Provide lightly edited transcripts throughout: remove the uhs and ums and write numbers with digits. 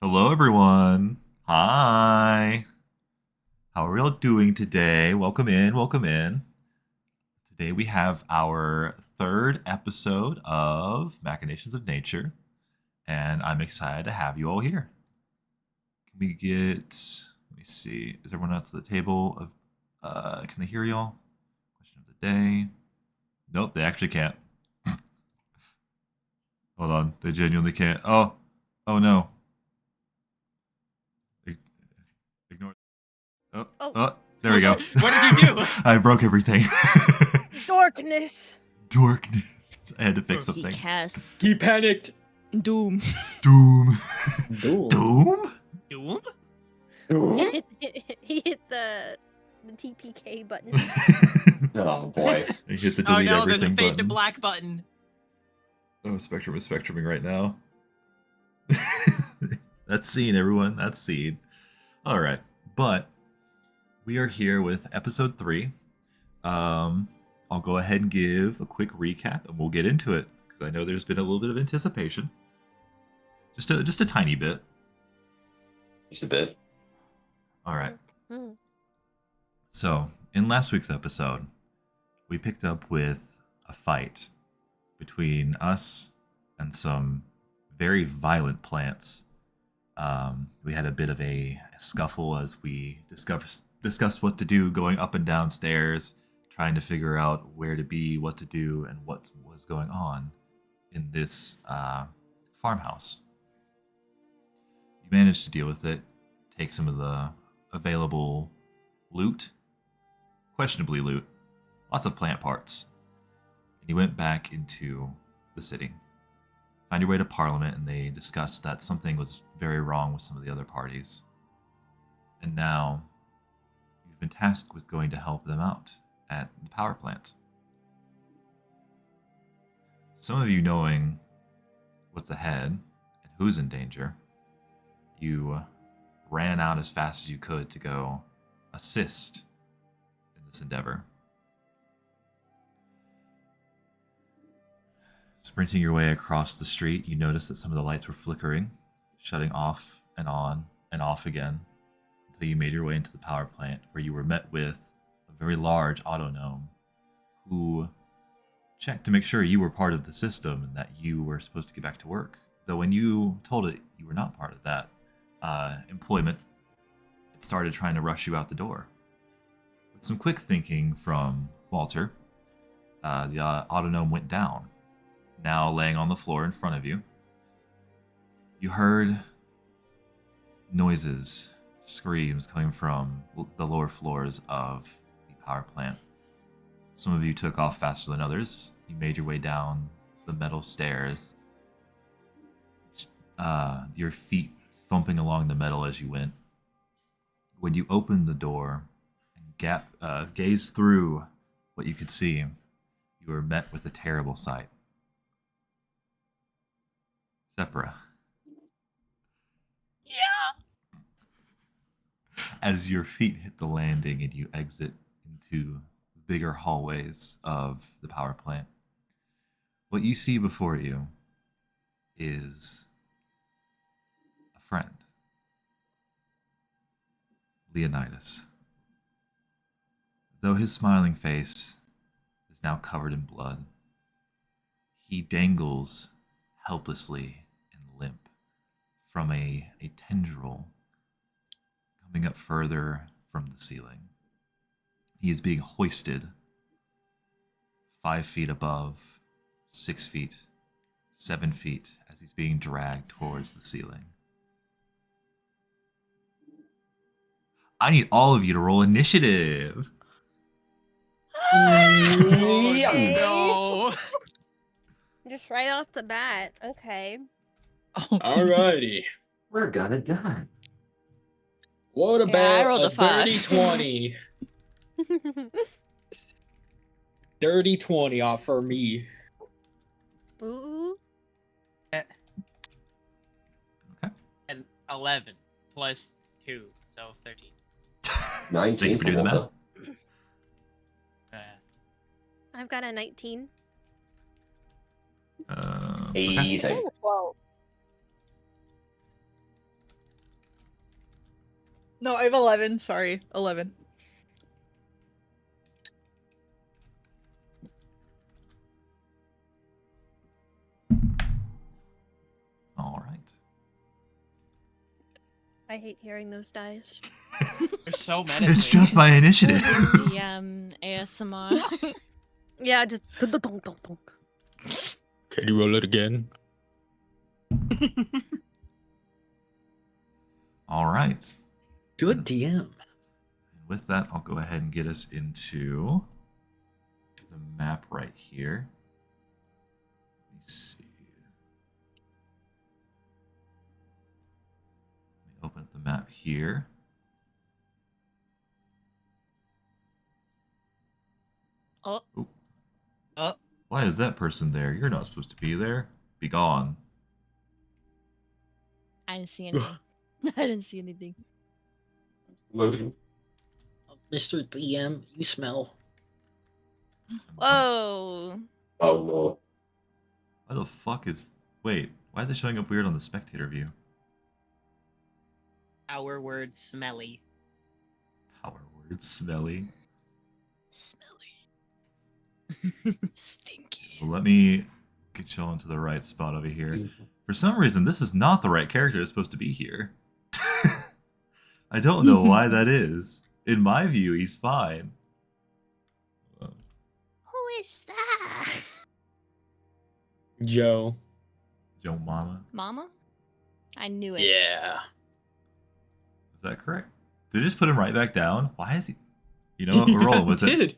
Hello, everyone. Hi. How are we all doing today? Welcome in. Welcome in. Today we have our third episode of Machinations of Nature, and I'm excited to have you all here. Can we get? Let me see. Is everyone else at the table? Can they hear y'all? Question of the day. Nope, they actually can't. Hold on, they genuinely can't. Oh no. Ignore. Oh, Oh. oh, there we go. What did you do? I broke everything. Darkness. Darkness. I had to fix He something. casts He panicked. Doom. Doom. Doom. Doom? Doom? He hit the TPK button. Oh boy. I hit the Oh delete no, there's a everything fade to button. black button. Oh, Spectrum is spectruming right now. That's seen, everyone. That's seen. All right, but we are here with episode 3. I'll go ahead and give a quick recap, and we'll get into it because I know there's been a little bit of anticipation, just a tiny bit. Just a bit. All right. Hmm. So in last week's episode, we picked up with a fight between us and some very violent plants. We had a bit of a scuffle as we discussed what to do going up and down stairs, trying to figure out where to be, what to do, and what was going on in this farmhouse. You managed to deal with it, take some of the available loot, questionably loot, lots of plant parts, and you went back into the city. Found your way to Parliament, and they discussed that something was very wrong with some of the other parties. And now you've been tasked with going to help them out at the power plant. Some of you knowing what's ahead and who's in danger, you ran out as fast as you could to go assist in this endeavor. Sprinting your way across the street, you noticed that some of the lights were flickering, shutting off and on and off again, until you made your way into the power plant, where you were met with a very large auto-gnome who checked to make sure you were part of the system and that you were supposed to get back to work. Though when you told it you were not part of that employment, it started trying to rush you out the door. With some quick thinking from Walter, the auto-gnome went down, now laying on the floor in front of you. You heard noises, screams coming from the lower floors of the power plant. Some of you took off faster than others. You made your way down the metal stairs, your feet thumping along the metal as you went. When you opened the door and gazed through what you could see, you were met with a terrible sight. Sepra. Yeah. As your feet hit the landing and you exit into the bigger hallways of the power plant, what you see before you is a friend, Leonidas. Though his smiling face is now covered in blood, he dangles helplessly and limp from a tendril coming up further from the ceiling. He is being hoisted 5 feet above, 6 feet, 7 feet as he's being dragged towards the ceiling. I need all of you to roll initiative. Oh Okay. no. Just right off the bat. Okay. Alrighty. We're gonna die. What Yeah, I about rolled a a 5. dirty 20? Dirty 20 off for me. Ooh. Okay. And 11 plus 2, so 13. 19 Thank you for doing the math. Walter. I've got a 19. Okay. Easy. Well, No, I have 11. Sorry, 11. All right. I hate hearing those dice. They're so menacing. It's just my initiative. DM ASMR. Yeah, just dunk. Can you roll it again? All right. Good DM. And with that, I'll go ahead and get us into the map right here. Let me see. Let me open up the map here. Oh, Ooh, Oh, why is that person there? You're not supposed to be there. Be gone. I didn't see anything. I didn't see anything. Loading. Mr. DM, you smell. Whoa. Oh no. Why the fuck is... Wait, why is it showing up weird on the spectator view? our word smelly. Power word, smelly. Smelly. Stinky. Well, let me get you into the right spot over here. For some reason, this is not the right character that's supposed to be here. I don't know why that is. In my view, he's fine. Who is that? Joe. Joe Mama. Mama? I knew it. Yeah. Is that correct? Did they just put him right back down? Why is he... You know what? We're rolling with it. Did.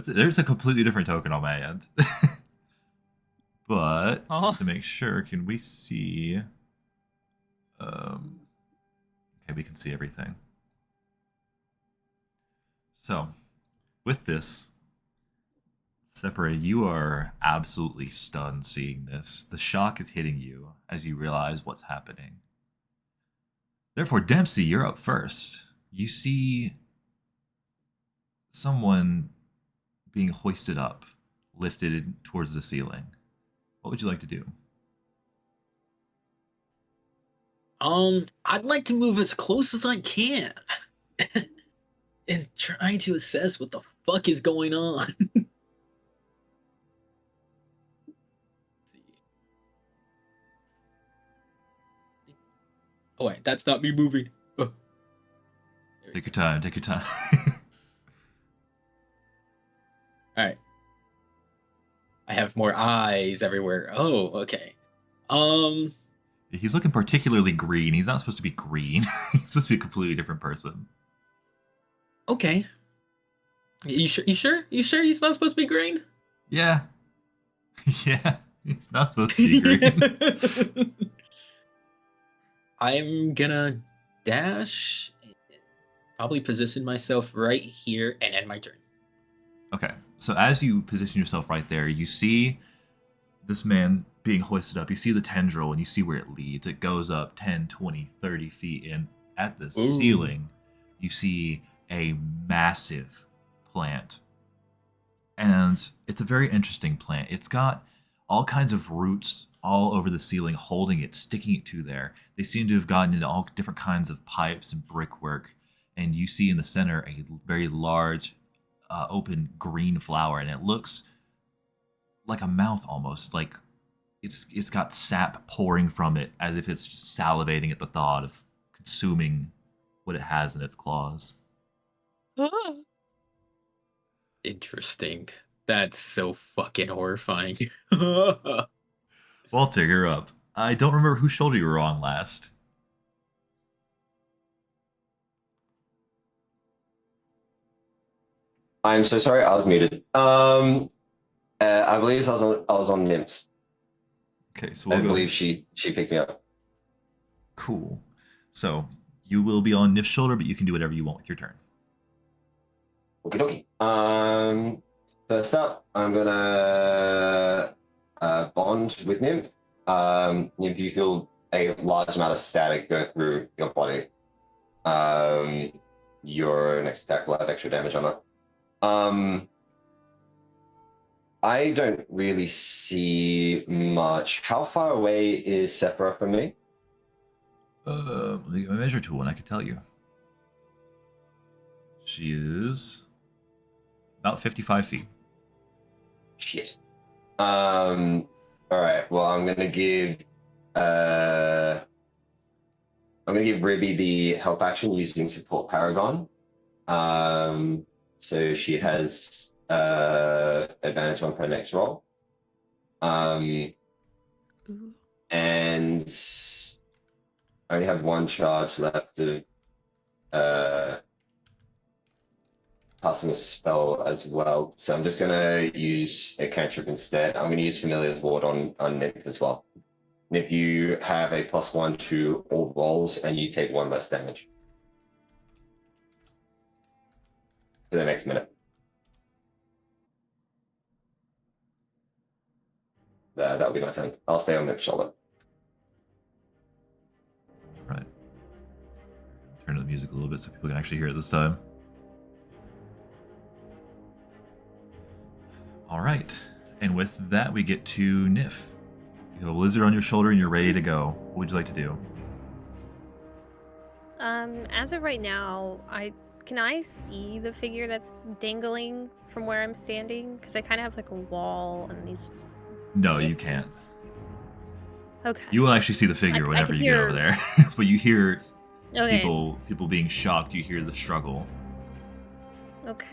There's a completely different token on my end. But, Oh. just to make sure, can we see... Okay, we can see everything. So, with this, Separated, you are absolutely stunned seeing this. The shock is hitting you as you realize what's happening. Therefore, Dempsey, you're up first. You see someone being hoisted up, lifted towards the ceiling. What would you like to do? I'd like to move as close as I can. And try to assess what the fuck is going on. Oh wait, that's not me moving. Oh. Take your time, take your time. Alright. I have more eyes everywhere. Oh, okay. He's looking particularly green. He's not supposed to be green. He's supposed to be a completely different person. Okay. You sure? You sure? You sure he's not supposed to be green? Yeah. Yeah. He's not supposed to be green. I'm gonna dash, probably position myself right here, and end my turn. Okay. So as you position yourself right there, you see this man being hoisted up. You see the tendril and you see where it leads. It goes up 10, 20, 30 feet. And at the ceiling, you see a massive plant. And it's a very interesting plant. It's got all kinds of roots all over the ceiling, holding it, sticking it to there. They seem to have gotten into all different kinds of pipes and brickwork. And you see in the center a very large, open green flower, and it looks like a mouth almost. Like it's got sap pouring from it, as if it's just salivating at the thought of consuming what it has in its claws. Interesting. That's so fucking horrifying. Walter, you're up. I don't remember whose shoulder you were on last. I'm so sorry, I was muted. I believe I was on Nymphs. Okay, so I we'll go. believe she picked me up. Cool. So you will be on Nif's shoulder, but you can do whatever you want with your turn. Okie dokie. First up, I'm gonna bond with Nymph. Nymph, you feel a large amount of static go through your body. Your next attack will have extra damage on it. I don't really see much. How far away is Sephira from me? Let me get my measure tool and I can tell you. She is about 55 feet. Shit. All right. Well, I'm gonna give Ribby the help action using support Paragon. So she has advantage on her next roll. And I only have one charge left to casting a spell as well. So I'm just gonna use a cantrip instead. I'm gonna use Familiar's Ward on Nip as well. Nip, you have a +1 to all rolls, and you take 1 less damage for the next minute. That'll be my turn. I'll stay on Nip's shoulder. Right. Turn the music a little bit so people can actually hear it this time. All right. And with that, we get to Nif. You have a lizard on your shoulder and you're ready to go. What would you like to do? As of right now, can I see the figure that's dangling from where I'm standing? Because I kind of have like a wall and these. No, you distance. can't. Okay. You will actually see the figure I whenever can you get over hear- there. But you hear Okay. people being shocked. You hear the struggle. Okay.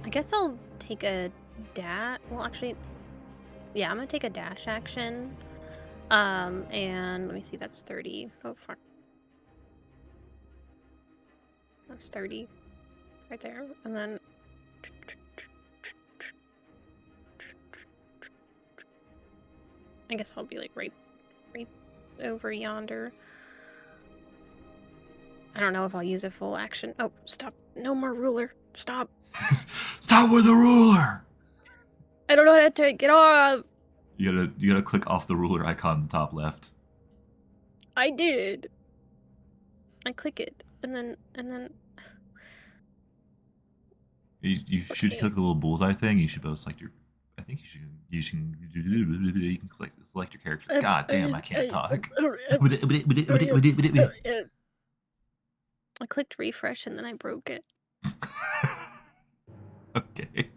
I guess I'll take a dash. Well, actually, yeah, I'm gonna take a dash action. And let me see, that's 30. Oh, fuck. That's 30 right there. And then I guess I'll be like right over yonder. I don't know if I'll use a full action. Oh, stop. No more ruler. Stop. Stop with the ruler! I don't know how to take it off. You gotta click off the ruler icon in the top left. I did. I click it and then You should Okay. click the little bullseye thing. You should both select your. I think you can select your character. God damn, I can't talk. I clicked refresh and then I broke it. Okay.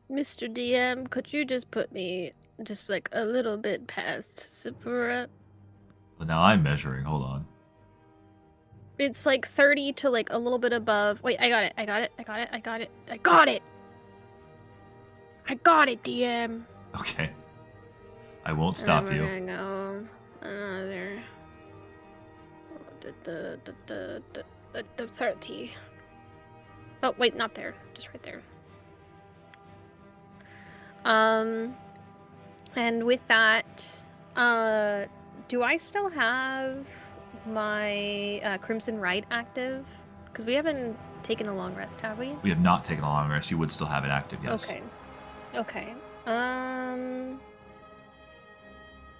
Mr. DM, could you just put me just like a little bit past Sapura? Well, now I'm measuring. Hold on. It's like 30 to like a little bit above. Wait, I got it. I got it. I got it. I got it. I got it. I got it, DM. Okay. I won't stop and you. then we're gonna go another. The 30. Oh wait, not there. Just right there. And with that, do I still have my Crimson Rite active? Because we haven't taken a long rest, have we? We have not taken a long rest. You would still have it active, yes. Okay. Okay.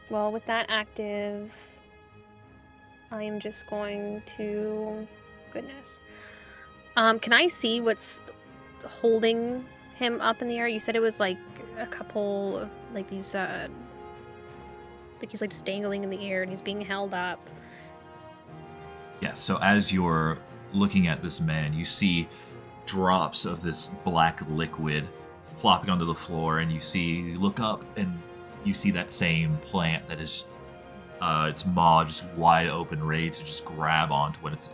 Well, with that active, I am just going to. Goodness. Can I see what's holding him up in the air? You said it was like a couple of like these like he's like just dangling in the air and he's being held up. Yeah, so as you're looking at this man, you see drops of this black liquid flopping onto the floor, and you look up and you see that same plant that is its maw just wide open, ready to just grab onto what's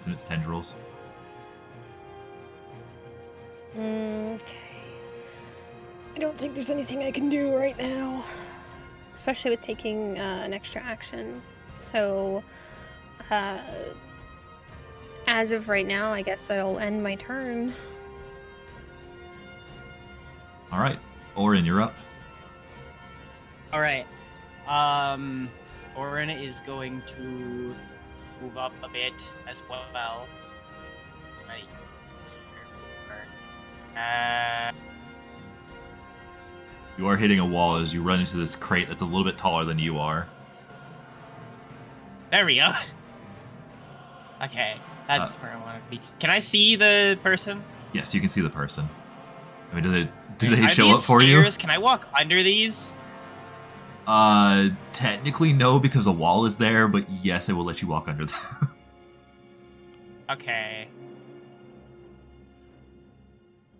in its tendrils. Okay. I don't think there's anything I can do right now, especially with taking an extra action. So, as of right now, I guess I'll end my turn. All right, Orin, you're up. All right. Orin is going to move up a bit as well. Right here. You are hitting a wall as you run into this crate that's a little bit taller than you are. There we go. Okay, that's where I want to be. Can I see the person? Yes, you can see the person. I mean, do they Are show these up for stairs? Can I walk under these? you? Technically no, because a wall is there, but yes, it will let you walk under them. Okay.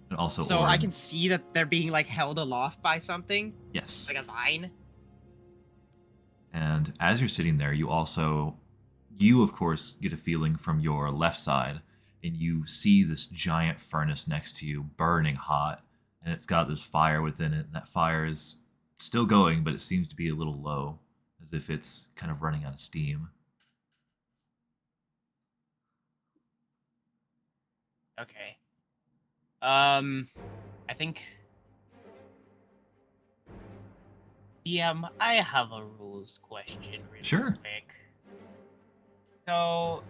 And also, So I Orin. can see that they're being like held aloft by something, Yes. like a vine. And as you're sitting there, you of course, get a feeling from your left side, and you see this giant furnace next to you burning hot, and it's got this fire within it, and that fire is still going, but it seems to be a little low, as if it's kind of running out of steam. Okay. I think. I have a rules question really Sure. quick. So,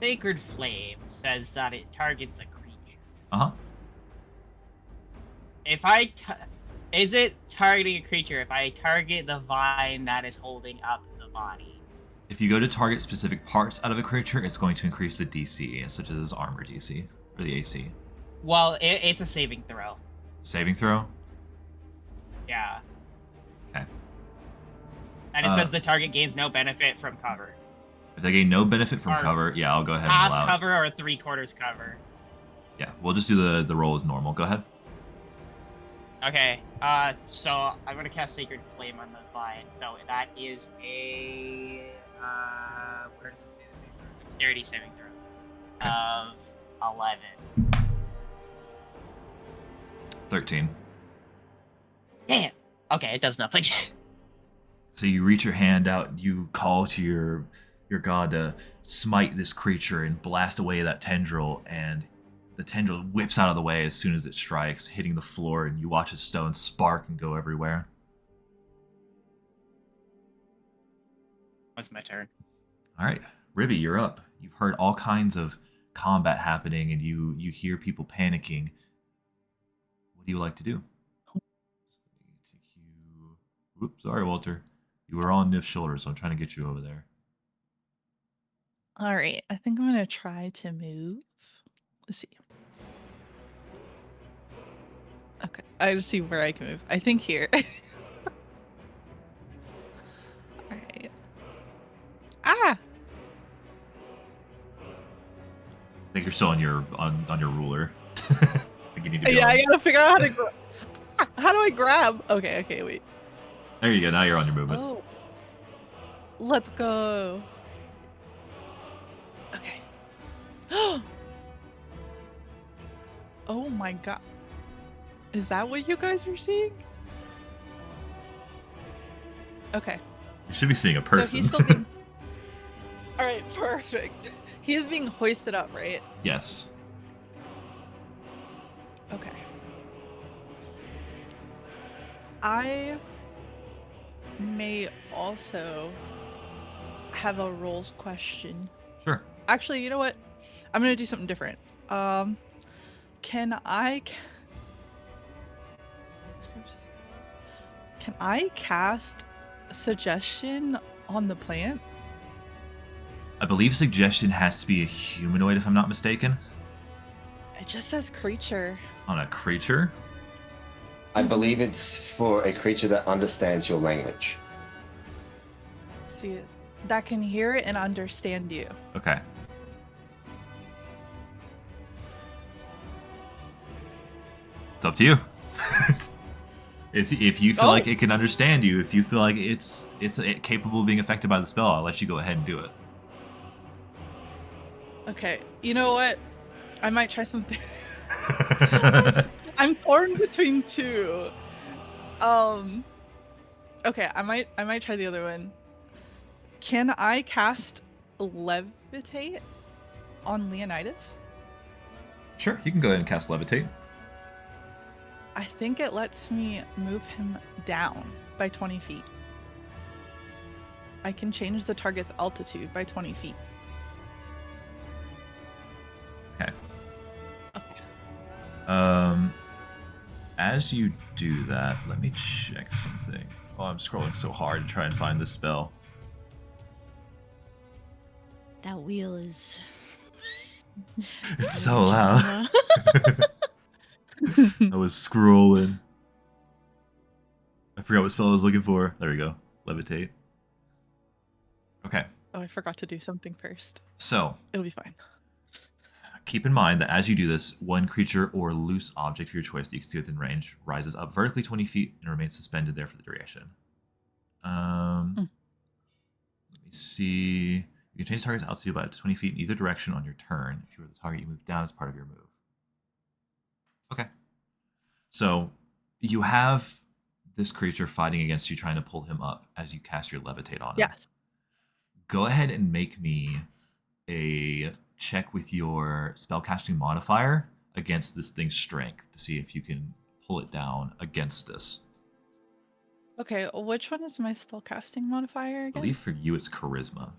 Sacred Flame says that it targets a creature. Uh-huh. Is it targeting a creature if I target the vine that is holding up the body? If you go to target specific parts out of a creature, it's going to increase the DC, such as armor DC, or the AC. Well, it's a saving throw. Saving throw? Yeah. Okay. And it says the target gains no benefit from cover. If they gain no benefit from Or cover, yeah, I'll go ahead and Half allow it. cover or 3/4 cover. Yeah, we'll just do the roll as normal. Go ahead. Okay, so I'm gonna cast Sacred Flame on the vine. So that is a where does it say the saving throw? Dexterity saving throw Okay. of 11. 13. Damn. Okay, it does nothing. So you reach your hand out, you call to your god to smite this creature and blast away that tendril, and the tendril whips out of the way as soon as it strikes, hitting the floor, and you watch a stone spark and go everywhere. What's my turn? All right, Ribby, you're up. You've heard all kinds of combat happening, and you hear people panicking. What do you like to do? Take you. Oops, sorry, Walter. You were on Nif's shoulder, so I'm trying to get you over there. All right. I think I'm gonna try to move. Let's see. Okay. I gotta see where I can move. I think here. All right. Ah. I think you're still on your ruler. I think you need to go. Yeah. I on. gotta figure out how to. How do I grab? Okay. Okay. Wait. There you go. Now you're on your movement. Oh. Let's go. Okay. Oh my god. Is that what you guys were seeing? Okay. You should be seeing a person. So he's still being... All right, perfect. He is being hoisted up, right? Yes. Okay. I may also have a rules question. Sure. Actually, you know what? I'm gonna do something different. Can I cast suggestion on the plant? I believe suggestion has to be a humanoid, if I'm not mistaken. It just says creature. On a creature? I believe it's for a creature that understands your language. See, that can hear it and understand you. Okay. It's up to you. If you feel like it can understand you, if you feel like it's capable of being affected by the spell, I'll let you go ahead and do it. Okay, you know what? I might try something. I'm torn between two. Okay, I might try the other one. Can I cast levitate on Leonidas? Sure, you can go ahead and cast levitate. I think it lets me move him down by 20 feet. I can change the target's altitude by 20 feet. Okay. Okay. As you do that, let me check something. Oh, I'm scrolling so hard to try and find this spell. That wheel is. It's so loud. I was scrolling. I forgot what spell I was looking for. There we go. Levitate. Okay. Oh, I forgot to do something first. So, It'll be fine. keep in mind that as you do this, one creature or loose object of your choice that you can see within range rises up vertically 20 feet and remains suspended there for the duration. Let me see. You can change the target's altitude by up to 20 feet in either direction on your turn. If you were the target, you move down as part of your move. Okay. So you have this creature fighting against you, trying to pull him up as you cast your levitate on him. Yes. Go ahead and make me a check with your spellcasting modifier against this thing's strength to see if you can pull it down against this. Okay, which one is my spellcasting modifier I again? believe for you it's charisma.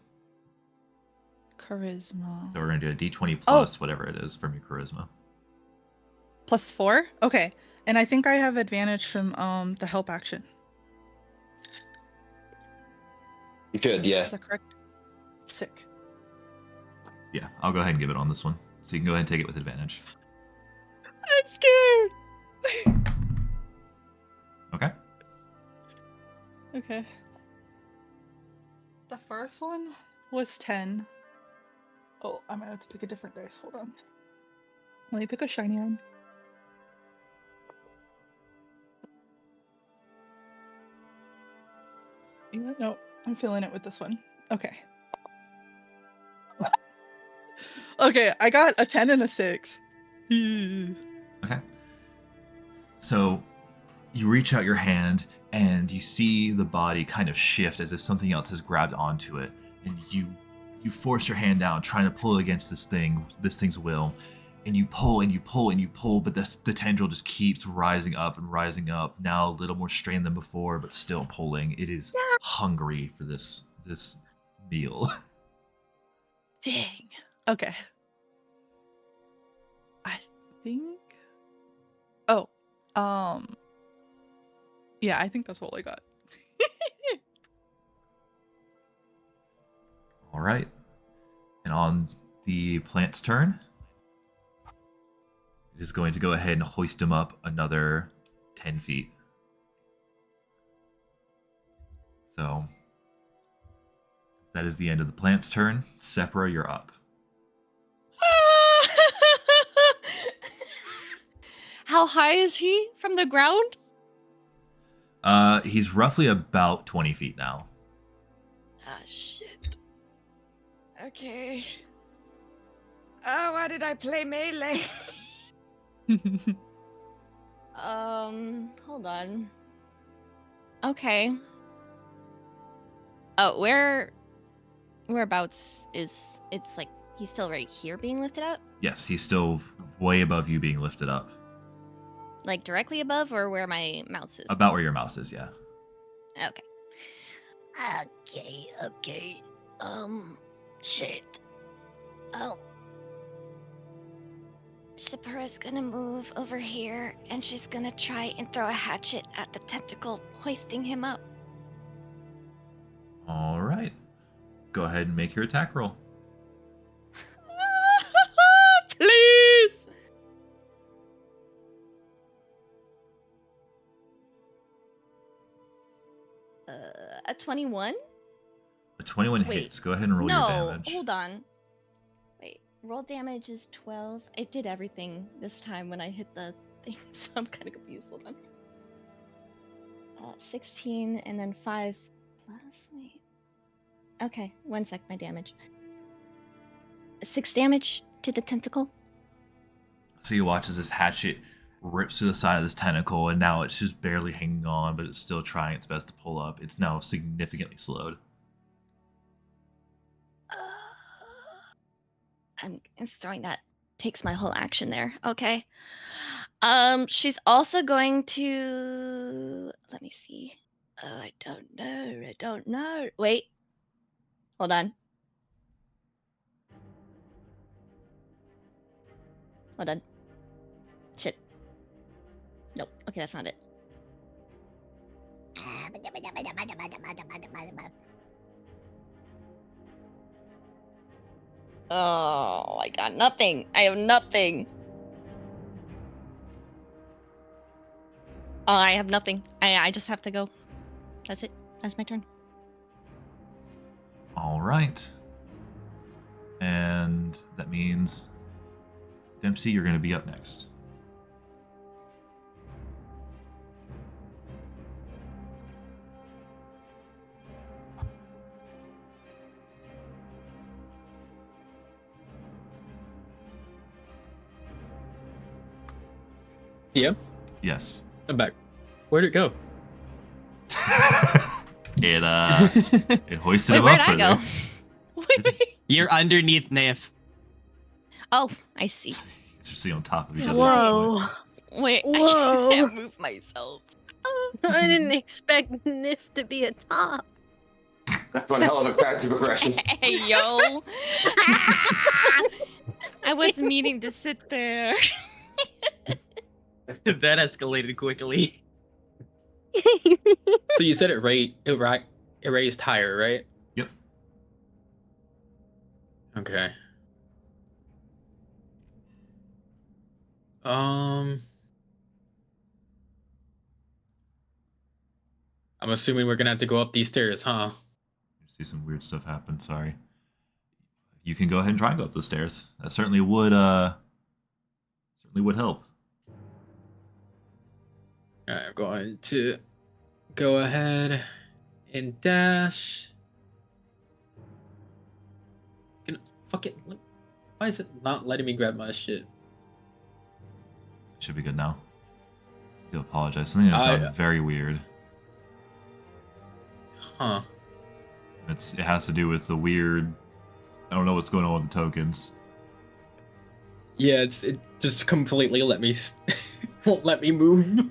Charisma. So we're going to do a d20 plus whatever it is from your charisma. +4? Okay. And I think I have advantage from the help action. You should, yeah. Is that correct? Sick. Yeah, I'll go ahead and give it on this one. So you can go ahead and take it with advantage. I'm scared. Okay. Okay. The first one was 10. Oh, I might have to pick a different dice. Hold on. Let me pick a shiny one. Yeah, no, I'm feeling it with this one. Okay. Okay, I got a 10 and a 6. Okay. So you reach out your hand and you see the body kind of shift as if something else has grabbed onto it, and you force your hand down, trying to pull against this thing's will, and you pull and you pull and you pull, but the tendril just keeps rising up and rising up. Now a little more strained than before, but still pulling. It is hungry for this meal. Dang. Okay. I think. Oh, yeah, I think that's all I got. All right. And on the plant's turn, it is going to go ahead and hoist him up another 10 feet. So that is the end of the plant's turn. Sepra, you're up. How high is he from the ground? He's roughly about 20 feet now. Ah, shit. Okay. Oh, why did I play melee? Hold on. Okay. Oh, whereabouts is it's like he's still right here being lifted up? Yes, he's still way above you being lifted up. Like directly above or where my mouse is? About where your mouse is, yeah. Okay. Okay. Shit. Oh. Shipura's gonna move over here and she's gonna try and throw a hatchet at the tentacle, hoisting him up. All right. Go ahead and make your attack roll. Please! A 21? A 21 Wait, hits. Go ahead and roll your damage. Hold on. Wait, roll damage is 12. It did everything this time when I hit the thing, so I'm kind of confused. Hold on. 16 and then 5 plus. Wait. Okay, 1 sec, my damage. 6 damage to the tentacle. So you watch as this hatchet rips through the side of this tentacle, and now it's just barely hanging on, but it's still trying its best to pull up. It's now significantly slowed. I'm throwing that. Takes my whole action there. Okay. She's also going to. Let me see. Oh, I don't know. Wait. Hold on. Hold on. Shit. Nope. Okay, that's not it. Oh, I got nothing. I have nothing. I have nothing. I just have to go. That's it. That's my turn. All right. And that means, Dempsey, you're going to be up next. Yeah, Yes. I'm back. Where'd it go? It hoisted Wait, him where'd up I for go? there. Wait. You're underneath Nif. Oh, I see. You're sitting on top of each other. at this point. Whoa. Wait, I Whoa. can't move myself. I didn't expect Nif to be a top. That's one hell of a character progression. Hey, yo. I was meaning to sit there. That escalated quickly. So you said it raised higher, right? Yep. Okay. I'm assuming we're gonna have to go up these stairs, huh? You see some weird stuff happen. Sorry. You can go ahead and try and go up the stairs. That certainly would help. Alright, I'm going to go ahead and dash. Fuck it. Why is it not letting me grab my shit? Should be good now. I do apologize. Something that's gone very weird. Huh. It has to do with the weird. I don't know what's going on with the tokens. Yeah, it just completely won't let me move.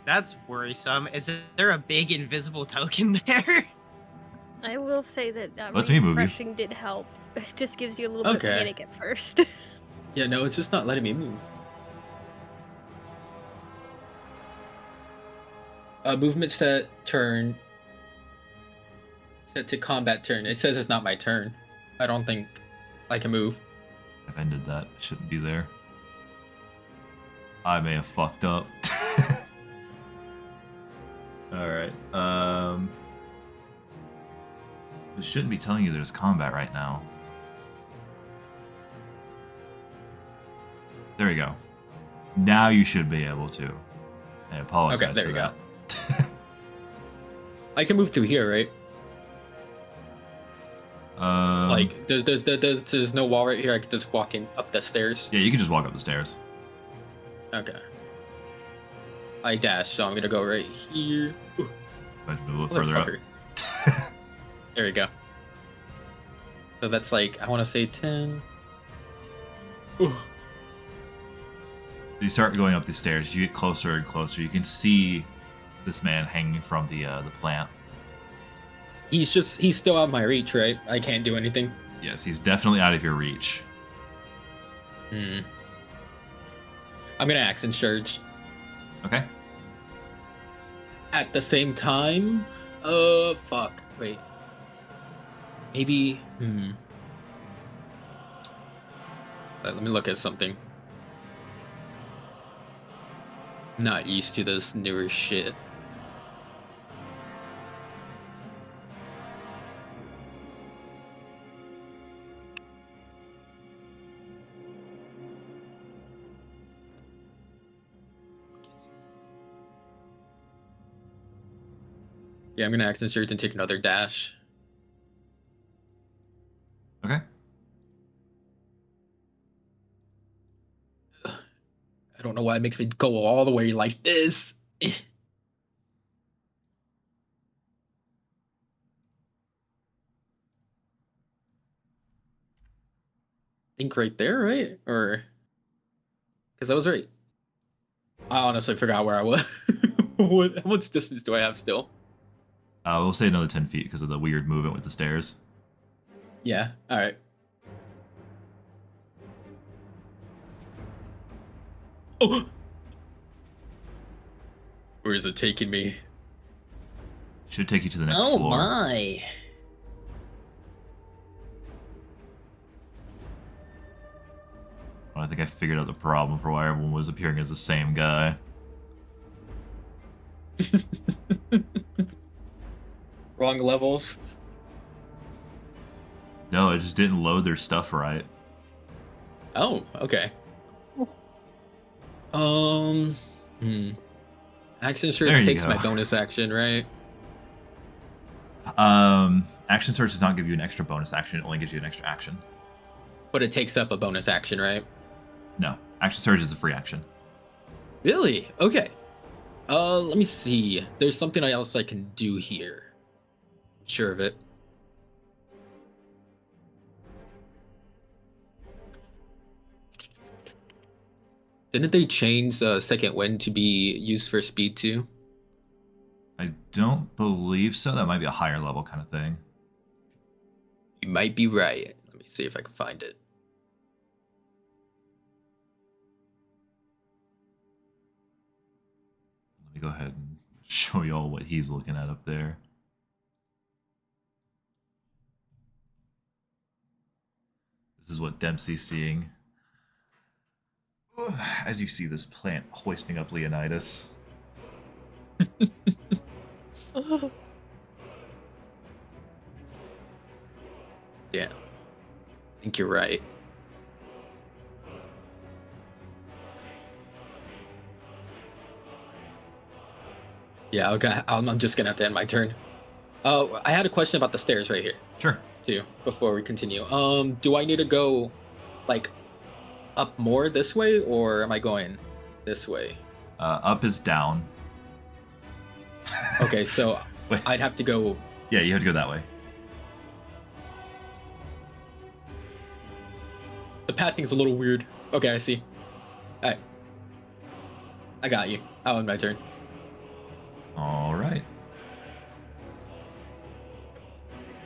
That's worrisome. Is there a big invisible token there? I will say that Let's me move you. refreshing did help. It just gives you a little bit of Okay. panic at first. Yeah, no, it's just not letting me move. Movement set turn. Set to combat turn. It says it's not my turn. I don't think I can move. I've ended that. It shouldn't be there. I may have fucked up. Alright. This shouldn't be telling you there's combat right now. There we go. Now you should be able to. I apologize Okay, there for we go. that. I can move to here, right? Like, there's no wall right here. I could just walk in up the stairs. Yeah, you can just walk up the stairs. Okay. I dash, so I'm gonna go right here. Ooh, Might move a little further up. motherfucker. There we go. So that's like, I want to say 10. Ooh. So you start going up these stairs. You get closer and closer. You can see this man hanging from the plant. He's still out of my reach, right? I can't do anything. Yes, he's definitely out of your reach. I'm gonna accent surge. Okay. At the same time, fuck. Wait. Maybe. Let me look at something. Not used to this newer shit. Yeah, I'm gonna accent surge and take another dash. Okay. I don't know why it makes me go all the way like this. Think right there, right? Or because I was right. I honestly forgot where I was. How much distance do I have still? We'll say another 10 feet because of the weird movement with the stairs. Yeah. All right. Oh. Where is it taking me? Should take you to the next Oh floor. my. I think I figured out the problem for why everyone was appearing as the same guy. Wrong levels. No, it just didn't load their stuff right. Oh, okay. Action search There you takes go. my bonus action, right? Action search does not give you an extra bonus action, it only gives you an extra action. But it takes up a bonus action, right? No, action search is a free action. Really? Okay. Let me see. There's something else I can do here. Sure of it. Didn't they change second wind to be used for speed too? I don't believe so. That might be a higher level kind of thing. You might be right. Let me see if I can find it. Let me go ahead and show you all what he's looking at up there. This is what Dempsey's seeing. As you see this plant hoisting up Leonidas. Yeah. I think you're right. Yeah, okay. I'm just gonna have to end my turn. Oh, I had a question about the stairs right here Sure. too. Before we continue, do I need to go, like, up more this way, or am I going this way? Up is down. Okay, so Wait. I'd have to go. Yeah, you have to go that way. The pathing's a little weird. Okay, I see. Alright. I got you. I'll end my turn. All right.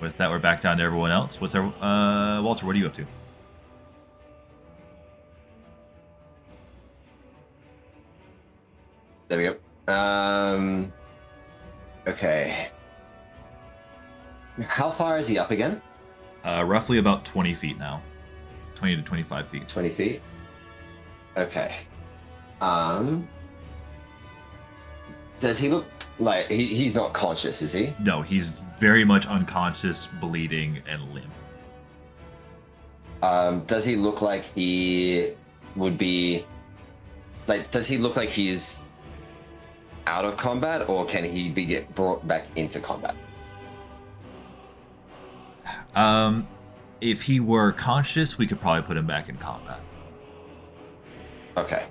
With that, we're back down to everyone else. Walter, what are you up to? There we go. Okay. How far is he up again? Roughly about 20 feet now. 20 to 25 feet. 20 feet. Okay. Does he look like he's not conscious, is he? No, he's very much unconscious, bleeding, and limp. Does he look like he would be does he look like he's out of combat, or can he get brought back into combat? If he were conscious, we could probably put him back in combat. Okay.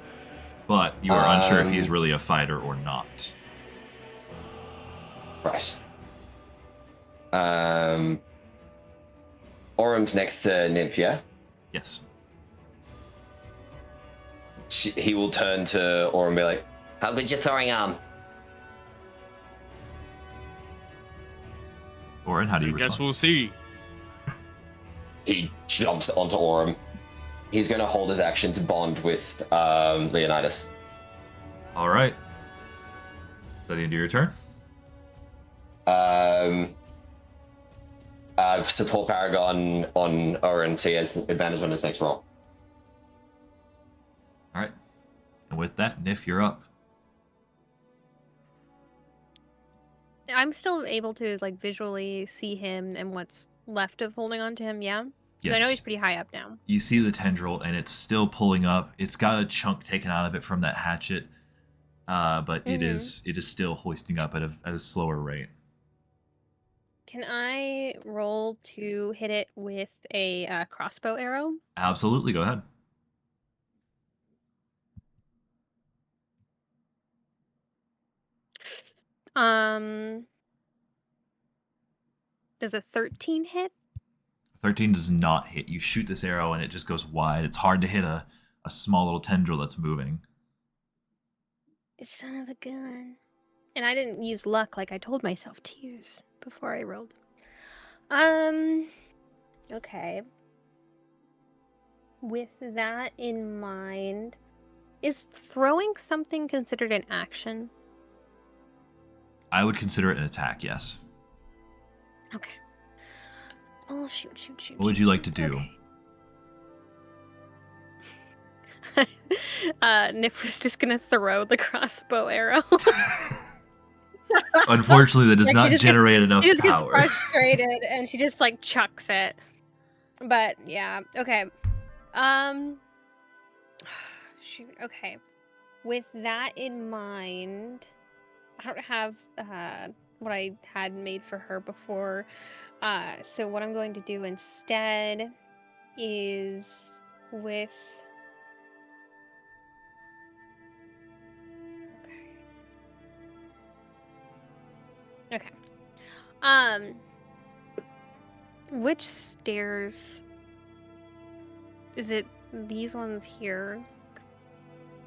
But you are unsure if he's really a fighter or not. Right. Orum's next to Nymphia. Yes. He will turn to Orum and be like, "How good's your throwing arm?" Orin, how do you I guess respond? we'll see. He jumps onto Orum. He's going to hold his action to bond with Leonidas. All right. Is that the end of your turn? Support Paragon on Orin, so he has advantage on his next roll. All right. And with that, Nif, you're up. I'm still able to like visually see him and what's left of holding on to him, yeah? 'Cause Yes. I know he's pretty high up now. You see the tendril, and it's still pulling up. It's got a chunk taken out of it from that hatchet, but it is still hoisting up at a slower rate. Can I roll to hit it with a crossbow arrow? Absolutely, go ahead. Does a 13 hit? 13 does not hit. You shoot this arrow, and it just goes wide. It's hard to hit a small little tendril that's moving. Son of a gun. And I didn't use luck like I told myself to use before I rolled. Okay. With that in mind, is throwing something considered an action? I would consider it an attack, yes. Okay. Oh, shoot. What would you like to do? Okay. Nif was just gonna throw the crossbow arrow. Unfortunately, that does Like, not generate enough she just gets power. frustrated and she just like chucks it. But yeah, okay. Shoot, okay. With that in mind, I don't have what I had made for her before. So what I'm going to do instead is with okay. Which stairs is it? These ones here?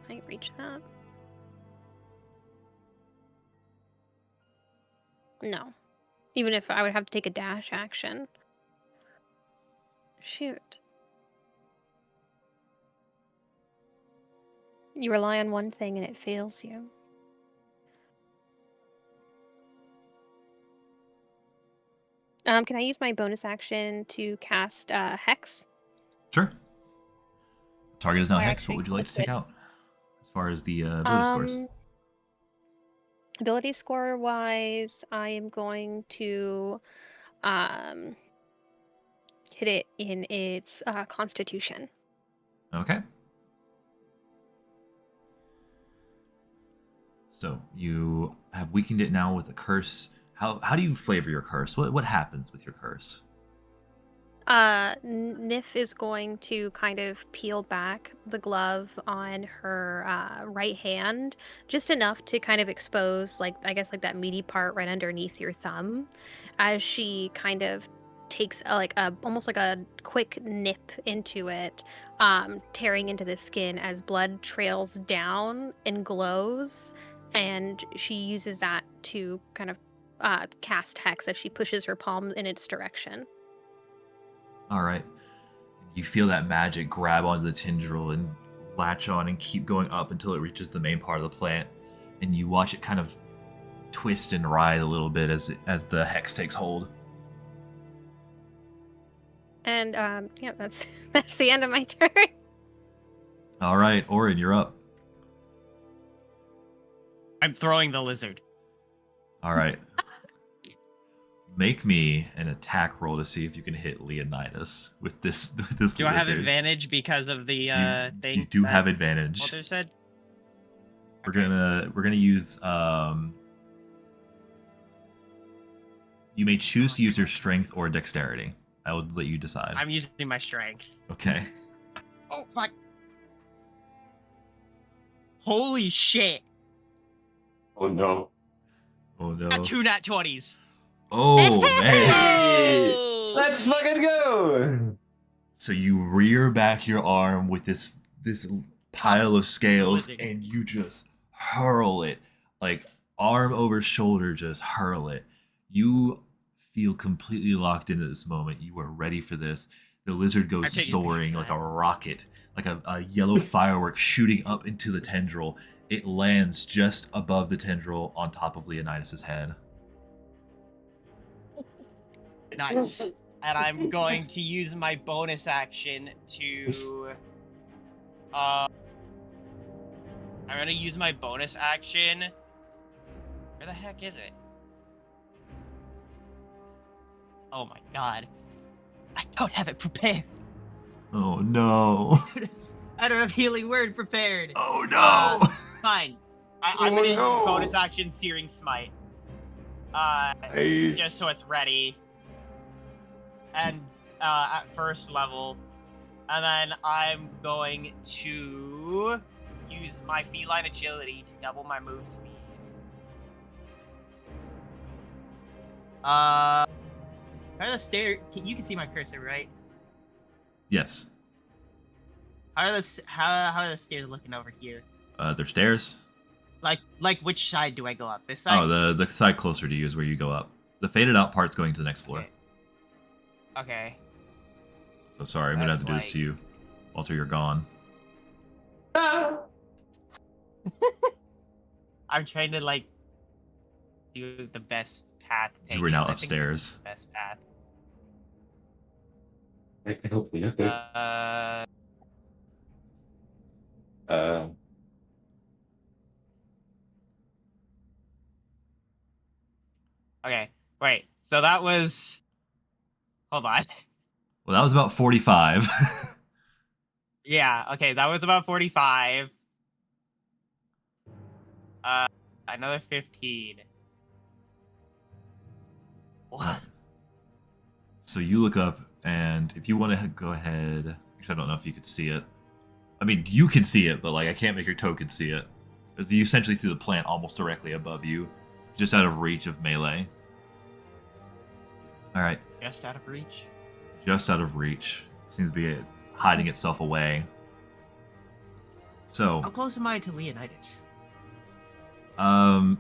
Can I reach that? No. Even if I would have to take a dash action. Shoot. You rely on one thing and it fails you. Can I use my bonus action to cast Hex? Sure. Target is now I Hex. What actually would you like to take clicked out as far as the ability scores? Ability score wise, I am going to hit it in its Constitution. Okay. So you have weakened it now with a curse. How do you flavor your curse? What happens with your curse? Nif is going to kind of peel back the glove on her right hand, just enough to kind of expose, like, I guess, like that meaty part right underneath your thumb, as she kind of takes almost like a quick nip into it, tearing into the skin as blood trails down and glows, and she uses that to kind of cast Hex as she pushes her palm in its direction. All right. You feel that magic grab onto the tendril and latch on and keep going up until it reaches the main part of the plant, and you watch it kind of twist and writhe a little bit as the hex takes hold. And yeah, that's the end of my turn. All right, Orin, you're up. I'm throwing the lizard. All right. Make me an attack roll to see if you can hit Leonidas with this Do lizard. I have advantage because of the thing? You do that have advantage. Walter said? We're gonna use you may choose to use your strength or dexterity. I will let you decide. I'm using my strength. Okay. Oh fuck! Holy shit! Oh no. Oh no. Got 2 nat 20s. Oh man. Let's fucking go! So you rear back your arm with this pile of scales Lizard. and you just hurl it, like arm over shoulder, just hurl it. You feel completely locked into this moment. You are ready for this. The lizard goes I'm taking soaring a like a rocket, like a yellow firework shooting up into the tendril. It lands just above the tendril on top of Leonidas's head. Nice. And I'm going to use my bonus action to... I'm gonna use my bonus action... Where the heck is it? Oh my god. I don't have it prepared. Oh no. I don't have Healing Word prepared. Oh no. Fine. I'm Oh, gonna no. use bonus action Searing Smite. Nice. Just so it's ready. And at first level. And then I'm going to use my feline agility to double my move speed. How are the stairs? You can see my cursor, right? Yes. How are the stairs looking over here? There's stairs. Like which side do I go up? This side? Oh, the side closer to you is where you go up. The faded out part's going to the next floor. Okay. So sorry, I'm gonna have to do this to you. Walter, you're gone. I'm trying to like do the best path. to take You are now this. I think this is upstairs. the best path. I can help you. Okay. Uh, Okay, wait. So that was. Hold on. Well, that was about 45. Yeah. Okay, that was about 45. Another 15. What? So you look up, and if you want to go ahead, actually, I don't know if you could see it. I mean, you can see it, but like I can't make your token see it. You essentially see the plant almost directly above you, just out of reach of melee. All right, Just out of reach. just out of reach. Seems to be hiding itself away. So, How close am I to Leonidas?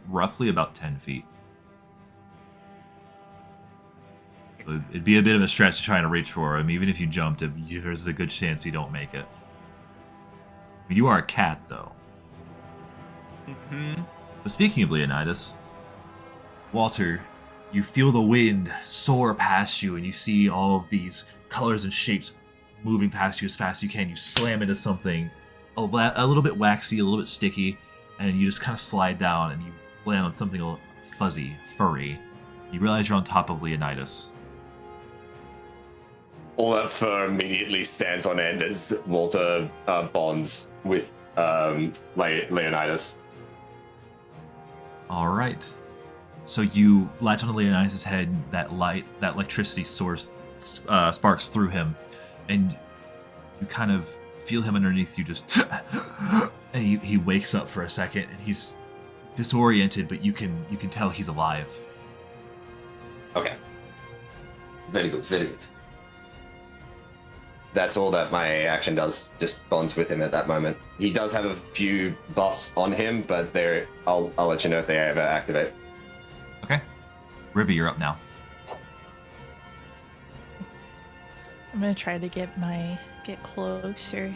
roughly about 10 feet. So it'd be a bit of a stretch trying to reach for him. Even if you jumped, there's a good chance you don't make it. You are a cat, though. Mm-hmm. But speaking of Leonidas, Walter, you feel the wind soar past you, and you see all of these colors and shapes moving past you as fast as you can. You slam into something a little bit waxy, a little bit sticky, and you just kind of slide down, and you land on something a little fuzzy, furry. You realize you're on top of Leonidas. all that fur immediately stands on end as Walter bonds with Leonidas. All right. So you latch onto Leonidas' head. That electricity source sparks through him, and you kind of feel him underneath you. Just and he wakes up for a second, and he's disoriented, but you can tell he's alive. Okay. Very good, very good. That's all that my action does, just bonds with him at that moment. He does have a few buffs on him, but I'll let you know if they ever activate. Okay. Ribby, you're up now. I'm gonna try to get closer.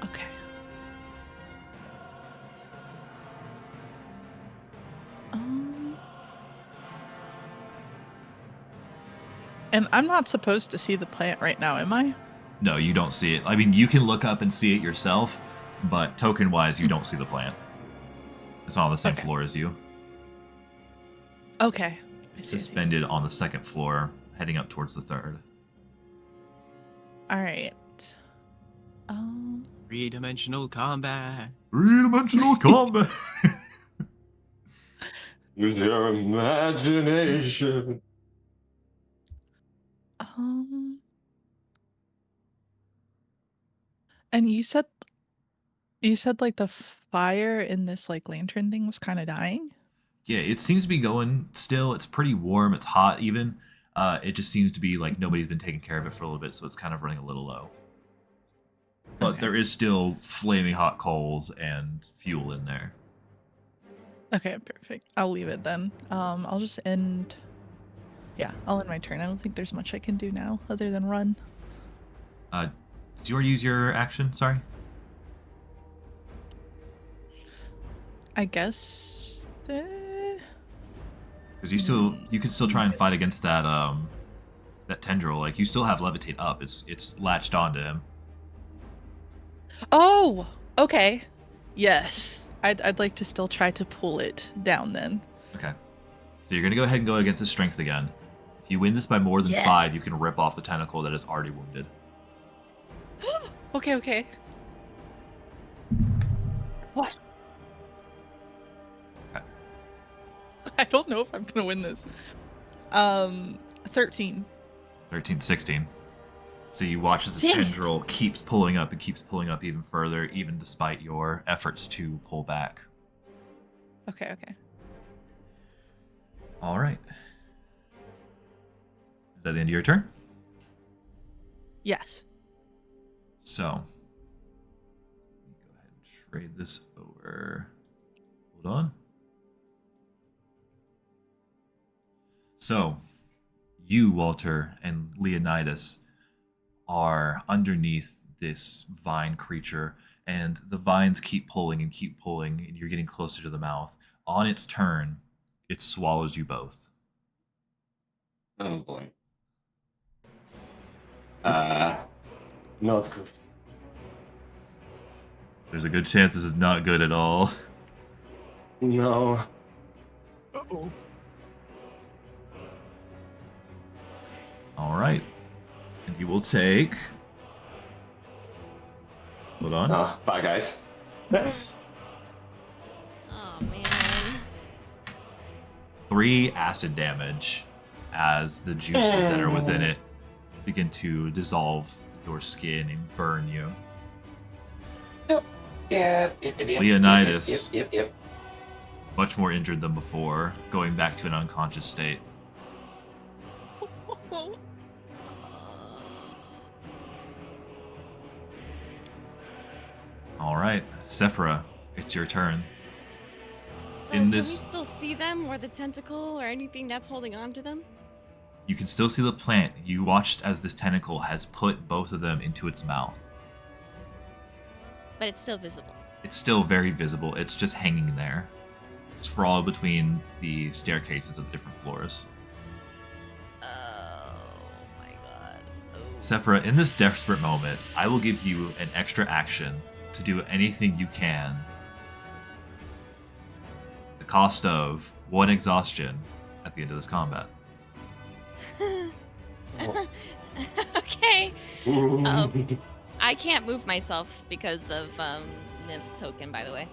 Okay. And I'm not supposed to see the plant right now, am I? No, you don't see it. I mean, you can look up and see it yourself, but token-wise, you don't see the plant. It's not on the same floor as you. Okay. It's suspended on the second floor, heading up towards the third. All right. Three-dimensional combat. Three-dimensional combat. Use your imagination. And you said like the fire in this like lantern thing was kind of dying? Yeah, it seems to be going still. It's pretty warm. It's hot even. It just seems to be like nobody's been taking care of it for a little bit, so it's kind of running a little low. But Okay. there is still flaming hot coals and fuel in there. Okay, perfect. I'll leave it then. I'll just end. Yeah, I'll end my turn. I don't think there's much I can do now other than run. Did you already use your action? Sorry. I guess. Because you can still try and fight against that that tendril. Like you still have levitate up. It's latched onto him. Oh, okay. Yes, I'd like to still try to pull it down then. Okay. So you're gonna go ahead and go against his strength again. If you win this by more than 5, you can rip off the tentacle that is already wounded. Okay. What? Okay. I don't know if I'm gonna win this. 13. 13, 16. So you watch as the tendril keeps pulling up and keeps pulling up even further, even despite your efforts to pull back. Okay. All right. Is that the end of your turn? Yes. So, let me go ahead and trade this over. Hold on. So, you, Walter, and Leonidas are underneath this vine creature, and the vines keep pulling, and you're getting closer to the mouth. On its turn, it swallows you both. Oh boy. Not good. There's a good chance this is not good at all. No. Uh-oh. All right. And you will take. Hold on. Oh, bye, guys. Oh man. 3 acid damage as the juices that are within it begin to dissolve your skin and burn you. Yep. Leonidas. Yep. Much more injured than before, going back to an unconscious state. All right, Sephira, it's your turn. So In can this- we still see them, or the tentacle, or anything that's holding on to them? You can still see the plant. You watched as this tentacle has put both of them into its mouth. But it's still visible. It's still very visible. It's just hanging there, sprawled between the staircases of the different floors. Oh my god. Oh. Sephira, in this desperate moment, I will give you an extra action to do anything you can. The cost of 1 exhaustion at the end of this combat. Okay. I can't move myself because of Niv's token, by the way.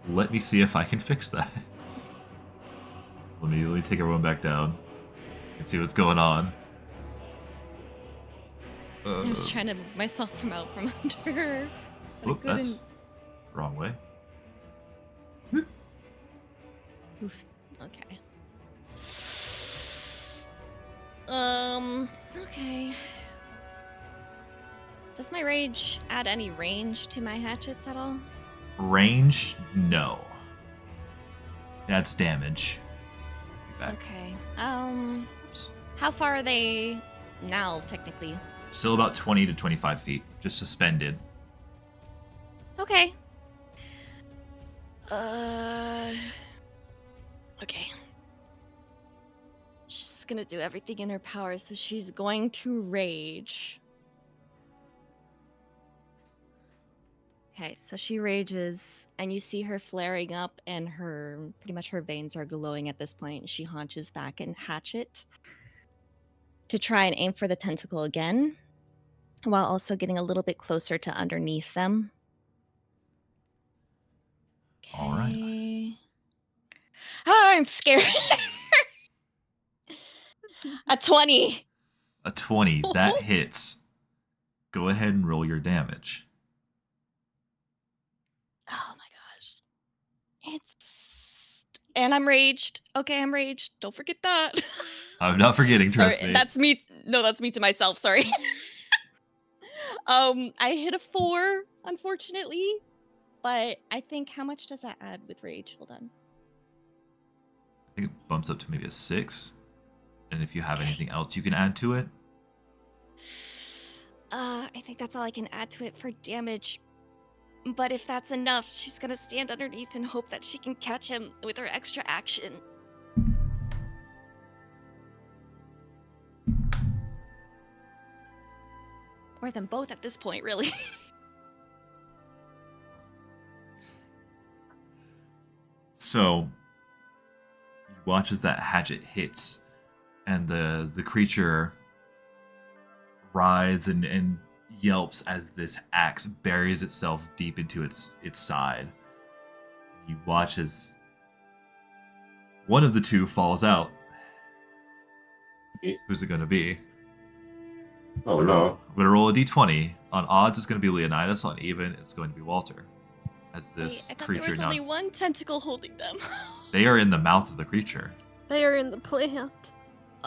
Let me see if I can fix that. Let me take everyone back down and see what's going on. I was trying to move myself from out from under her. But I Oop, couldn't. that's the wrong way. Oof. Okay. Okay. Does my rage add any range to my hatchets at all? Range? No. That's damage. Be back. Okay. Oops. How far are they now, technically? Still about 20 to 25 feet, just suspended. Okay. Okay. She's gonna do everything in her power, so she's going to rage. Okay, so she rages, and you see her flaring up, and pretty much her veins are glowing at this point. She haunches back and hatchet to try and aim for the tentacle again, while also getting a little bit closer to underneath them. All right. Okay. Ah, I'm scared. A 20. A 20, that hits. Go ahead and roll your damage. Oh my gosh. And I'm raged. Okay, I'm raged. Don't forget that. I'm not forgetting, trust Sorry, me. that's me. No, that's me to myself. Sorry. I hit a 4, unfortunately. But I think, how much does that add with rage? Hold on. I think it bumps up to maybe a 6. And if you have anything else you can add to it. I think that's all I can add to it for damage. But if that's enough, she's gonna stand underneath and hope that she can catch him with her extra action. Or them both at this point, really. So, you watch as that hatchet hits, and the creature writhes and yelps as this axe buries itself deep into its side. You watch as one of the two falls out. Who's it going to be? Oh no. I'm going to roll a d20. On odds, it's going to be Leonidas. On even, it's going to be Walter. As this Wait, I thought creature there was now, only one tentacle holding them. they are in the mouth of the creature. They are in the plant.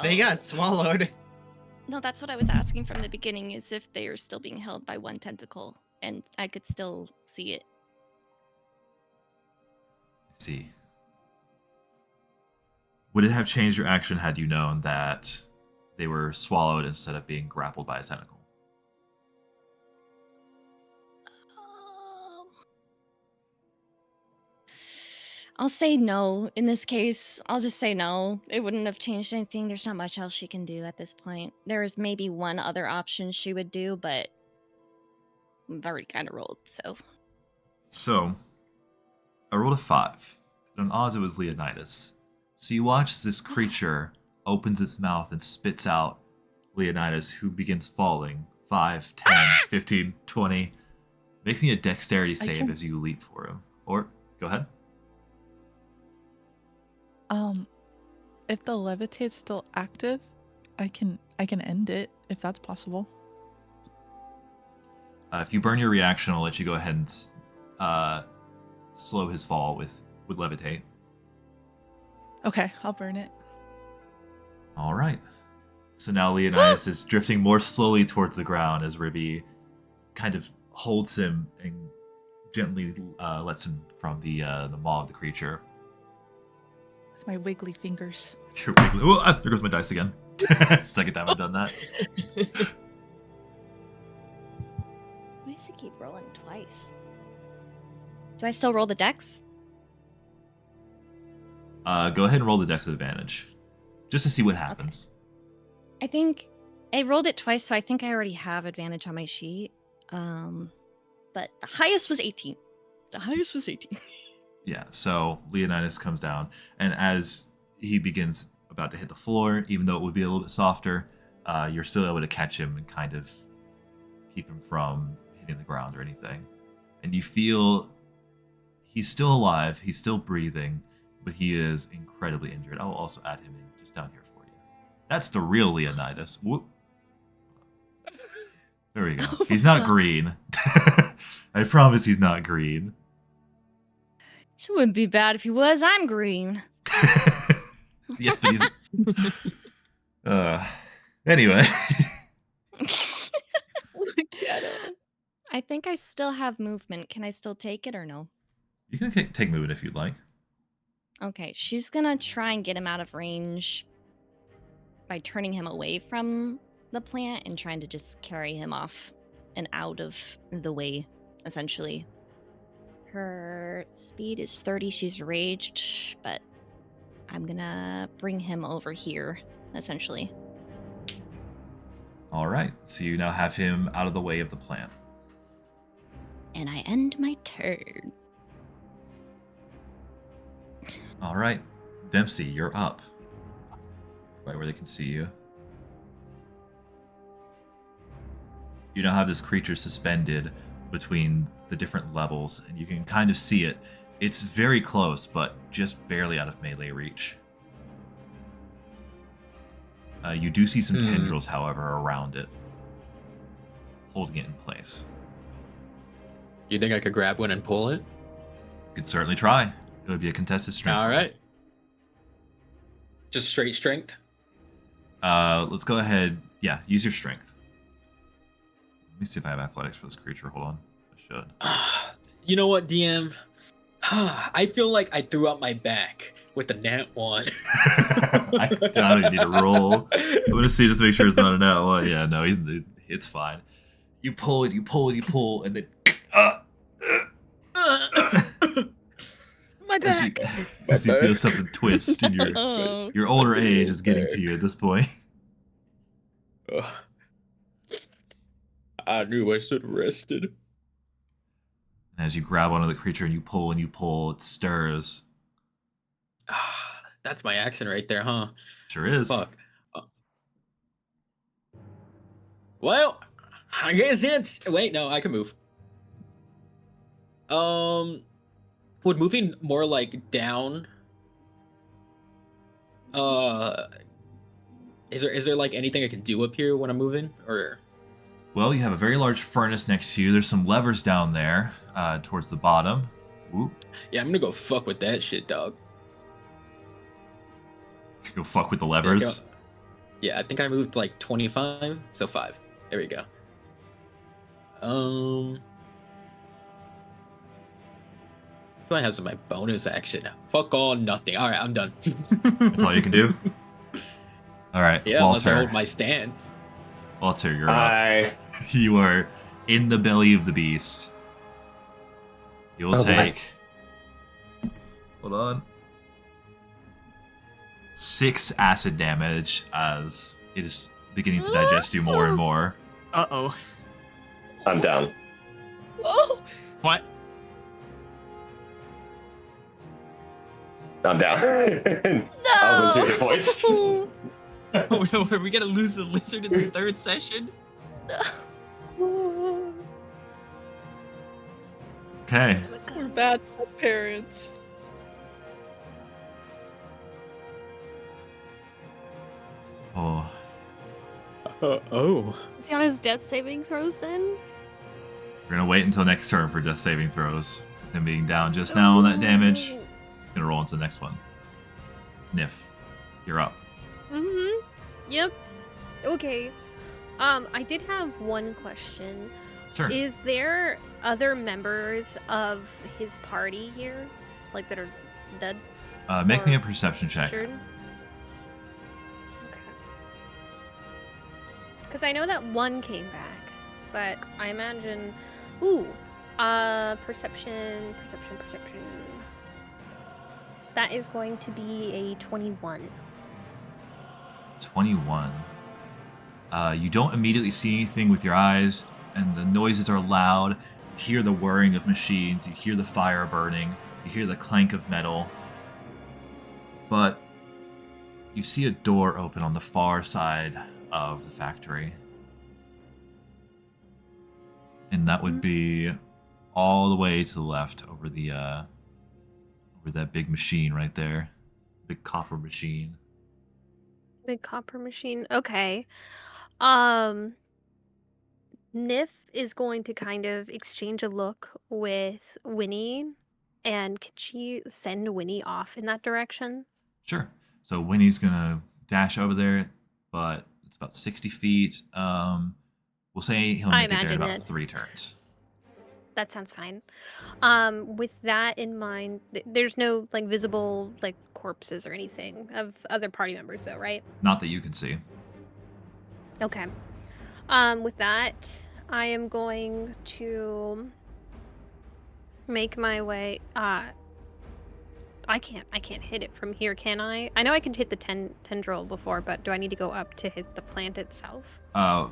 They got swallowed. No, that's what I was asking from the beginning, is if they are still being held by one tentacle, and I could still see it. Let's see. Would it have changed your action had you known that they were swallowed instead of being grappled by a tentacle? I'll say no in this case. I'll just say no. It wouldn't have changed anything. There's not much else she can do at this point. There is maybe one other option she would do, but I've already kind of rolled, so. So, I rolled a 5. And on odds, it was Leonidas. So you watch as this creature opens its mouth and spits out Leonidas, who begins falling. 5, 10, 15, 20. Make me a dexterity save can- as you leap for him. Or, go ahead. If the levitate's still active, I can end it if that's possible. If you burn your reaction, I'll let you go ahead and slow his fall with levitate. Okay, I'll burn it. All right. So now Leonidas is drifting more slowly towards the ground as Ribby kind of holds him and gently lets him from the maw of the creature. With my wiggly fingers. With your wiggly- oh, there goes my dice again. Second time I've done that. Why does it keep rolling twice? Do I still roll the dex? Go ahead and roll the dex with advantage, just to see what happens. I think I rolled it twice, so I think I already have advantage on my sheet. But the highest was 18. The highest was 18. Yeah, so Leonidas comes down, and as he begins about to hit the floor, even though it would be a little bit softer, you're still able to catch him and kind of keep him from hitting the ground or anything. And you feel he's still alive, he's still breathing, but he is incredibly injured. I will also add him in just down here for you. That's the real Leonidas. Whoop. There we go. He's not green. I promise he's not green. It wouldn't be bad if he was. I'm green. Yes, but he's... Anyway. I think I still have movement. Can I still take it or no? You can take movement if you'd like. Okay, she's gonna try and get him out of range by turning him away from the plant and trying to just carry him off and out of the way, essentially. Her speed is 30, she's raged, but I'm gonna bring him over here, essentially. All right, so you now have him out of the way of the plant. And I end my turn. All right, Dempsey, you're up. Right where they can see you. You now have this creature suspended between the different levels, and you can kind of see it. It's very close, but just barely out of melee reach. You do see some tendrils, however, around it, holding it in place. You think I could grab one and pull it? You could certainly try. It would be a contested strength. All roll. right. Just straight strength? Let's go ahead. Yeah, use your strength. Let me see if I have athletics for this creature. Hold on. I should. You know what, DM? I feel like I threw out my back with the nat one. I don't even need to roll. I'm gonna see just to make sure it's not a nat one. Yeah, no, it's fine. You pull it, you pull it, you pull, and then My as you, back! as you feel something twist, and your older age is getting to you at this point. I knew I should have rested. And as you grab onto the creature and you pull, it stirs. That's my action right there, huh? Sure is. Fuck. Well, I guess it's... Wait, no, I can move. Would moving more like down... Is there like anything I can do up here when I'm moving, or... Well, you have a very large furnace next to you. There's some levers down there towards the bottom. Whoop. Yeah, I'm gonna go fuck with that shit, dog. Go fuck with the levers. Yeah, I think I moved like 25, so 5. There we go. Do I have some of my bonus action? Fuck all, nothing. All right, I'm done. That's all you can do? All right, Yeah, unless I Walter. hold my stance. Walter, you're up. Hi. You are in the belly of the beast. You will Oh, boy. take... Hold on. 6 acid damage as it is beginning to digest you more and more. Uh-oh. I'm down. Oh, What? I'm down. I was on 2 hit points. Are we gonna lose the lizard in the 3rd session? Okay. we're bad parents. Oh, Oh. Is he on his death saving throws then? we're gonna wait until next turn for death saving throws. With him being down just now on that damage, he's gonna roll into the next one. Nif, you're up. Mm-hmm. Yep. Okay. I did have one question. Sure. Is there other members of his party here? Like that are dead? Make me or a perception check. Injured? Okay. Because I know that one came back, but I imagine. Ooh. Perception. That is going to be a 21. 21. You don't immediately see anything with your eyes, and the noises are loud. You hear the whirring of machines, you hear the fire burning, you hear the clank of metal. But you see a door open on the far side of the factory. And that would be all the way to the left over the over that big machine right there. Big copper machine. Big copper machine. Okay. Nif is going to kind of exchange a look with Winnie, and can she send Winnie off in that direction? Sure. So Winnie's gonna dash over there, but it's about 60 feet. We'll say he'll I make it there in imagine about it. 3 turns. That sounds fine. With that in mind, there's no like visible like corpses or anything of other party members, though, right? Not that you can see. Okay. With that, I am going to make my way. I can't hit it from here, can I? I know I could hit the tendril before, but do I need to go up to hit the plant itself?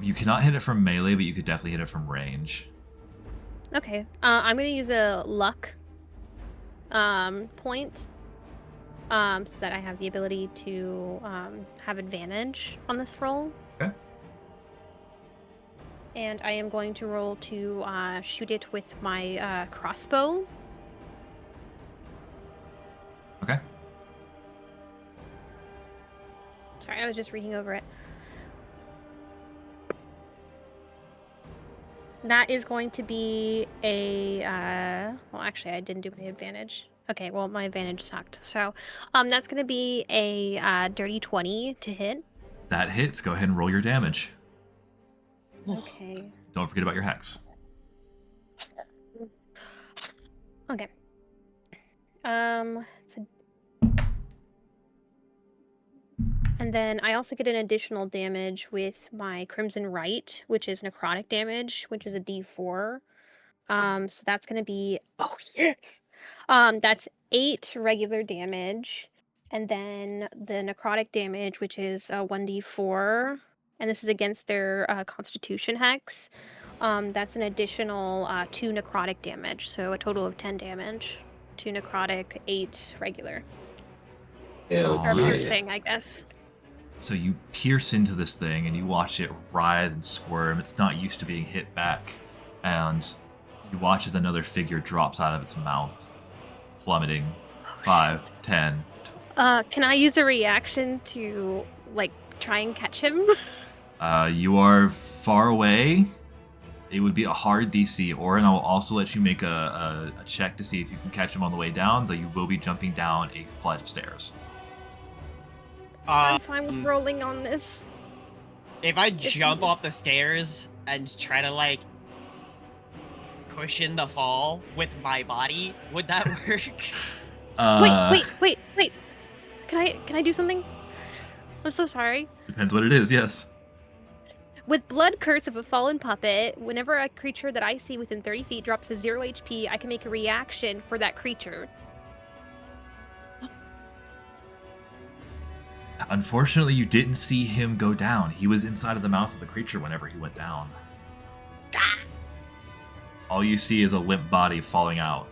You cannot hit it from melee, but you could definitely hit it from range. Okay. I'm gonna use a luck point, so that I have the ability to have advantage on this roll. Okay. And I am going to roll to shoot it with my crossbow. Okay. Sorry, I was just reading over it. That is going to be a, well, actually, I didn't do my advantage. Okay, well, my advantage sucked. So, that's going to be a dirty 20 to hit. That hits. Go ahead and roll your damage. Okay. Don't forget about your hex. Okay. It's a... And then I also get an additional damage with my Crimson Right, which is necrotic damage, which is a D4. So that's gonna be, oh yes! That's 8 regular damage, and then the necrotic damage, which is 1d4, and this is against their Constitution hex. That's an additional 2 necrotic damage, so a total of 10 damage. 2 necrotic, 8 regular. Yeah, Or Alright. piercing, I guess. So you pierce into this thing and you watch it writhe and squirm. It's not used to being hit back. And you watch as another figure drops out of its mouth, plummeting. 5, 10. Can I use a reaction to, like, try and catch him? You are far away. It would be a hard DC, or and I will also let you make a check to see if you can catch him on the way down, though you will be jumping down a flight of stairs. I'm fine with rolling on this. If I jump off the stairs and try to, like, cushion the fall with my body, would that work? Wait. Can I do something? I'm so sorry. Depends what it is, yes. With Blood Curse of a Fallen Puppet, whenever a creature that I see within 30 feet drops to 0 HP, I can make a reaction for that creature. Unfortunately, you didn't see him go down. He was inside of the mouth of the creature whenever he went down. All you see is a limp body falling out.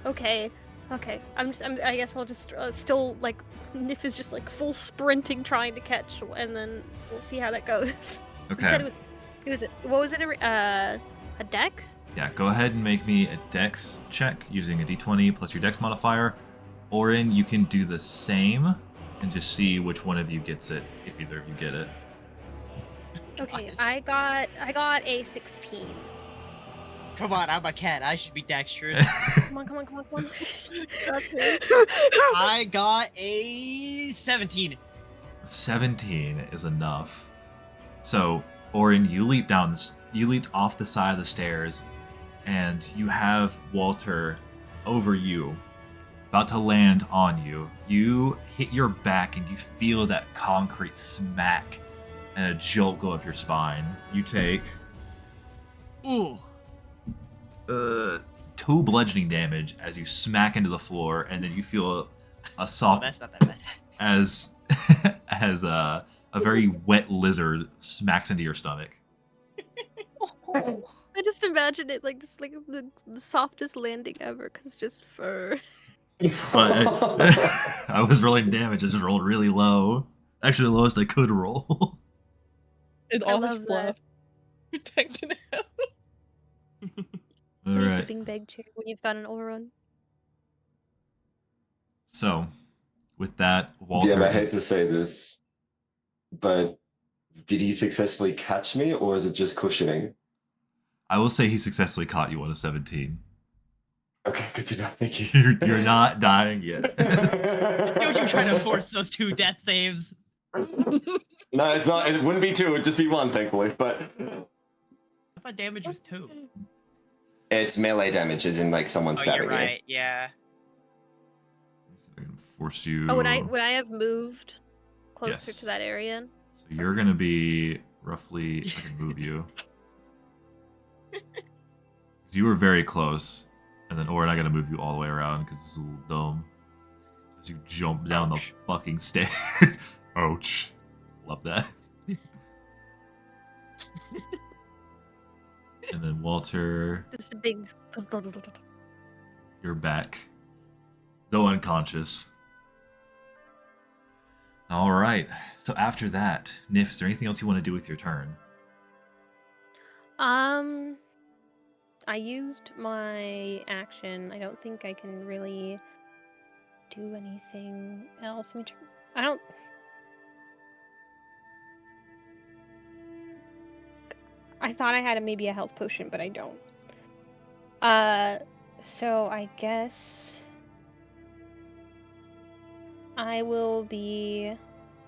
Okay. I guess I'll just still like Nif is just like full sprinting trying to catch, and then we'll see how that goes. Okay. You said it was what was it? A dex? Yeah, go ahead and make me a dex check using a d20 plus your dex modifier. Orin, you can do the same and just see which one of you gets it, if either of you get it. Okay, I got a 16. Come on, I'm a cat. I should be dexterous. Come on. I got a 17. 17 is enough. So, Orin, you leaped off the side of the stairs, and you have Walter over you, about to land on you. You hit your back, and you feel that concrete smack and a jolt go up your spine. You take Ooh. 2 bludgeoning damage as you smack into the floor, and then you feel a Oh, soft that's not that bad. as a very wet lizard smacks into your stomach. I just imagine it like just like the softest landing ever, cause just fur. But I was rolling damage. I just rolled really low. Actually, the lowest I could roll. It's I all his love bluff. that. Protecting him. All Needs a right. big bag chair when you've got an overrun. So, with that, Walter. Damn, I hate to say this, but did he successfully catch me, or is it just cushioning? I will say he successfully caught you on a 17. Okay, good to know. Thank you. You're not dying yet. Don't you try to force those 2 death saves. No, it's not. It wouldn't be 2. It'd just be 1, thankfully. But I thought damage was 2. it's melee damage, as in like someone Oh, stabbing you're right. Yeah. So I can force you. Oh, would I have moved closer Yes. to that area? So you're gonna be roughly. I can move you. 'Cause you were very close, and then Orin, I gotta move you all the way around because this is a little dumb. As you jump down Ouch. the fucking stairs. Ouch. Love that. And then Walter, Just a big. you're back. Though unconscious. Alright. So after that, Nif, is there anything else you want to do with your turn? I used my action. I don't think I can really do anything else. Let me try. I don't. I thought I had maybe a health potion, but I don't. So I guess I will be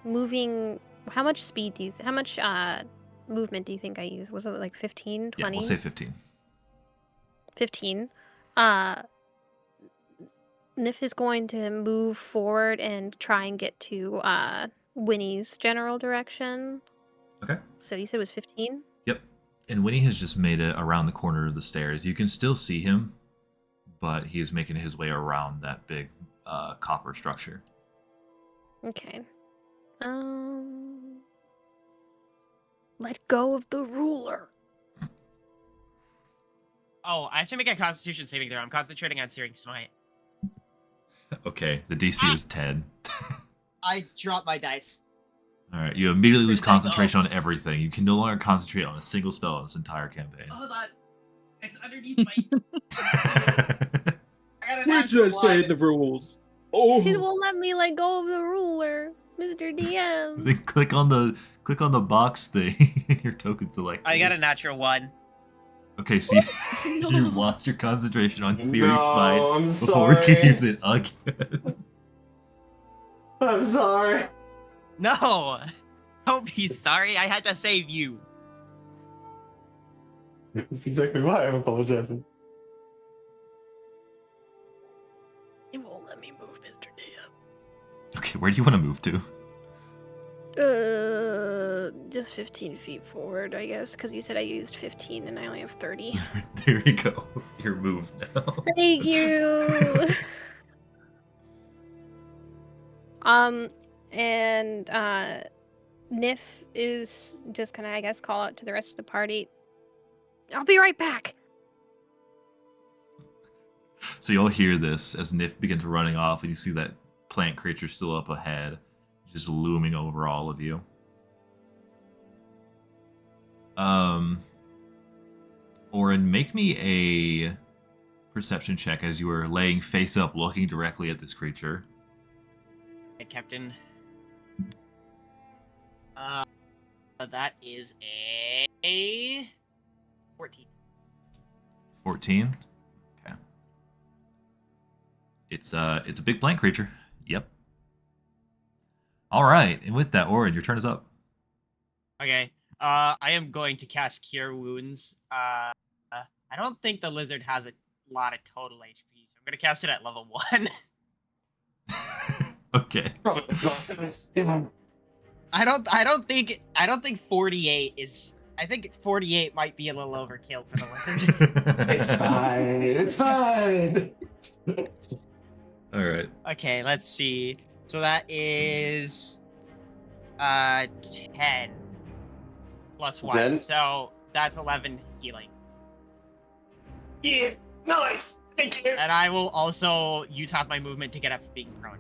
moving. How much speed do you? How much movement do you think I used? Was it like 15, 20? Yeah, we'll say 15. 15. Nif is going to move forward and try and get to Winnie's general direction. Okay. So you said it was 15? Yep. And Winnie has just made it around the corner of the stairs. You can still see him, but he is making his way around that big copper structure. Okay. Let go of the ruler. Oh, I have to make a Constitution saving throw. I'm concentrating on Searing Smite. Okay, the DC is 10. I dropped my dice. Alright, you immediately lose Where'd that go? concentration on everything. You can no longer concentrate on a single spell in this entire campaign. Hold on. It's underneath my. I got a We're natural just saying one. the rules. Oh, He won't let me let go of the ruler, Mr. DM. Then click on the box thing in your token select. I got a natural 1. Okay, so you've lost your concentration on Searing No, Smite I'm before we can sorry. use it again. I'm sorry. No! Don't be sorry. I had to save you. That's exactly why I'm apologizing. He won't let me move, Mr. DM. Okay, where do you want to move to? Just 15 feet forward, I guess, because you said I used 15 and I only have 30. There you go. You're moved now. Thank you. And Nif is just gonna, I guess, call out to the rest of the party. I'll be right back. So you'll hear this as Nif begins running off, and you see that plant creature still up ahead, just looming over all of you. Orin, make me a perception check as you are laying face up, looking directly at this creature. Hey, Captain. That is a 14. 14. Okay. It's a big plant creature. Yep. All right, and with that, Orin, your turn is up. Okay. I am going to cast Cure Wounds. I don't think the lizard has a lot of total HP, so I'm gonna cast it at level 1. Okay. I don't think 48 is. I think 48 might be a little overkill for the lizard. It's fine. It's fine. All right. Okay, let's see. So that is 10 plus 1. 10? So that's 11 healing. Yeah, nice. Thank you. And I will also use half my movement to get up from being prone.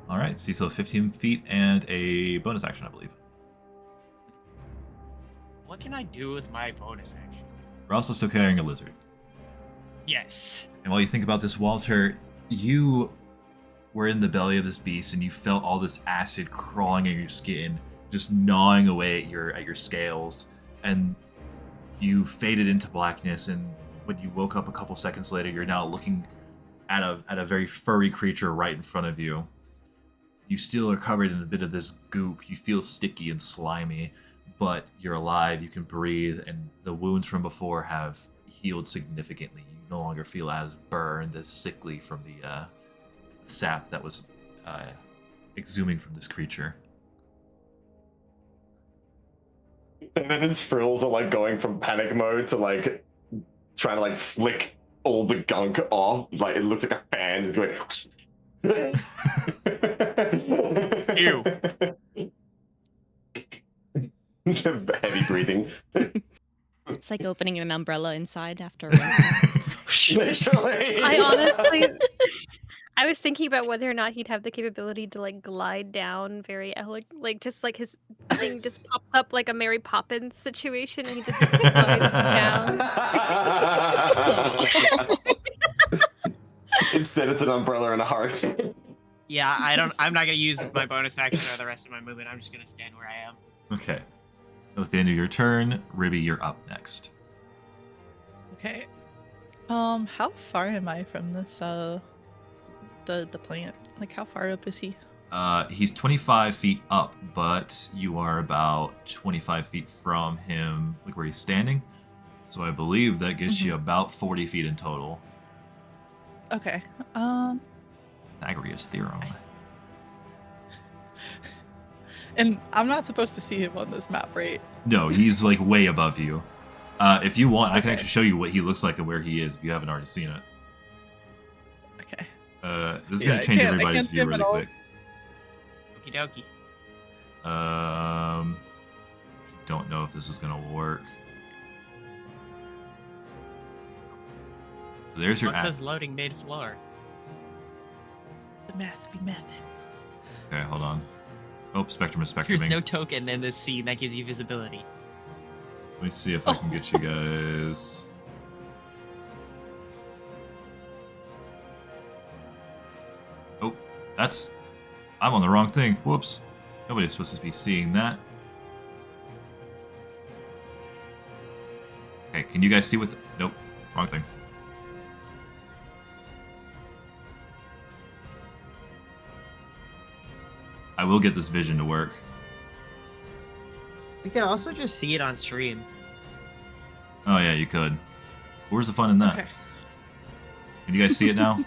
All right. So you still have 15 feet and a bonus action, I believe. What can I do with my bonus action? We're also still carrying a lizard. Yes. And while you think about this, Walter, you were in the belly of this beast, and you felt all this acid crawling in your skin, just gnawing away at your scales, and you faded into blackness. And when you woke up a couple seconds later, you're now looking at a very furry creature right in front of you. You still are covered in a bit of this goop. You feel sticky and slimy, but you're alive. You can breathe, and the wounds from before have healed significantly. You no longer feel as burned, as sickly from the sap that was exhuming from this creature. And then his frills are like going from panic mode to like trying to like flick all the gunk off. Like it looks like a fan. It's going. Ew. Heavy breathing. It's like opening an umbrella inside after a rain. Literally. I honestly, I was thinking about whether or not he'd have the capability to like glide down very like just like his thing just pops up like a Mary Poppins situation, and he just glides down. Instead, it's an umbrella and a heart. Yeah, I'm not gonna use my bonus action or the rest of my movement. I'm just gonna stand where I am. Okay. At the end of your turn, Ribby, you're up next. Okay. How far am I from this the plant? Like how far up is he? He's 25 feet up, but you are about 25 feet from him, like where he's standing. So I believe that gets you about 40 feet in total. Okay. Pythagoras theorem. And I'm not supposed to see him on this map, right? No, he's like way above you. If you want, I can Okay. actually show you what he looks like and where he is if you haven't already seen it. Okay. This is Yeah, going I to change can't- I everybody's can't see view him at really all. quick. Okie dokie. Don't know if this is going to work. So there's your What says loading mid-floor? The math be math. Okay, hold on. Oh, Spectrum is There's spectruming. no token in this scene that gives you visibility. Let me see if I can get you guys. Oh, I'm on the wrong thing. Whoops. Nobody's supposed to be seeing that. Okay, can you guys see what nope, wrong thing. I will get this vision to work. You can also just see it on stream. Oh yeah, you could. Where's the fun in that? Okay. Can you guys see it now?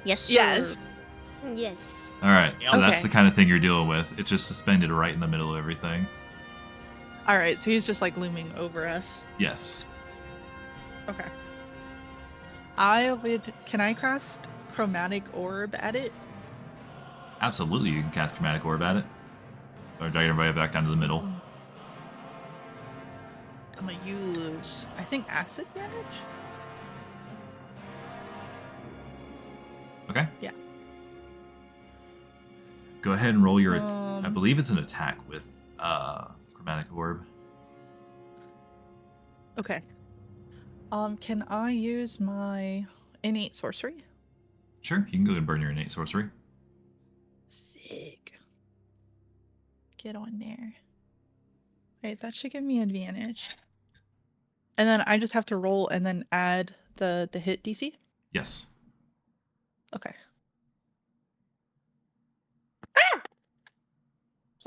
Yes, sir. Yes. Yes. All right, so that's Okay. the kind of thing you're dealing with. It's just suspended right in the middle of everything. All right. So he's just like looming over us. Yes. Okay. I would. Can I cast chromatic orb at it? Absolutely, you can cast Chromatic Orb at it. So drag everybody back down to the middle. I'm gonna use, I think, acid damage? Okay. Yeah. Go ahead and roll your. I Um, believe it's an attack with Chromatic Orb. Okay. Can I use my innate sorcery? Sure, you can go ahead and burn your innate sorcery. Sick. Get on there. Wait, that should give me advantage. And then I just have to roll and then add the hit DC? Yes. Okay. Ah!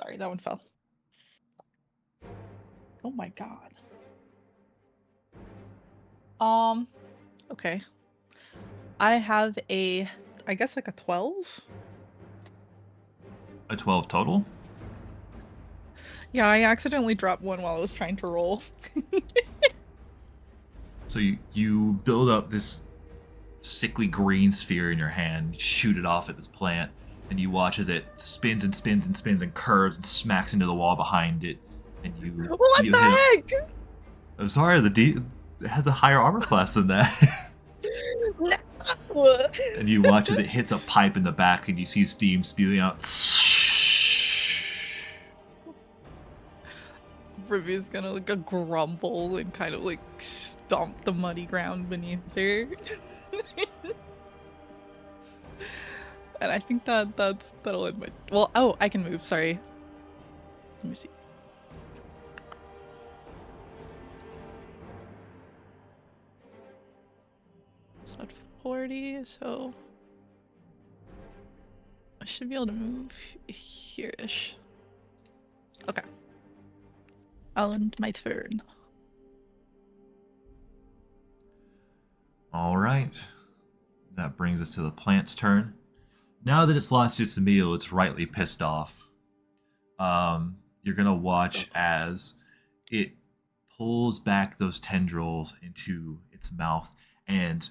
Sorry, that one fell. Oh my god. Okay. I have a, I guess like a 12? A 12 total. Yeah, I accidentally dropped one while I was trying to roll. So you build up this sickly green sphere in your hand, shoot it off at this plant, and you watch as it spins and spins and spins and curves and smacks into the wall behind it. And you What you the hit. heck? I'm sorry, it has a higher armor class than that. No. And you watch as it hits a pipe in the back, and you see steam spewing out. Ruby's gonna like a grumble and kind of like stomp the muddy ground beneath her. And I think that'll end my, well, oh, I can move, sorry. Let me see. So at 40, so I should be able to move here-ish. Okay. I'll end my turn. All right. That brings us to the plant's turn. Now that it's lost its meal, it's rightly pissed off. You're gonna watch as it pulls back those tendrils into its mouth and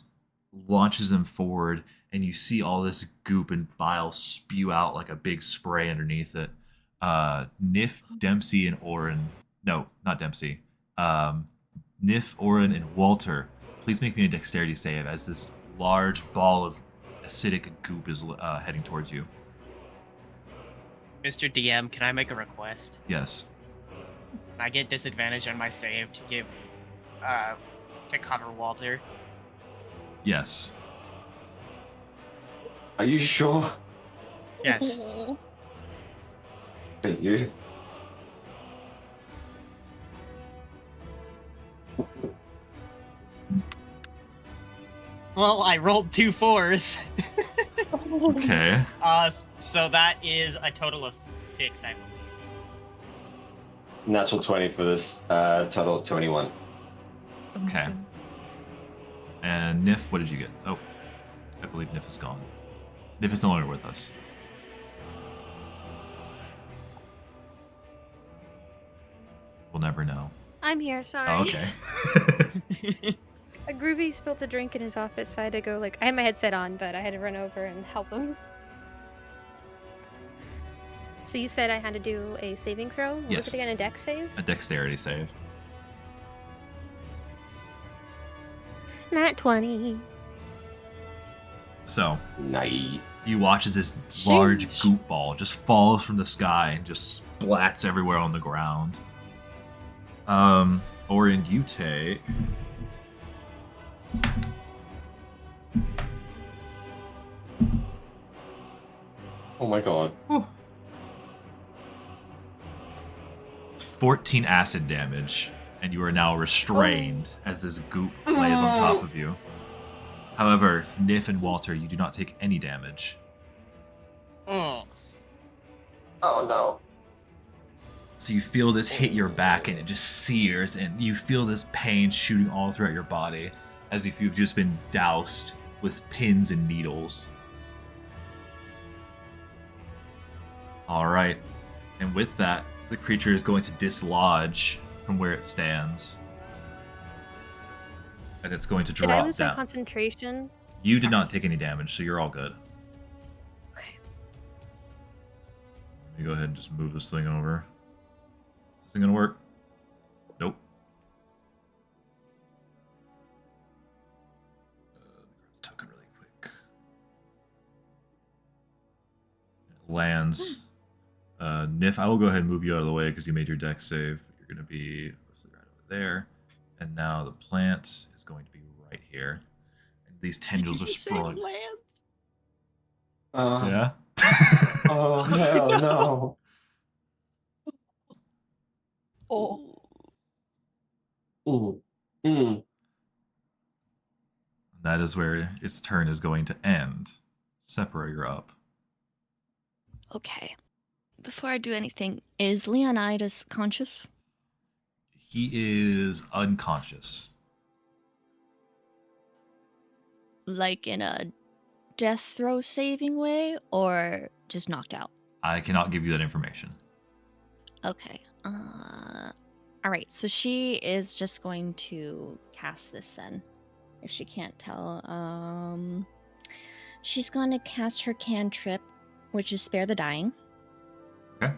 launches them forward, and you see all this goop and bile spew out like a big spray underneath it. Nif, Dempsey, and Oren. No, not Dempsey. Nif, Oren, and Walter. Please make me a dexterity save as this large ball of acidic goop is heading towards you. Mr. DM, can I make a request? Yes. Can I get disadvantage on my save to give, to cover Walter? Yes. Are you sure? Yes. Thank you. Well, I rolled 2 4s. Okay. So that is a total of 6, I believe. Natural 20 for this, total 21. Okay. And Nif, what did you get? Oh, I believe Nif is gone. Nif is no longer with us. We'll never know. I'm here, sorry. Oh, okay. A Groovy spilled a drink in his office, so I had to go, I had my headset on, but I had to run over and help him. So you said I had to do a saving throw? What Yes. was it again, a dex save? A dexterity save. Nat 20. So, you watch as this large goop ball just falls from the sky and just splats everywhere on the ground. Orion, you take... Oh my god. 14 acid damage, and you are now restrained as this goop lays on top of you. However, Nif and Walter, you do not take any damage. Oh no. So you feel this hit your back, and it just sears, and you feel this pain shooting all throughout your body, as if you've just been doused with pins and needles. Alright, and with that, the creature is going to dislodge from where it stands. And it's going to Did I drop lose my down. concentration You did not take any damage, so you're all good. Okay. Let me go ahead and just move this thing over. Is this thing gonna work? Nope. Token really quick. It lands. Nif, I will go ahead and move you out of the way because you made your dex save. You're gonna be right over there. And now the plant is going to be right here. And these tendrils are sprawling. Yeah? Oh, hell no. Oh. Ooh. Mm. That is where its turn is going to end. Separa, you're up. Okay. Before I do anything, is Leonidas conscious? He is unconscious. Like in a death throw saving way, or just knocked out? I cannot give you that information. Okay. All right. So she is just going to cast this then. If she can't tell, she's going to cast her cantrip, which is Spare the Dying. Okay.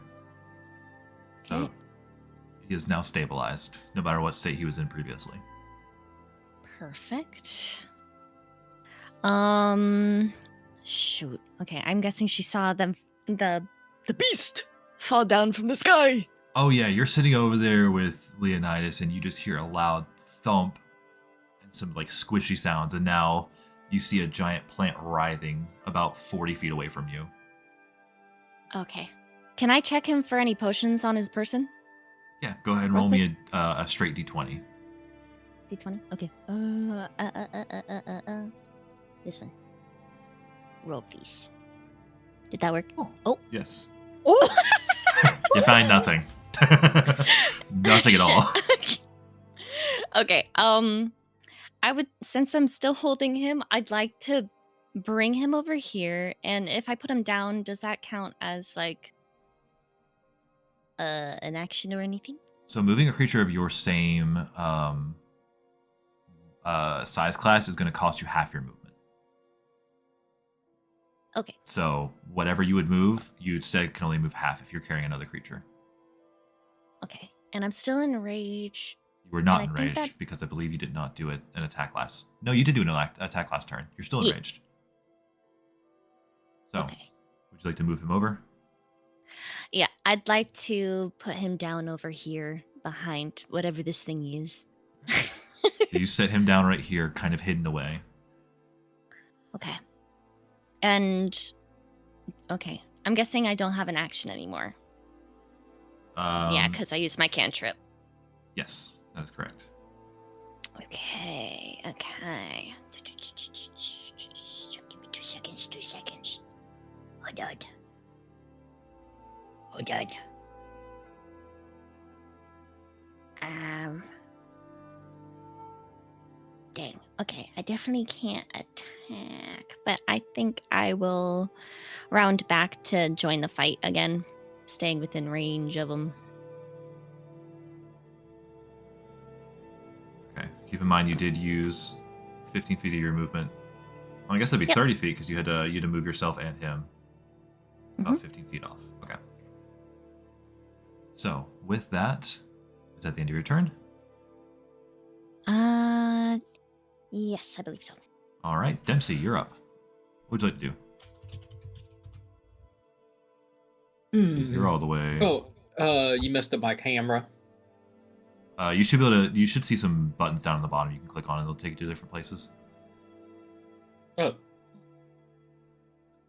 So Okay. he is now stabilized, no matter what state he was in previously. Perfect. Shoot. Okay, I'm guessing she saw the beast fall down from the sky. Oh yeah, you're sitting over there with Leonidas and you just hear a loud thump and some like squishy sounds, and now you see a giant plant writhing about 40 feet away from you. Okay. Can I check him for any potions on his person? Yeah, go ahead and roll me a straight d20. D20? Okay. This one. Roll, please. Did that work? Oh. Yes. Oh! You find nothing. Nothing at all. Okay. I would, since I'm still holding him, I'd like to bring him over here, and if I put him down, does that count as like an action or anything? So moving a creature of your same size class is going to cost you half your movement. Okay. So whatever you would move, you instead can only move half if you're carrying another creature. Okay. And I'm still in rage. You were not And I think enraged that- because I believe you did not do it an attack last. No, you did do an attack last turn. You're still Yeah. enraged. So, Okay. would you like to move him over? Yeah, I'd like to put him down over here behind whatever this thing is. So you set him down right here, kind of hidden away. Okay. And okay, I'm guessing I don't have an action anymore. Yeah, because I used my cantrip. Yes, that is correct. Okay, okay. Give me 2 seconds, 2 seconds. Hold on. Hold on. Dang. Okay, I definitely can't attack, but I think I will round back to join the fight again, staying within range of them. Okay. Keep in mind you did use 15 feet of your movement. Well, I guess that'd be Yep. 30 feet because you had to move yourself and him about Mhm. 15 feet off. Okay. So with that, is that the end of your turn? Yes, I believe so. All right, Dempsey, you're up. What would you like to do? You're all the way. Oh, you messed up my camera. You should be able to. You should see some buttons down on the bottom. You can click on, and they'll take you to different places. Oh,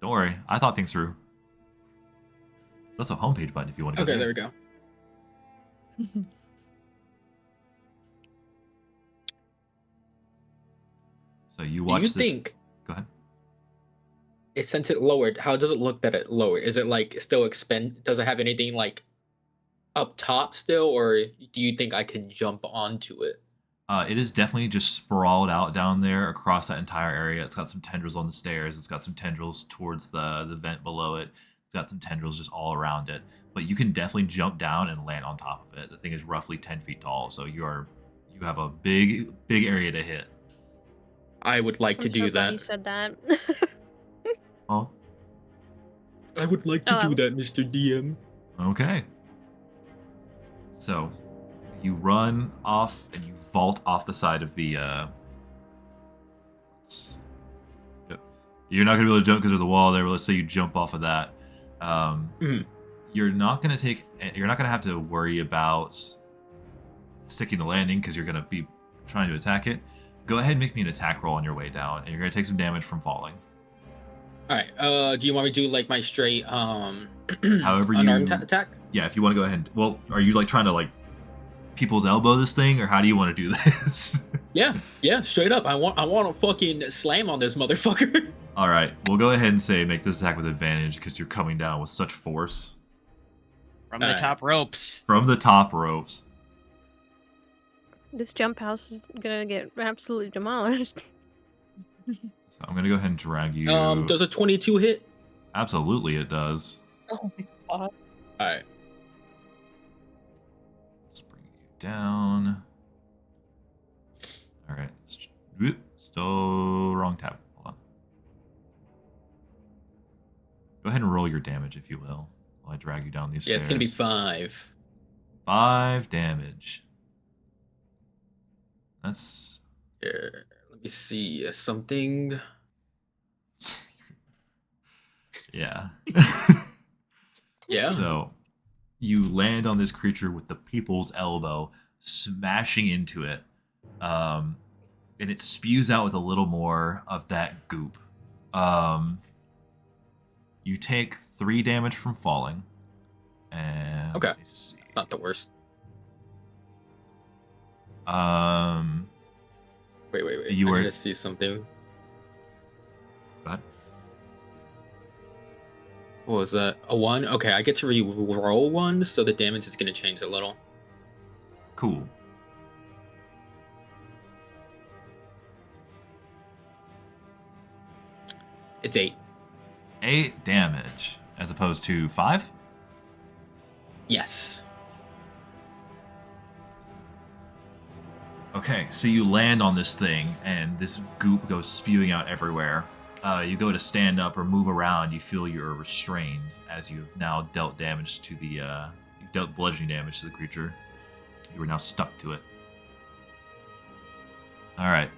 Don't worry, I thought things through. That's a homepage button if you want to go okay, there we go. So you Do watch you this. think Go ahead. since it lowered, how does it look that it lowered? Is it like still expend? Does it have anything like up top still, or do you think I can jump onto it? It is definitely just sprawled out down there across that entire area. It's got some tendrils on the stairs. It's got some tendrils towards the vent below it. It's got some tendrils just all around it. But you can definitely jump down and land on top of it. The thing is roughly 10 feet tall, so you have a big area to hit. I would like to I'm so do glad that. you said that. Oh, I would like to do Oh. that, Mr. DM. okay. So, you run off and you vault off the side of the. You're not gonna be able to jump because there's a wall there. But let's say you jump off of that. Mhm. You're not gonna take. You're not gonna have to worry about sticking the landing because you're gonna be trying to attack it. Go ahead and make me an attack roll on your way down, and you're gonna take some damage from falling. All right. Do you want me to do like my straight However unarmed you- attack? Yeah, if you want to go ahead. Well, are you like trying to like people's elbow this thing, or how do you want to do this? Yeah, straight up. I want to fucking slam on this motherfucker. All right, we'll go ahead and say make this attack with advantage because you're coming down with such force From the Alright. top ropes. from the top ropes. This jump house is gonna get absolutely demolished. So I'm gonna go ahead and drag you. Does a 22 hit? Absolutely, it does. Oh my god. All right. Let's bring you down. All right. Whoop, still wrong tab. Hold on. Go ahead and roll your damage, if you will, while I drag you down these Yeah, stairs. it's gonna be 5. 5 damage. That's Here, let me see something. yeah. Yeah. So you land on this creature with the people's elbow, smashing into it, and it spews out with a little more of that goop. You take 3 damage from falling, and Okay. let me see. Not the worst. Wait. You I were- need to see something. Go ahead. What was that? A 1? Okay, I get to re-roll 1, so the damage is gonna change a little. Cool. It's 8. 8 damage as opposed to 5. Yes. Okay, so you land on this thing, and this goop goes spewing out everywhere. You go to stand up or move around, you feel you're restrained as you've now dealt damage to the. You've dealt bludgeoning damage to the creature. You are now stuck to it. All right.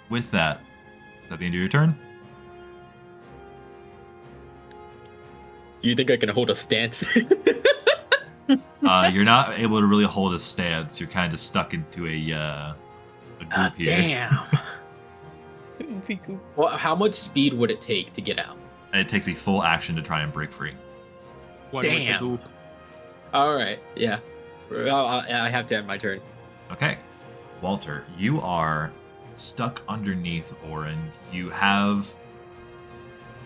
With that, is that the end of your turn? Do you think I can hold a stance? You're not able to really hold a stance. You're kind of stuck into a goop here. Damn. Well, how much speed would it take to get out? And it takes a full action to try and break free. One with the Damn. goop. All right. Yeah. I have to end my turn. Okay. Walter, you are stuck underneath Orin. You have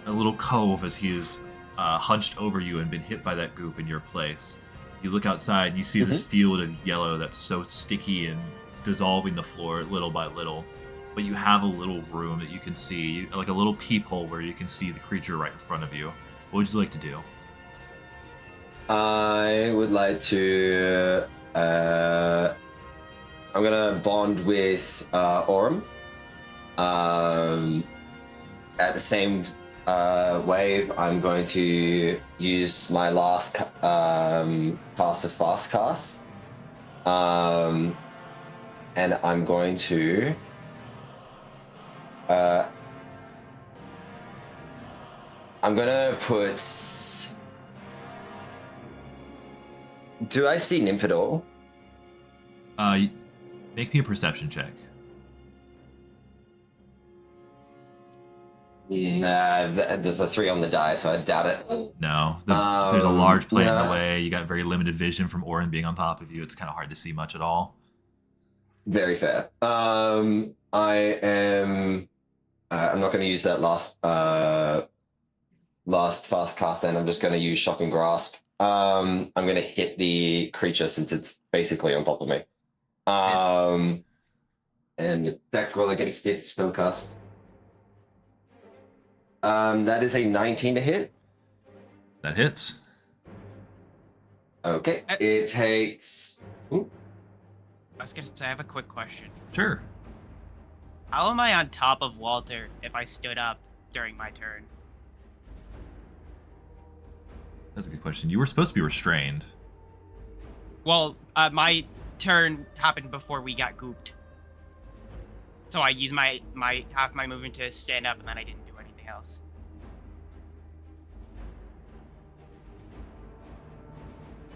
a little cove as he is hunched over you and been hit by that goop in your place. You look outside and you see this field of yellow that's so sticky and dissolving the floor little by little. But you have a little room that you can see, like a little peephole where you can see the creature right in front of you. What would you like to do? I would like to. I'm gonna bond with Aurum. At the same wave, I'm going to use my last cast of fast cast, and I'm going to. I'm gonna put. Do I see Nymph at all? Make me a perception check. Nah, there's a 3 on the die, so I doubt it. No, there's a large plant in no. the way. You got very limited vision from Orin being on top of you. It's kind of hard to see much at all. Very fair. I am. I'm not going to use that last fast cast. Then I'm just going to use Shocking Grasp. I'm going to hit the creature since it's basically on top of me. And attack roll against its spellcast. That is a 19 to hit. That hits. Okay, it takes. Ooh. I was gonna say I have a quick question. Sure. How am I on top of Walter if I stood up during my turn? That's a good question. You were supposed to be restrained. Well, my turn happened before we got gooped. So I used my half my movement to stand up, and then I didn't do anything else.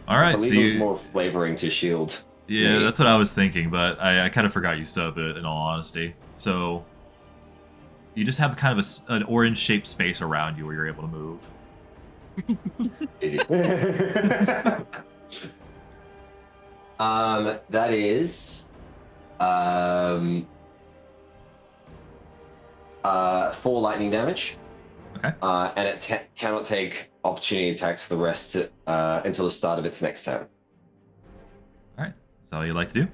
All I right, believe so it was you, more flavoring to shield. yeah, me. that's what I was thinking, but I kind of forgot you stood up, in all honesty. So you just have kind of an orange-shaped space around you where you're able to move. Easy. That is 4 lightning damage. Okay. And it cannot take opportunity attacks for the rest until the start of its next turn. All right. Is that all you'd like to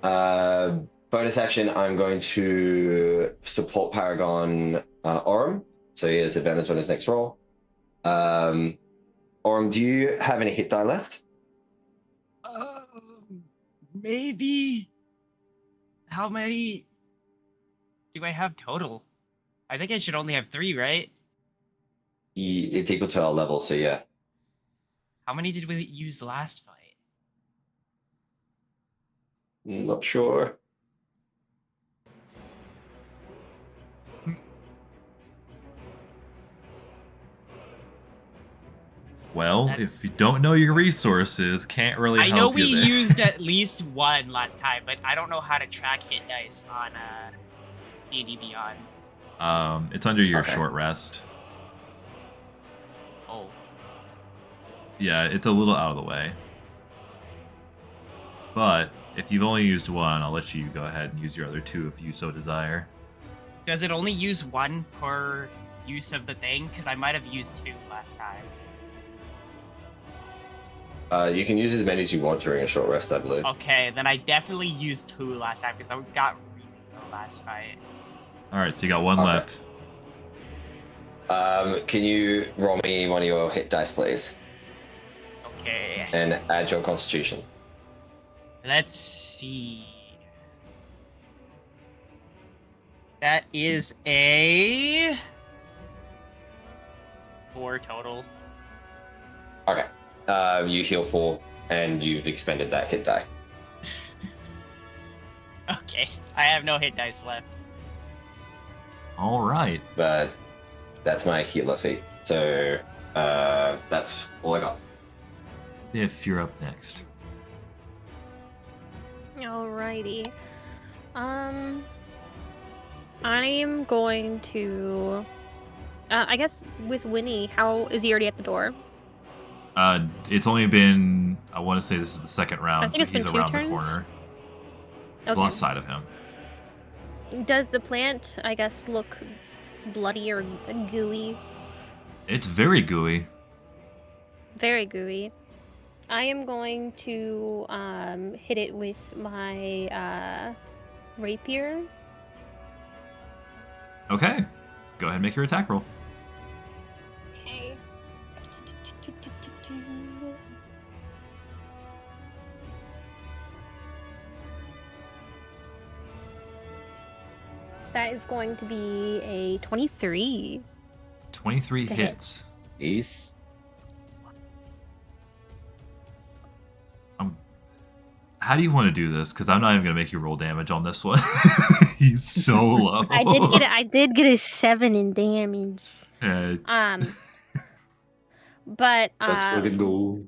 do? Bonus action, I'm going to support Paragon Orem, so he has advantage on his next roll. Orem, do you have any hit die left? Maybe. How many do I have total? I think I should only have 3, right? It's equal to our level, so yeah. How many did we use last fight? Not sure. Well, if you don't know your resources, can't really I help know you we there. used at least 1 last time, but I don't know how to track hit dice on D&D Beyond. It's under your Okay. short rest. Oh. Yeah, it's a little out of the way. But if you've only used 1, I'll let you go ahead and use your other 2 if you so desire. Does it only use 1 per use of the thing? Because I might have used 2 last time. You can use as many as you want during a short rest, I believe. Okay, then I definitely used 2 last time because I got really low last fight. All right, so you got 1 Okay. left. Can you roll me one of your hit dice, please? Okay. And add your constitution. Let's see. That is a 4 total. Okay. You heal 4, and you've expended that hit die. Okay, I have no hit dice left. All right. But that's my healer feat. So that's all I got. If you're up next. Alrighty. I am going to. I guess with Winnie, how is he already at the door? It's only been, I want to say this is the second round, I think so it's been he's 2 around turns. the corner. Okay. Left side of him. Does the plant, I guess, look bloody or gooey? It's very gooey. Very gooey. I am going to hit it with my rapier. Okay. Go ahead and make your attack roll. Okay. That is going to be a 23. 23 To hit. hits. Ease. How do you want to do this? Because I'm not even going to make you roll damage on this one. He's so low. I did get a 7 in damage. Uh, But That's fucking cool.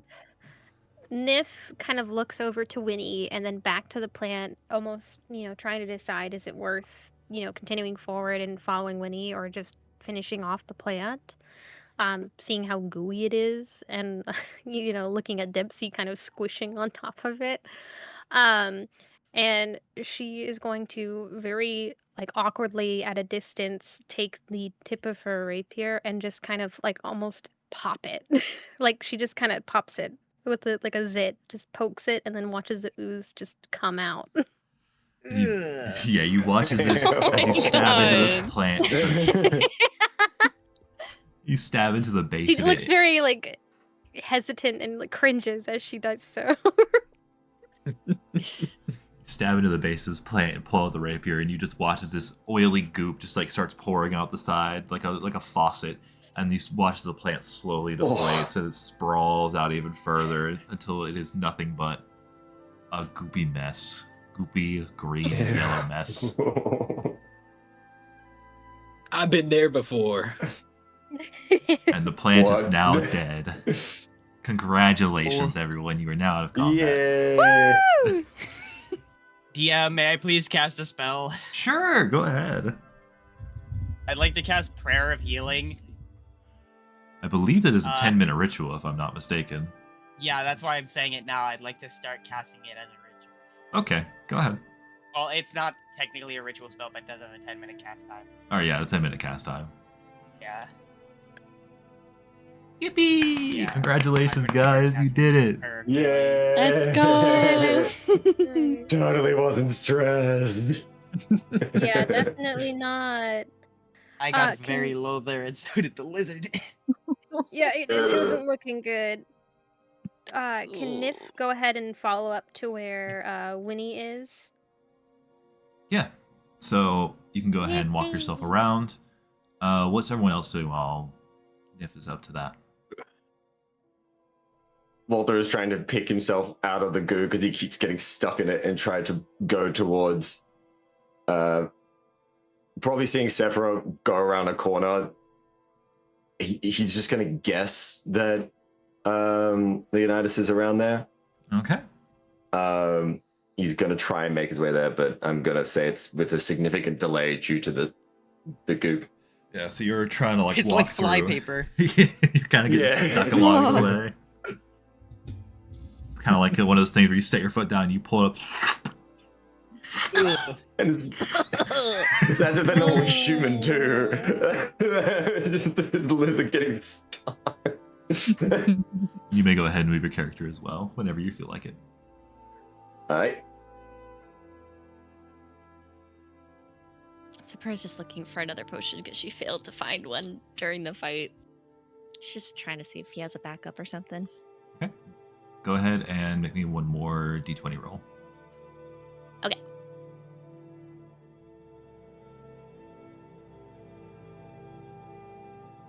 Nif kind of looks over to Winnie and then back to the plant, almost, trying to decide, is it worth, continuing forward and following Winnie or just finishing off the plant? Seeing how gooey it is and, looking at Dempsey kind of squishing on top of it. And she is going to very, awkwardly at a distance take the tip of her rapier and just kind of, almost pop it. She just kind of pops it with a zit, just pokes it and then watches the ooze just come out. you watch as you stab into this plant. You stab into the base She of looks it. very, hesitant and cringes as she does so. Stab into the base of this plant and pull out the rapier, and you just watch as this oily goop just like starts pouring out the side like a faucet, and you watch as the plant slowly deflates and it sprawls out even further until it is nothing but a goopy mess, goopy green yellow mess. I've been there before. And the plant is What? now dead. Congratulations, everyone! You are now out of combat. Yeah. DM, may I please cast a spell? Sure, go ahead. I'd like to cast Prayer of Healing. I believe that is a 10-minute ritual, if I'm not mistaken. Yeah, that's why I'm saying it now. I'd like to start casting it as a ritual. Okay, go ahead. Well, it's not technically a ritual spell, but it does have a 10-minute cast time. Oh yeah, the 10-minute cast time. Yeah. Yippee! Yeah. Congratulations, guys, you did it. Prayer of Healing. Yeah. Let's go. Totally wasn't stressed. Yeah, definitely not. I got can- very low there, and so did the lizard. Yeah, it isn't looking good. Can Nif go ahead and follow up to where Winnie is? Yeah. So you can go ahead and walk yourself around. What's everyone else doing while Nif is up to that? Walter is trying to pick himself out of the goo because he keeps getting stuck in it and try to go towards probably seeing Sephiroth go around a corner. He's just going to guess that Leonidas is around there. Okay. He's going to try and make his way there, but I'm going to say it's with a significant delay due to the goop. Yeah, so you're trying to like It's walk like through. flypaper. You're kind of getting stuck along the way. It's kind of like one of those things where you set your foot down and you pull it up. And that's with a normal human too. It's literally getting stuck. You may go ahead and move your character as well, whenever you feel like it. Alright. Sapra's just looking for another potion because she failed to find one during the fight. She's just trying to see if he has a backup or something. Okay. Go ahead and make me one more d20 roll. Okay.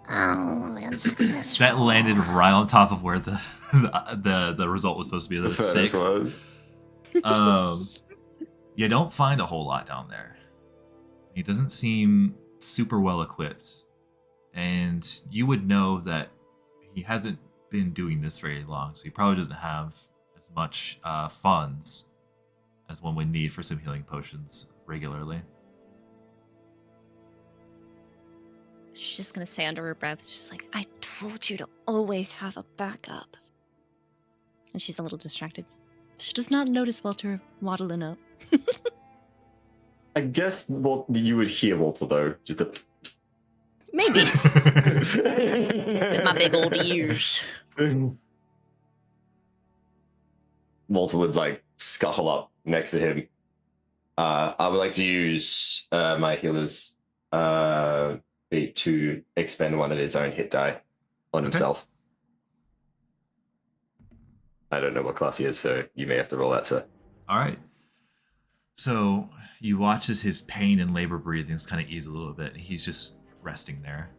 Oh, that's successful. That landed right on top of where the result was supposed to be. The First 6. was. You don't find a whole lot down there. He doesn't seem super well equipped, and you would know that he hasn't been doing this very long, so he probably doesn't have as much funds as one would need for some healing potions regularly. She's just gonna say under her breath, she's like, I told you to always have a backup. And she's a little distracted. She does not notice Walter waddling up. I guess you would hear Walter though. Just a Maybe. With my big old ears. Walter would like scuffle up next to him. I would like to use my healer's feat to expend one of his own hit die on himself. I don't know what class he is, so you may have to roll that, sir. All right. So you watch as his pain and labor breathing kind of ease a little bit. He's just resting there.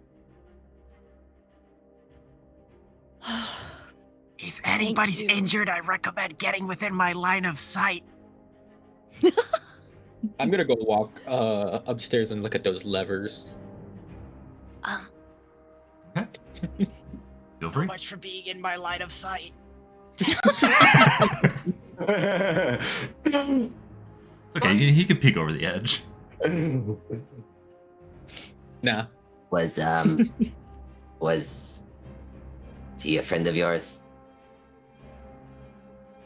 If anybody's you. injured, I recommend getting within my line of sight. I'm gonna go walk upstairs and look at those levers. Okay. Feel free. Much for being in my line of sight. It's okay. He could peek over the edge. Nah. Was he a friend of yours?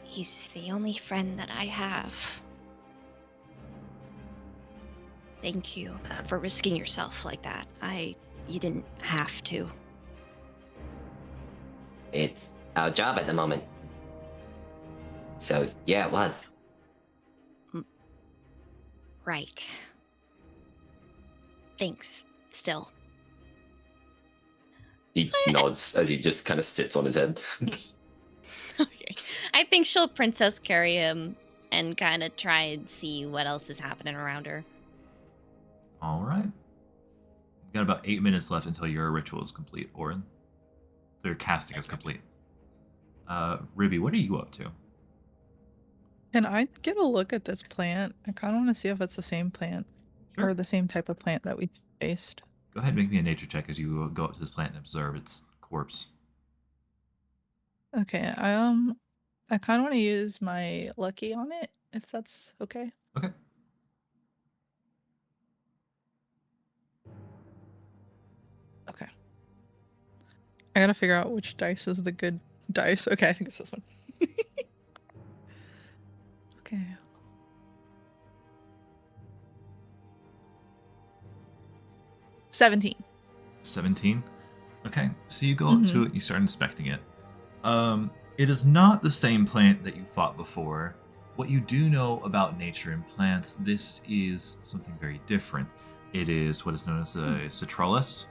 He's the only friend that I have. Thank you for risking yourself like that. You didn't have to. It's our job at the moment. So yeah, it was. Right. Thanks. Still. He nods as he just kind of sits on his head. Okay. I think she'll princess carry him and kind of try and see what else is happening around her. All right. You've got about 8 minutes left until your ritual is complete, Orin. Their casting is complete. Ribby, what are you up to? Can I get a look at this plant? I kind of want to see if it's the same plant Sure. or the same type of plant that we faced. Go ahead and make me a nature check as you go up to this plant and observe its corpse. Okay, I kind of want to use my lucky on it, if that's okay. Okay. Okay. I gotta figure out which dice is the good dice. Okay, I think it's this one. Okay. $17. 17. Okay, so you go up to it and you start inspecting it. It is not the same plant that you fought before. What you do know about nature and plants, this is something very different. It is what is known as a citrullus.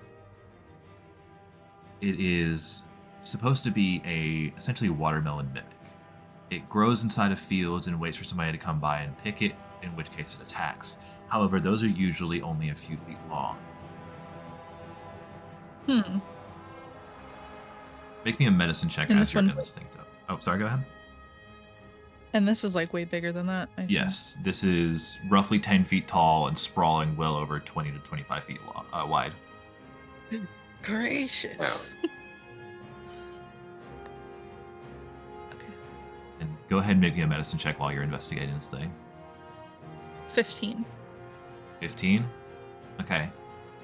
It is supposed to be essentially a watermelon mimic. It grows inside of fields and waits for somebody to come by and pick it, in which case it attacks. However, those are usually only a few feet long. Make me a medicine check And as this your one's- instinct up. Oh, sorry, go ahead. And this is like way bigger than that. I assume. Yes, this is roughly 10 feet tall and sprawling well over 20 to 25 feet wide. Gracious. Wow. Okay. And go ahead and make me a medicine check while you're investigating this thing. 15. 15? Okay.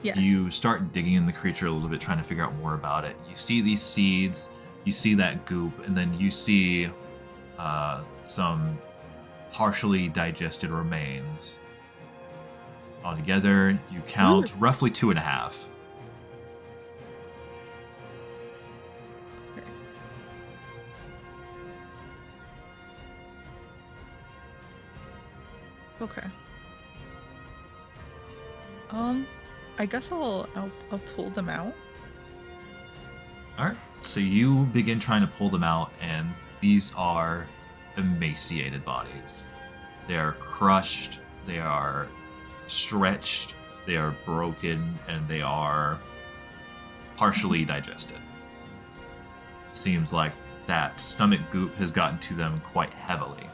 Yes. You start digging in the creature a little bit, trying to figure out more about it. You see these seeds, you see that goop, and then you see some partially digested remains. Altogether, you count roughly 2.5. Okay. I guess I'll pull them out. All right. So you begin trying to pull them out, and these are emaciated bodies. They are crushed, they are stretched, they are broken, and they are partially digested. It seems like that stomach goop has gotten to them quite heavily.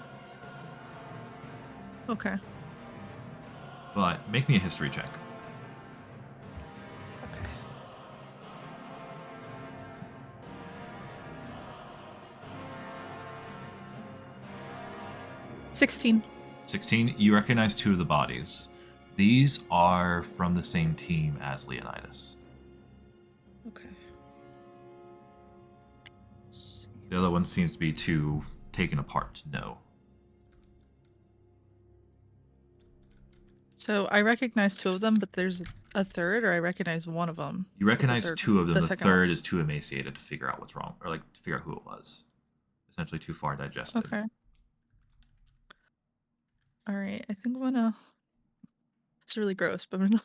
Okay. But make me a history check. Okay. $16. 16, you recognize 2 of the bodies. These are from the same team as Leonidas. Okay. The other one seems to be too taken apart to know. So I recognize 2 of them, but there's a third, or I recognize one of them. You recognize third- 2 of them. The second third is too emaciated to figure out what's wrong, or like to figure out who it was. Essentially, too far digested. Okay. All right. I think I'm gonna. It's really gross, but I'm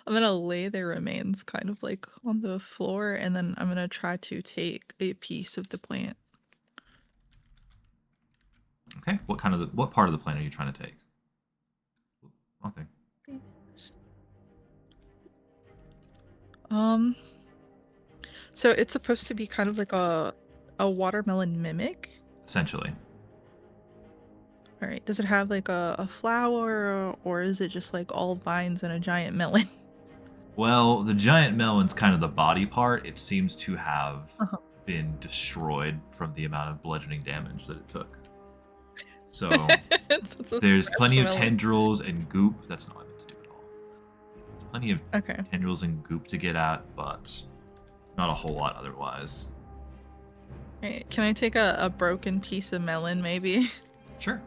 gonna lay their remains kind of like on the floor, and then I'm gonna try to take a piece of the plant. Okay. What part of the plant are you trying to take? Wrong thing. So it's supposed to be kind of like a watermelon mimic. Essentially. All right. Does it have like a flower, or is it just like all vines and a giant melon? Well, the giant melon's kind of the body part. It seems to have Uh-huh. been destroyed from the amount of bludgeoning damage that it took. So It's a there's plenty of melon. tendrils and goop. That's not what I meant to do at all. There's plenty of Okay. tendrils and goop to get at, but not a whole lot otherwise. All right. Can I take a broken piece of melon, maybe? Sure.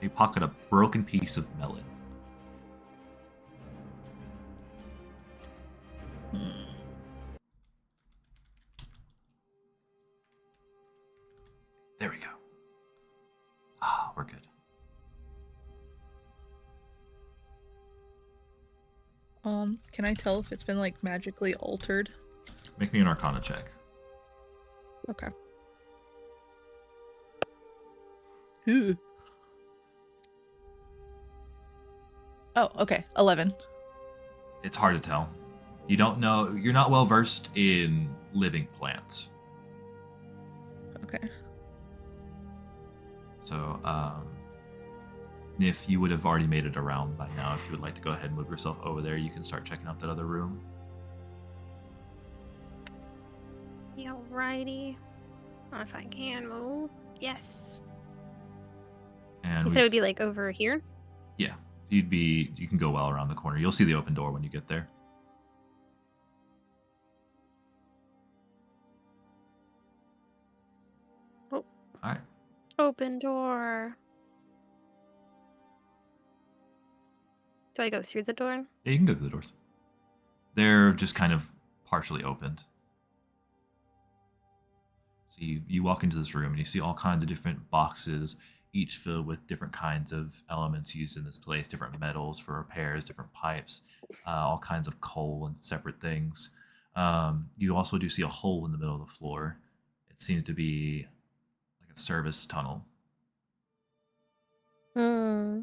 You pocket a broken piece of melon. There we go. Ah, we're good. Can I tell if it's been like magically altered? Make me an Arcana check. Okay. Ooh. Oh, okay. 11. It's hard to tell. You don't know. You're not well versed in living plants. Okay. So, if you would have already made it around by now, if you would like to go ahead and move yourself over there, you can start checking out that other room. Alrighty. If I can move. Yes. And You said it would be like over here? yeah, you can go well around the corner. You'll see the open door when you get there. Oh. All right. Open door. Do I go through the door? Yeah, you can go through the doors. They're just kind of partially opened. So you walk into this room and you see all kinds of different boxes, each filled with different kinds of elements used in this place, different metals for repairs, different pipes, all kinds of coal and separate things. You also do see a hole in the middle of the floor. It seems to be like a service tunnel. Hmm.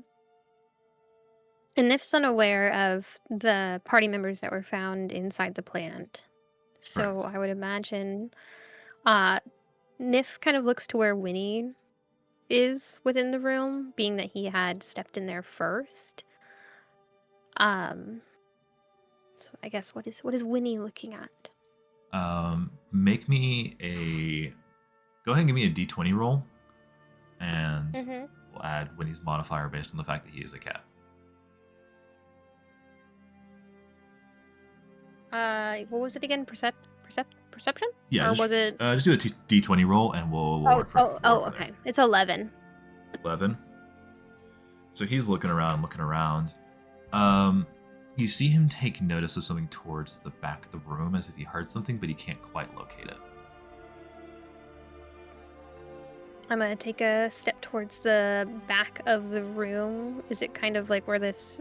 And Nif's unaware of the party members that were found inside the plant. So Correct. I would imagine Nif kind of looks to where Winnie is within the room, being that he had stepped in there first. So I guess what is Winnie looking at? Make me a. Go ahead and give me a d20 roll, and we'll add Winnie's modifier based on the fact that he is a cat. What was it again? Perception? Yeah, Or just, was it? just do a d20 roll, and we'll work from Okay. there. It's 11. 11. So he's looking around. You see him take notice of something towards the back of the room, as if he heard something, but he can't quite locate it. I'm gonna take a step towards the back of the room. Is it kind of like where this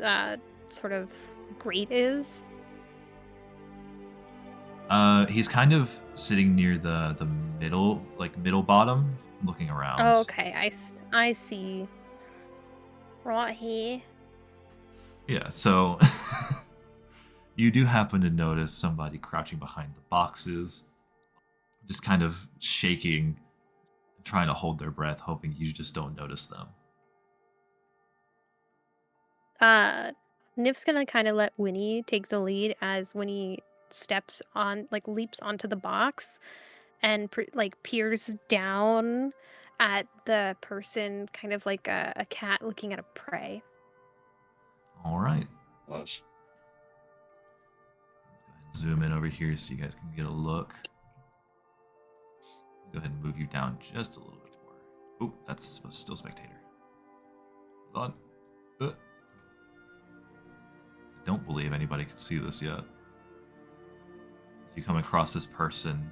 sort of grate is? He's kind of sitting near the middle, middle bottom, looking around. Oh, okay, I see. Right here. Yeah, so you do happen to notice somebody crouching behind the boxes, just kind of shaking, trying to hold their breath, hoping you just don't notice them. Nif's gonna kind of let Winnie take the lead as Winnie steps on, leaps onto the box and peers down at the person, kind of like a cat looking at a prey. All right. Oh, Let's go ahead and zoom in over here so you guys can get a look. Go ahead and move you down just a little bit more. Oh, that's still spectator. Hold on. I don't believe anybody can see this yet. As you come across this person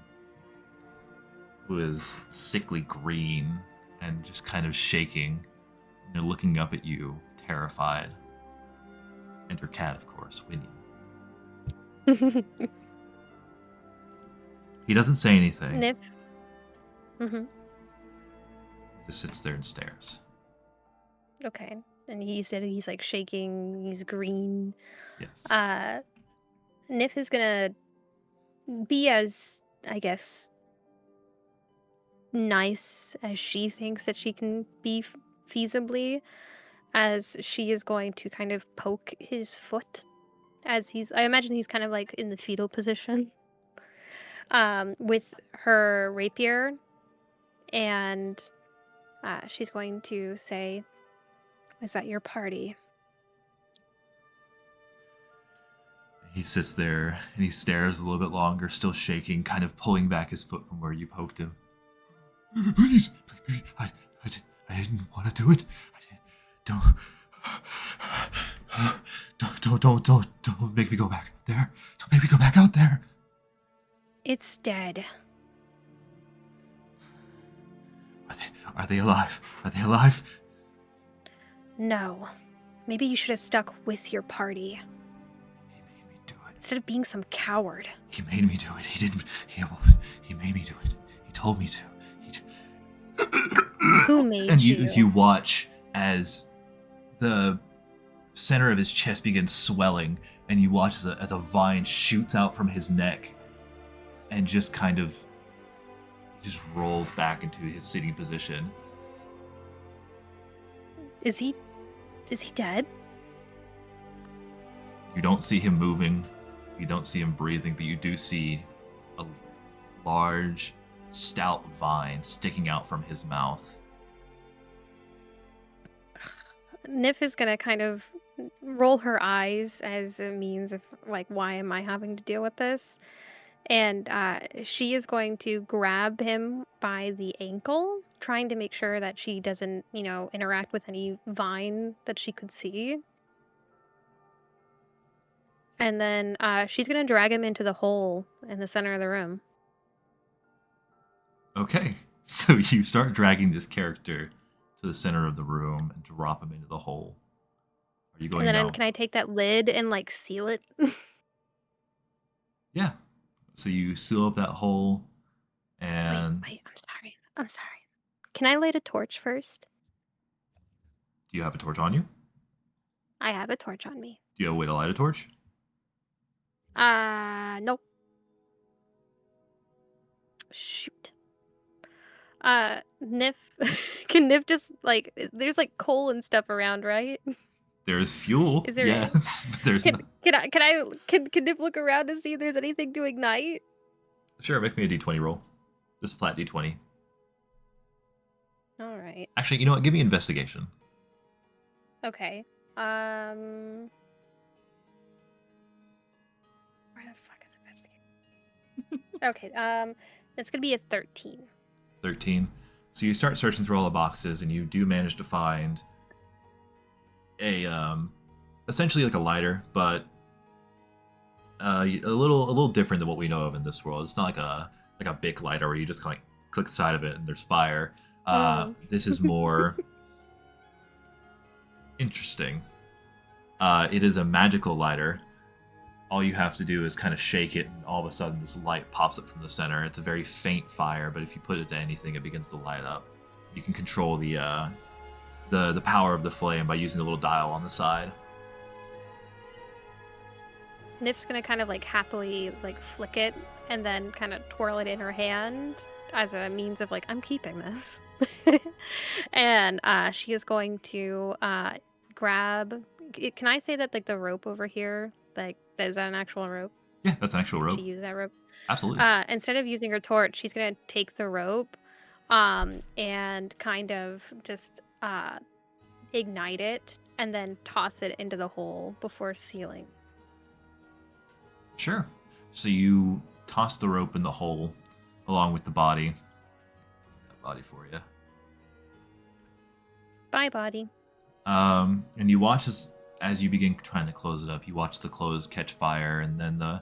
who is sickly green and just kind of shaking, and they're looking up at you, terrified. And your cat, of course, Winnie. He doesn't say anything. Nif. Mm-hmm. He just sits there and stares. Okay. And he said he's like shaking, he's green. Yes. Nif is gonna be as, I guess, nice as she thinks that she can be feasibly, as she is going to kind of poke his foot as I imagine he's kind of like in the fetal position, with her rapier, and she's going to say, "Is that your party?" He sits there and he stares a little bit longer, still shaking, kind of pulling back his foot from where you poked him. Please, I didn't want to do it. Don't make me go back there. Don't make me go back out there. It's dead. Are they alive? Are they alive? No. Maybe you should have stuck with your party. He made me do it. Instead of being some coward. He made me do it. He didn't. He made me do it. He told me to. Who made and you? you watch as the center of his chest begins swelling, and you watch as a vine shoots out from his neck and just kind of just rolls back into his sitting position. Is he dead? You don't see him moving, you don't see him breathing, but you do see a large, stout vine sticking out from his mouth. Nif is gonna kind of roll her eyes as a means of like, why am I having to deal with this? And she is going to grab him by the ankle, trying to make sure that she doesn't, interact with any vine that she could see. And then she's going to drag him into the hole in the center of the room. Okay, so you start dragging this character to the center of the room and drop him into the hole. Are you going And then now? can I take that lid and like seal it? Yeah. So you seal up that hole, and Wait, I'm sorry. Can I light a torch first? do you have a torch on you? I have a torch on me. Do you have a way to light a torch? Nope. Shoot. Nif, can Nif just like, there's like coal and stuff around, right? There's fuel. Is there? Yes, but there's Can Nif look around and see if there's anything to ignite? Sure, make me a d20 roll. Just flat d20. All right. Actually, you know what? Give me investigation. Okay. Where the fuck is investigation? Okay. It's gonna be a 13. 13. So you start searching through all the boxes, and you do manage to find a essentially like a lighter, but a little different than what we know of in this world. It's not like a Bic lighter where you just kind of like click the side of it and there's fire. This is more interesting. It is a magical lighter. All you have to do is kind of shake it, and all of a sudden this light pops up from the center. It's a very faint fire, but if you put it to anything, it begins to light up. You can control the power of the flame by using a little dial on the side. Nif's gonna kind of like happily like flick it and then kind of twirl it in her hand as a means of like, I'm keeping this. And she is going to grab. Can I say that like the rope over here, like, is that an actual rope? Yeah, that's an actual rope. She use that rope. Absolutely. Instead of using her torch, she's gonna take the rope, and kind of just ignite it and then toss it into the hole before sealing. Sure. So you toss the rope in the hole along with the body. That body for you. Bye, body. And you watch as you begin trying to close it up, you watch the clothes catch fire, and then the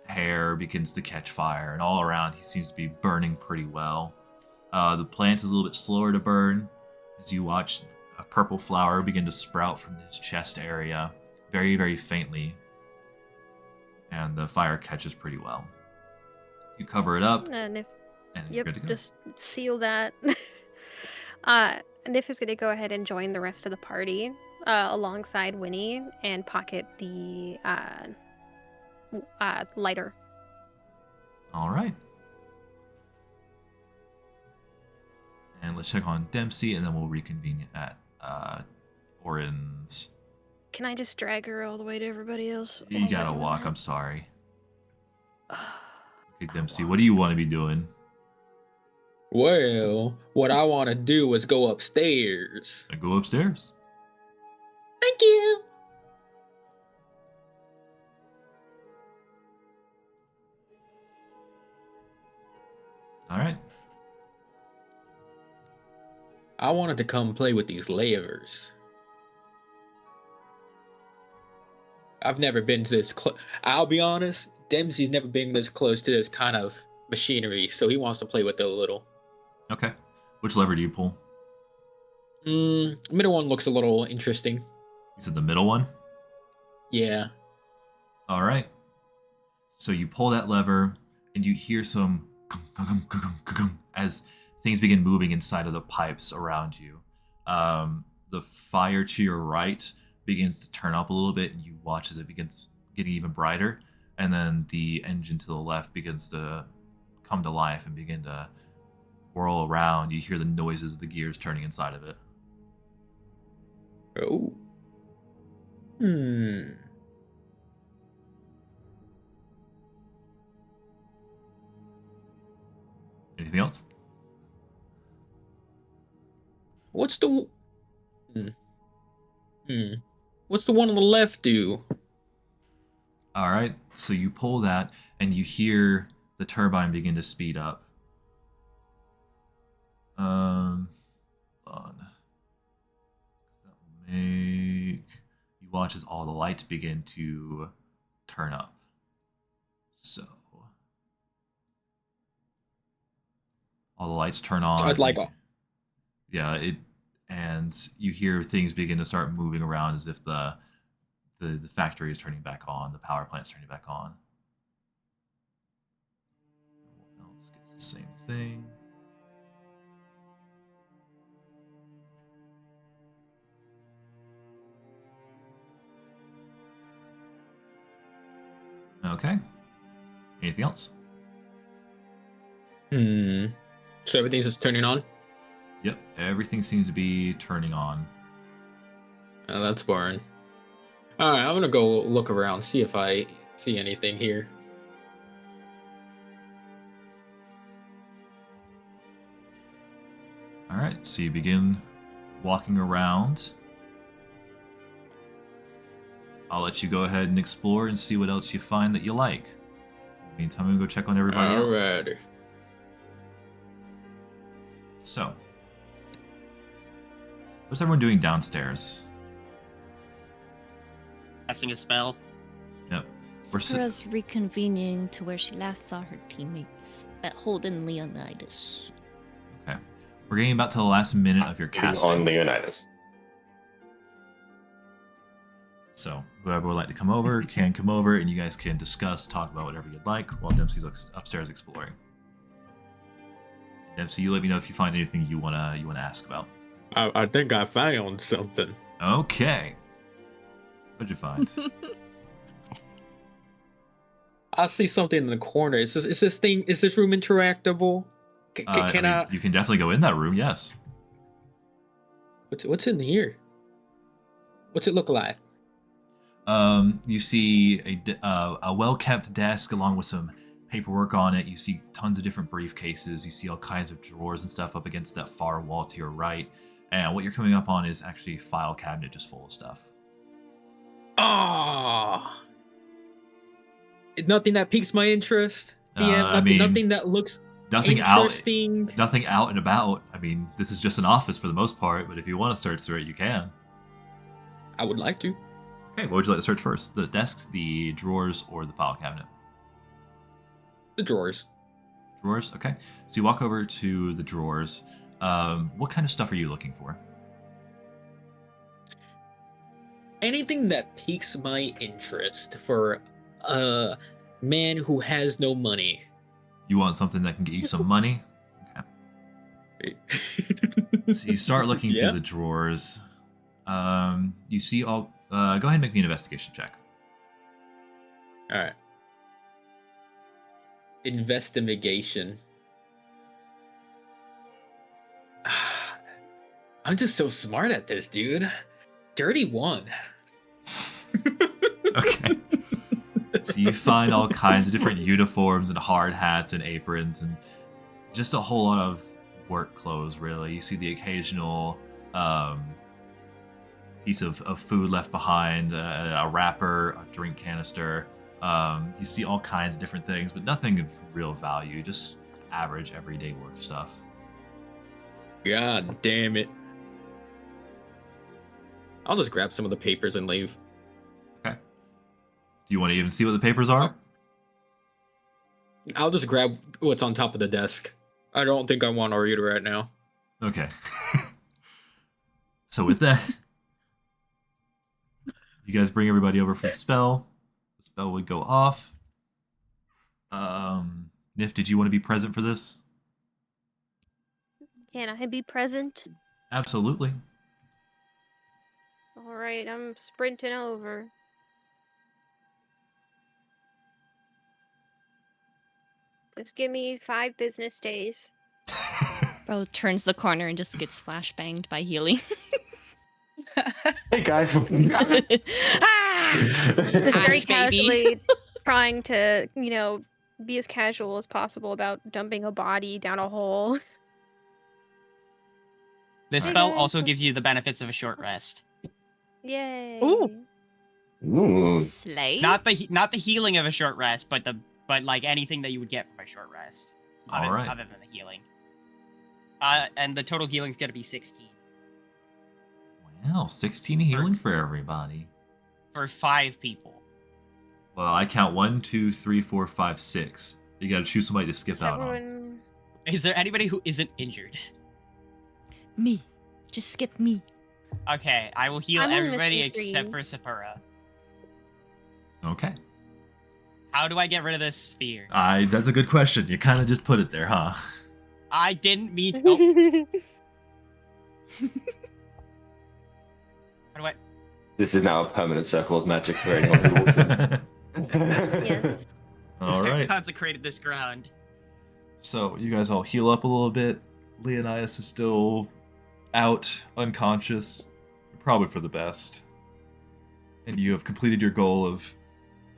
hair begins to catch fire, and all around he seems to be burning pretty well. The plant is a little bit slower to burn as you watch a purple flower begin to sprout from his chest area, very, very faintly, and the fire catches pretty well. You cover it up, And if and you're good to go. just seal that. Nif is gonna go ahead and join the rest of the party alongside Winnie and pocket the lighter. All right. And let's check on Dempsey, and then we'll reconvene at Orin's. Can I just drag her all the way to everybody else? You gotta walk. I'm sorry. Okay, Dempsey, what do you want to be doing? Well, what I want to do is go upstairs. I go upstairs. Thank you. All right. I wanted to come play with these levers. I've never been to this close. I'll be honest, Dempsey's never been this close to this kind of machinery, so he wants to play with it a little. Okay. Which lever do you pull? Middle one looks a little interesting. You said the middle one? Yeah. All right. So you pull that lever, and you hear some as things begin moving inside of the pipes around you. The fire to your right begins to turn up a little bit, and you watch as it begins getting even brighter, and then the engine to the left begins to come to life and begin to whirl around. You hear the noises of the gears turning inside of it. Oh. Hmm. Anything else? What's the What's the one on the left do? All right, so you pull that, and you hear the turbine begin to speed up. Hold on. That will make you watch as all the lights begin to turn up. So all the lights turn on. I'd like. Yeah, and you hear things begin to start moving around as if the factory is turning back on, the power plant's turning back on. What else gets the same thing? Okay. Anything else? So everything's just turning on? Yep, everything seems to be turning on. Oh, that's boring. Alright, I'm gonna go look around, see if I see anything here. Alright, so you begin walking around. I'll let you go ahead and explore and see what else you find that you like. Meantime, I'm gonna go check on everybody else. Alright. So, what's everyone doing downstairs? Casting a spell. Yep. We're Sakura's reconvening to where she last saw her teammates at Holden Leonidas. Okay. We're getting about to the last minute of your casting. On Leonidas. So, whoever would like to come over can come over, and you guys can discuss, talk about whatever you'd like while Dempsey's upstairs exploring. Dempsey, you let me know if you find anything you wanna ask about. I think I found something. Okay. What'd you find? I see something in the corner. Is this room interactable? Can I? You can definitely go in that room. Yes. What's in here? What's it look like? You see a well-kept desk along with some paperwork on it. You see tons of different briefcases. You see all kinds of drawers and stuff up against that far wall to your right. And what you're coming up on is actually a file cabinet just full of stuff. Ah, nothing that piques my interest. Nothing that looks interesting. Nothing out and about. I mean, this is just an office for the most part, but if you want to search through it, you can. I would like to. Okay, what would you like to search first? The desks, the drawers, or the file cabinet? The drawers. Drawers, okay. So you walk over to the drawers. What kind of stuff are you looking for? Anything that piques my interest for a man who has no money. You want something that can get you some money? Okay. So you start looking through the drawers. You see all... go ahead and make me an investigation check. Alright. Investigation. I'm just so smart at this, dude. Dirty one. Okay. So you find all kinds of different uniforms and hard hats and aprons and just a whole lot of work clothes, really. You see the occasional piece of food left behind, a wrapper, a drink canister. You see all kinds of different things, but nothing of real value, just average everyday work stuff. God damn it. I'll just grab some of the papers and leave. Okay. Do you want to even see what the papers are? I'll just grab what's on top of the desk. I don't think I want to read it right now. Okay. So with that, you guys bring everybody over for the spell. The spell would go off. Nif, did you want to be present for this? Can I be present? Absolutely. All right, I'm sprinting over. Just give me 5 business days. Bro turns the corner and just gets flashbanged by Healy. Hey guys. Just very Ash, baby. casually trying to, be as casual as possible about dumping a body down a hole. This Hey, spell guys. also gives you the benefits of a short rest. Yay. Ooh. Ooh. Slay. Not the healing of a short rest, but like anything that you would get from a short rest. All right. Other than the healing. And the total healing's gonna be 16 Wow, 16 healing for everybody. for 5 people. Well, I count 1, 2, 3, 4, 5, 6. You gotta choose somebody to skip Is out on. everyone... Is there anybody who isn't injured? Me. Just skip me. Okay, I will heal I'm only everybody missing 3. except for Sapura. Okay. How do I get rid of this sphere? That's a good question. You kind of just put it there, huh? I didn't mean. Oh, how do I? This is now a permanent circle of magic for anyone who walks in. Yes. All I right. consecrated this ground. So you guys all heal up a little bit. Leonidas is still out, unconscious, probably for the best. And you have completed your goal of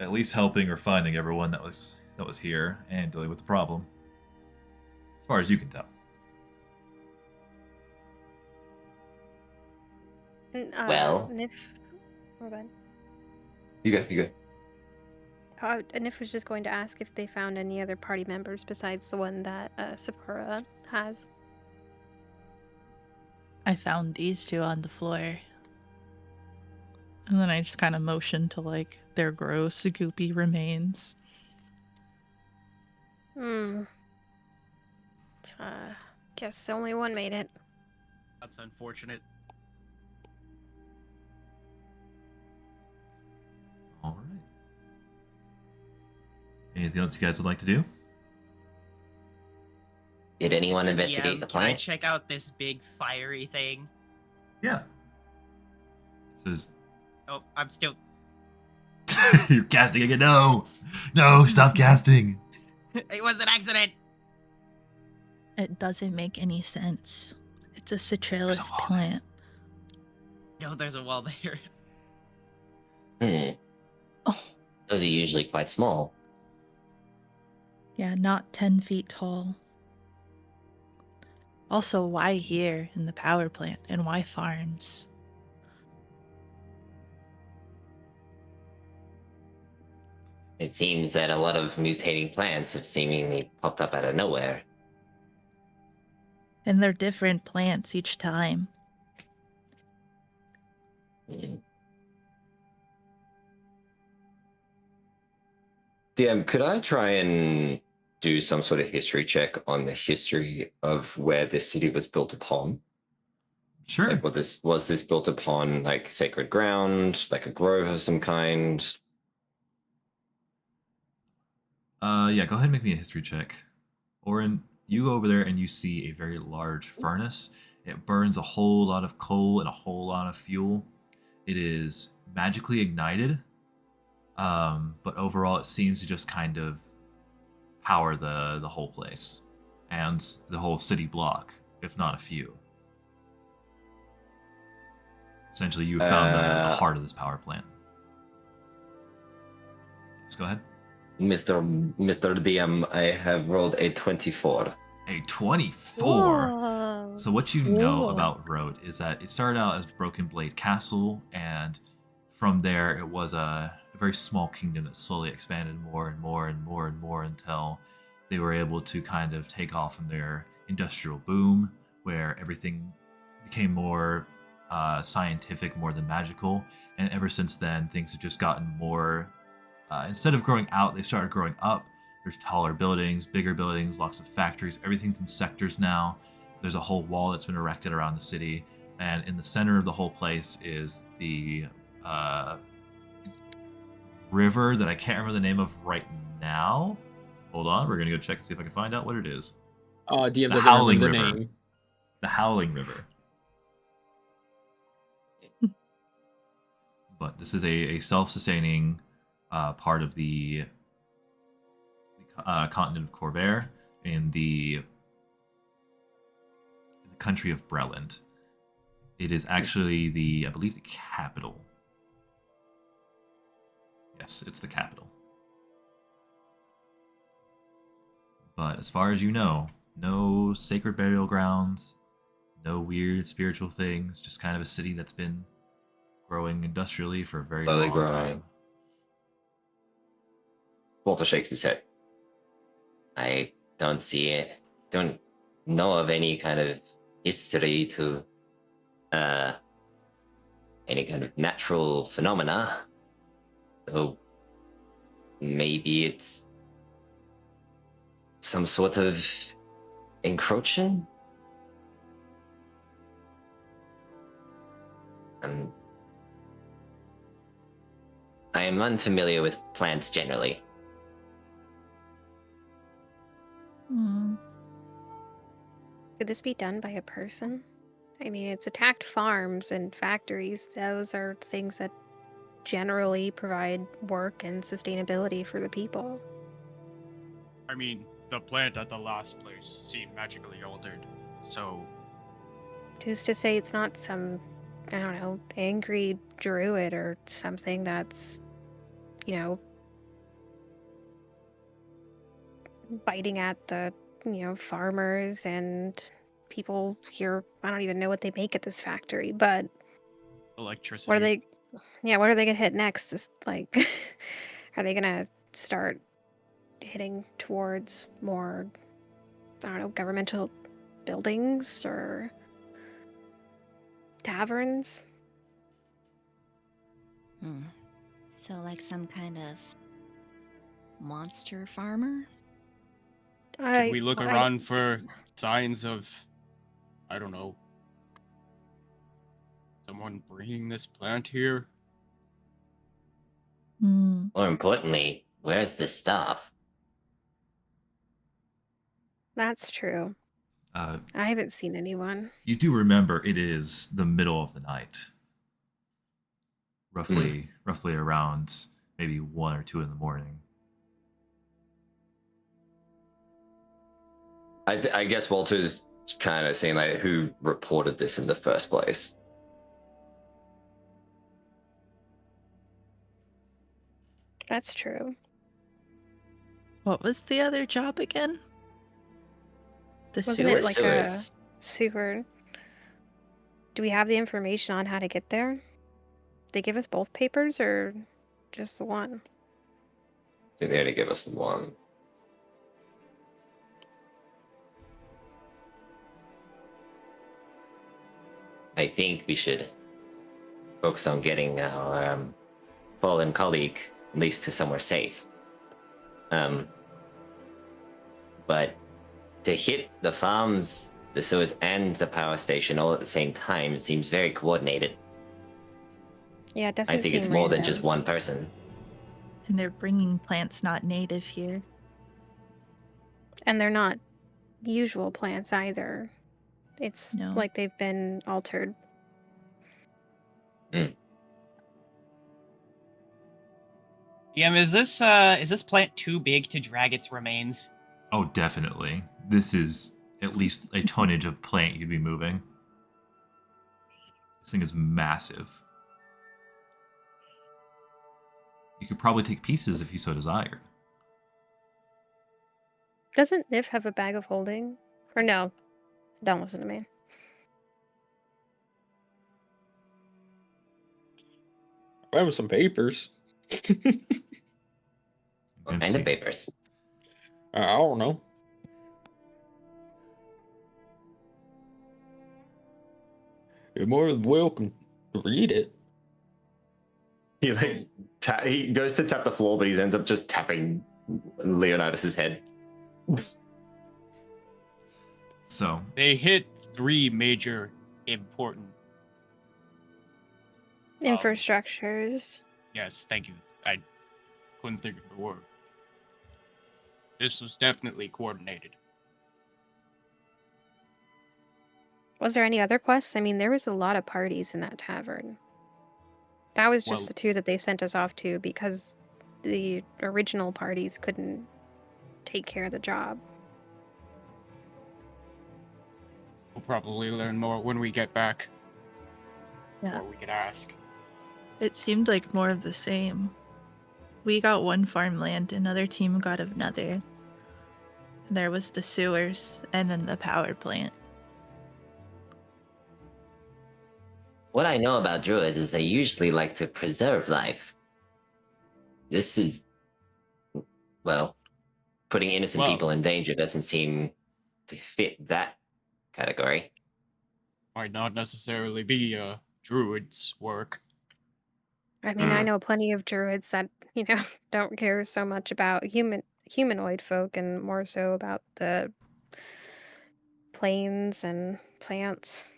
at least helping or finding everyone that was here and dealing with the problem, as far as you can tell. Well. Nif... Hold on. You go. Nif was just going to ask if they found any other party members besides the one that Sapura has. I found these 2 on the floor. And then I just kind of motioned to, like, their gross, goopy remains. Guess only one made it. That's unfortunate. All right. Anything else you guys would like to do? Did anyone Mr. investigate DM, the Can I planet? check out this big fiery thing? Yeah. Says Oh, I'm still. you're casting again. No, stop casting. It was an accident. It doesn't make any sense. It's a There's a citrus wall plant. No, there's a wall there. Oh, Those are usually quite small. yeah, not 10 feet tall. Also, why here in the power plant and why farms? It seems that a lot of mutating plants have seemingly popped up out of nowhere. And they're different plants each time. Hmm. DM, could I try and do some sort of history check on the history of where this city was built upon? Sure. Like, was this built upon like sacred ground, like a grove of some kind? Yeah, go ahead and make me a history check. Orin, you go over there and you see a very large furnace. It burns a whole lot of coal and a whole lot of fuel. It is magically ignited, but overall it seems to just kind of power the whole place and the whole city block, if not a few. Essentially, you found the heart of this power plant. Just go ahead. Mr. DM, I have rolled a 24. A 24. Whoa. So what you know Whoa. about Road is that it started out as Broken Blade Castle, and from there it was a very small kingdom that slowly expanded more and more and more and more until they were able to kind of take off from their industrial boom, where everything became more scientific more than magical. And ever since then, things have just gotten more. Instead of growing out, they've started growing up. There's taller buildings, bigger buildings, lots of factories. Everything's in sectors now. There's a whole wall that's been erected around the city. And in the center of the whole place is the river that I can't remember the name of right now. Hold on, we're going to go check and see if I can find out what it is. DM The doesn't Howling remember the River. name. The Howling River. But this is a self-sustaining part of the continent of Corvair in the country of Breland. It is actually I believe, the capital. Yes, it's the capital. But as far as you know, no sacred burial grounds, no weird spiritual things, just kind of a city that's been growing industrially for a very Slowly long growing. time. Walter shakes his head. I don't see it. Don't know of any kind of history to any kind of natural phenomena. So maybe it's some sort of encroaching. I am unfamiliar with plants generally. Could this be done by a person? I mean, it's attacked farms and factories. Those are things that generally provide work and sustainability for the people. I mean, the plant at the last place seemed magically altered, so Who's to say it's not some, I don't know, angry druid or something that's, biting at the, farmers and people here. I don't even know what they make at this factory, but electricity. what are they gonna hit next? Just like, are they gonna start hitting towards more, I don't know, governmental buildings or taverns? So, like some kind of monster farmer? Should we look around for signs of, I don't know, someone bringing this plant here? More importantly, where's the stuff? That's true. I haven't seen anyone. You do remember it is the middle of the night. Roughly around maybe 1 or 2 in the morning. I guess Walter's kind of saying like who reported this in the first place. That's true. What was the other job again? The Wasn't it sewers? like a sewer? Do we have the information on how to get there? They give us both papers or just the one? I think they only give us the one. I think we should focus on getting our fallen colleague at least to somewhere safe. But to hit the farms, the sewers, and the power station all at the same time seems very coordinated. Yeah, it doesn't I think seem it's more than random. just one person. And they're bringing plants not native here. And they're not usual plants either. It's No. like they've been altered. Is this plant too big to drag its remains? Oh, definitely. This is at least a tonnage of plant you'd be moving. This thing is massive. You could probably take pieces if you so desired. Doesn't Nif have a bag of holding? Or no, don't listen to me. I have some papers. What kind of papers? I don't know. You're more than welcome to read it. He like he goes to tap the floor, but he ends up just tapping Leonidas's head. So They hit 3 major important. Infrastructures. Yes, thank you. I couldn't think of the word. This was definitely coordinated. Was there any other quests? I mean, there was a lot of parties in that tavern. That was just Well- the 2 that they sent us off to because the original parties couldn't take care of the job. We'll probably learn more when we get back. Yeah. Or we could ask. It seemed like more of the same. We got one farmland, another team got another. There was the sewers, and then the power plant. What I know about druids is they usually like to preserve life. This is, well, putting innocent Well- people in danger doesn't seem to fit that category. Might not necessarily be a druid's work. I mean, I Mm. know plenty of druids that, don't care so much about humanoid folk and more so about the plains and plants.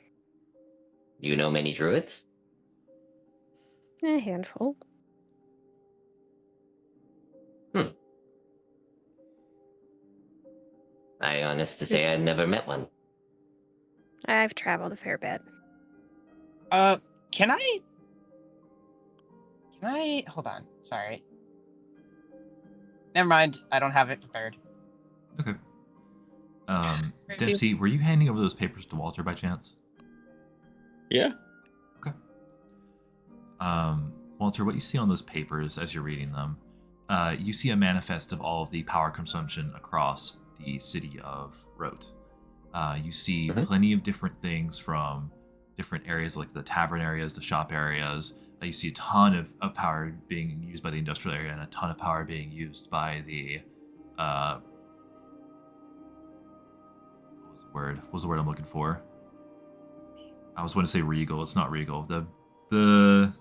You know many druids? A handful. I honest to say I'd never met one. I've traveled a fair bit. Can I hold on? Sorry. Never mind. I don't have it prepared. Okay. Right. Dempsey, were you handing over those papers to Walter by chance? Yeah. Okay. Walter, what you see on those papers as you're reading them, you see a manifest of all of the power consumption across the city of Rote. You see plenty of different things from different areas like the tavern areas, the shop areas. You see a ton of power being used by the industrial area and a ton of power being used by the what was the word I'm looking for? I was going to say regal. It's not regal. The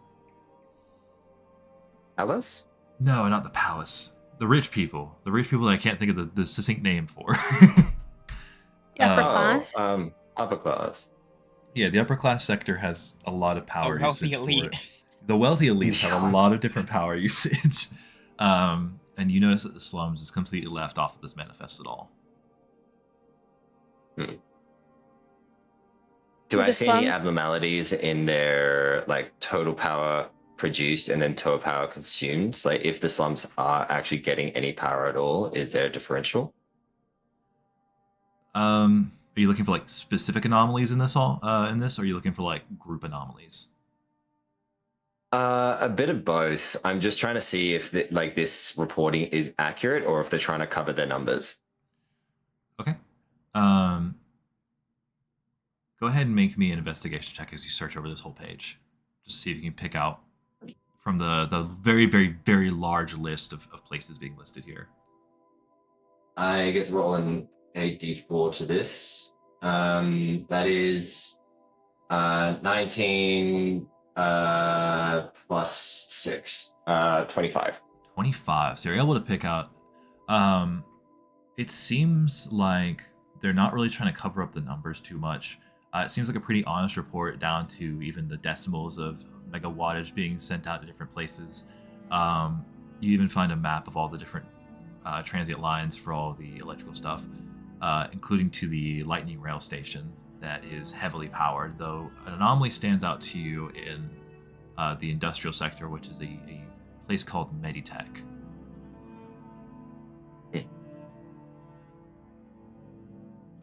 Alice? No, not the palace. The rich people. The rich people that I can't think of the succinct name for. Upper class? Upper class. Yeah, the upper class sector has a lot of power wealthy usage elite. for it. The wealthy elites have a Yeah. lot of different power usage. And you notice that the slums is completely left off of this manifest at all. Do Do I the see any slums- abnormalities in their like total power produced and then total power consumed? Like if the slums are actually getting any power at all, is there a differential? Are you looking for like specific anomalies in this or are you looking for like group anomalies? A bit of both. I'm just trying to see if this reporting is accurate or if they're trying to cover their numbers. Okay. Go ahead and make me an investigation check as you search over this whole page. Just see if you can pick out from the very, very, very large list of places being listed here. I get to roll an 8d4 to this. That is 19 plus 6, 25. 25. So you're able to pick out. It seems like they're not really trying to cover up the numbers too much. It seems like a pretty honest report down to even the decimals of mega wattage being sent out to different places. You even find a map of all the different transient lines for all the electrical stuff, including to the lightning rail station that is heavily powered, though an anomaly stands out to you in the industrial sector, which is a place called Meditech.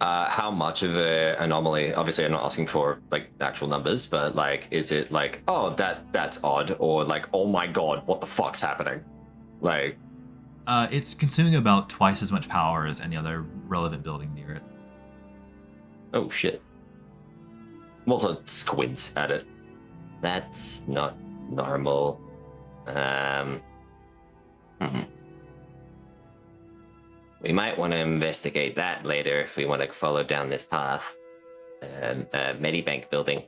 How much of an anomaly? Obviously, I'm not asking for like actual numbers, but like, is it like, oh, that's odd, or like, oh my god, what the fuck's happening? Like, It's consuming about twice as much power as any other relevant building near it. oh shit. Walter squints at it. That's not normal. We might want to investigate that later if we want to follow down this path. Medibank building.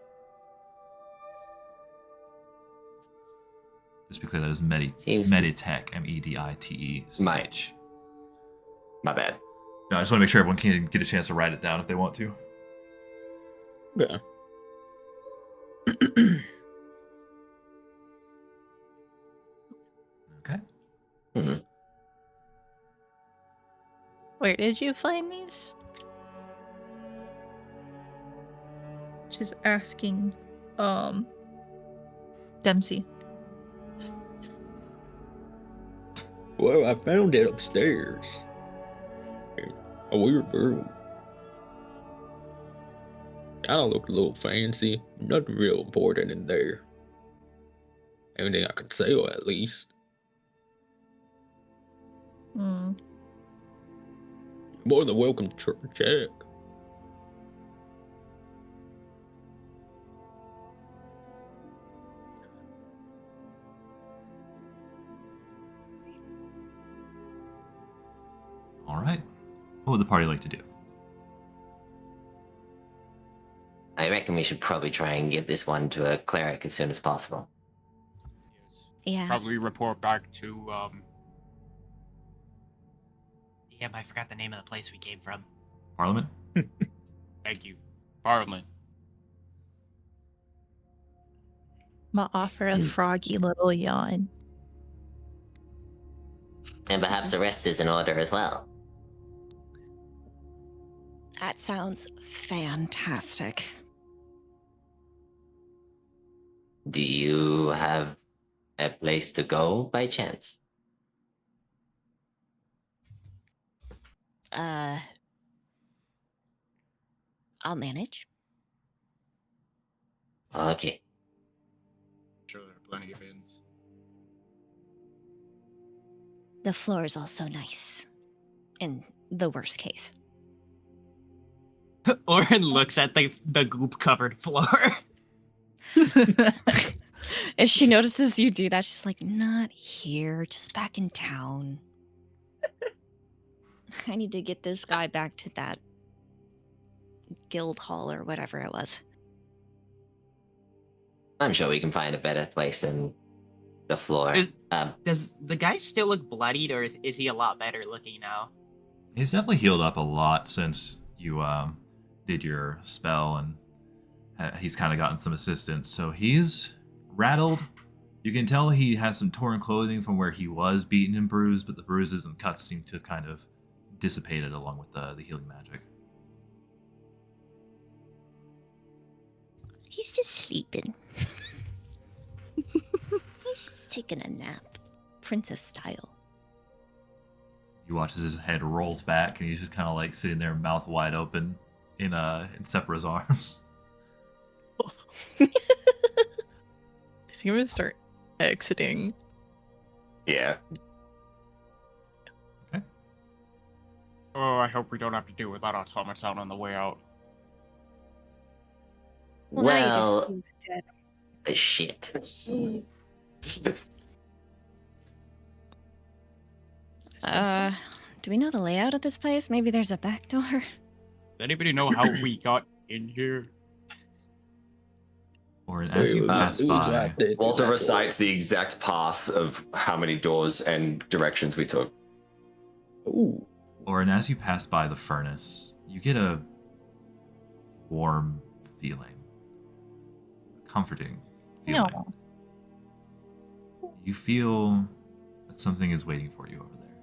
Just be clear, that is Seems- Meditech, Meditech. My bad. No, I just want to make sure everyone can get a chance to write it down if they want to. Yeah. Okay. Where did you find these? She's asking, Dempsey. Well, I found it upstairs. In a weird room. I looked a little fancy. Nothing real important in there. Anything I could sell, at least. Hmm. More than welcome to check. All right. What would the party like to do? I reckon we should probably try and give this one to a cleric as soon as possible. Yeah. Probably report back to Damn, I forgot the name of the place we came from. Parliament? thank you, Parliament. I'll offer a froggy little yawn. And perhaps a rest is in order as well. That sounds fantastic. Do you have a place to go by chance? I'll manage. Okay. Sure, there are plenty of inns. The floor is also nice. In the worst case. Oren looks at the goop-covered floor. If she notices you do that, she's like, not here, just back in town. I need to get this guy back to that guild hall or whatever it was. I'm sure we can find a better place than the floor. Does the guy still look bloodied, or is he a lot better looking now? He's definitely healed up a lot since you did your spell, and he's kind of gotten some assistance. So he's rattled. You can tell he has some torn clothing from where he was beaten and bruised, but the bruises and cuts seem to have kind of dissipated along with the healing magic. He's just sleeping. He's taking a nap. Princess style. You watch as his head rolls back, and he's just kind of like sitting there, mouth wide open, in Sepra's arms. I think I'm gonna start exiting. Yeah. Okay. Oh, I hope we don't have to deal with that automaton on the way out. Well, now you Well, just instead. shit. Do we know the layout of this place? Maybe there's a back door? Does anybody know how we got in here? Or as you pass by, Walter recites the exact path of how many doors and directions we took. Ooh. or as you pass by the furnace, you get a warm feeling, a comforting feeling. No. You feel that something is waiting for you over there.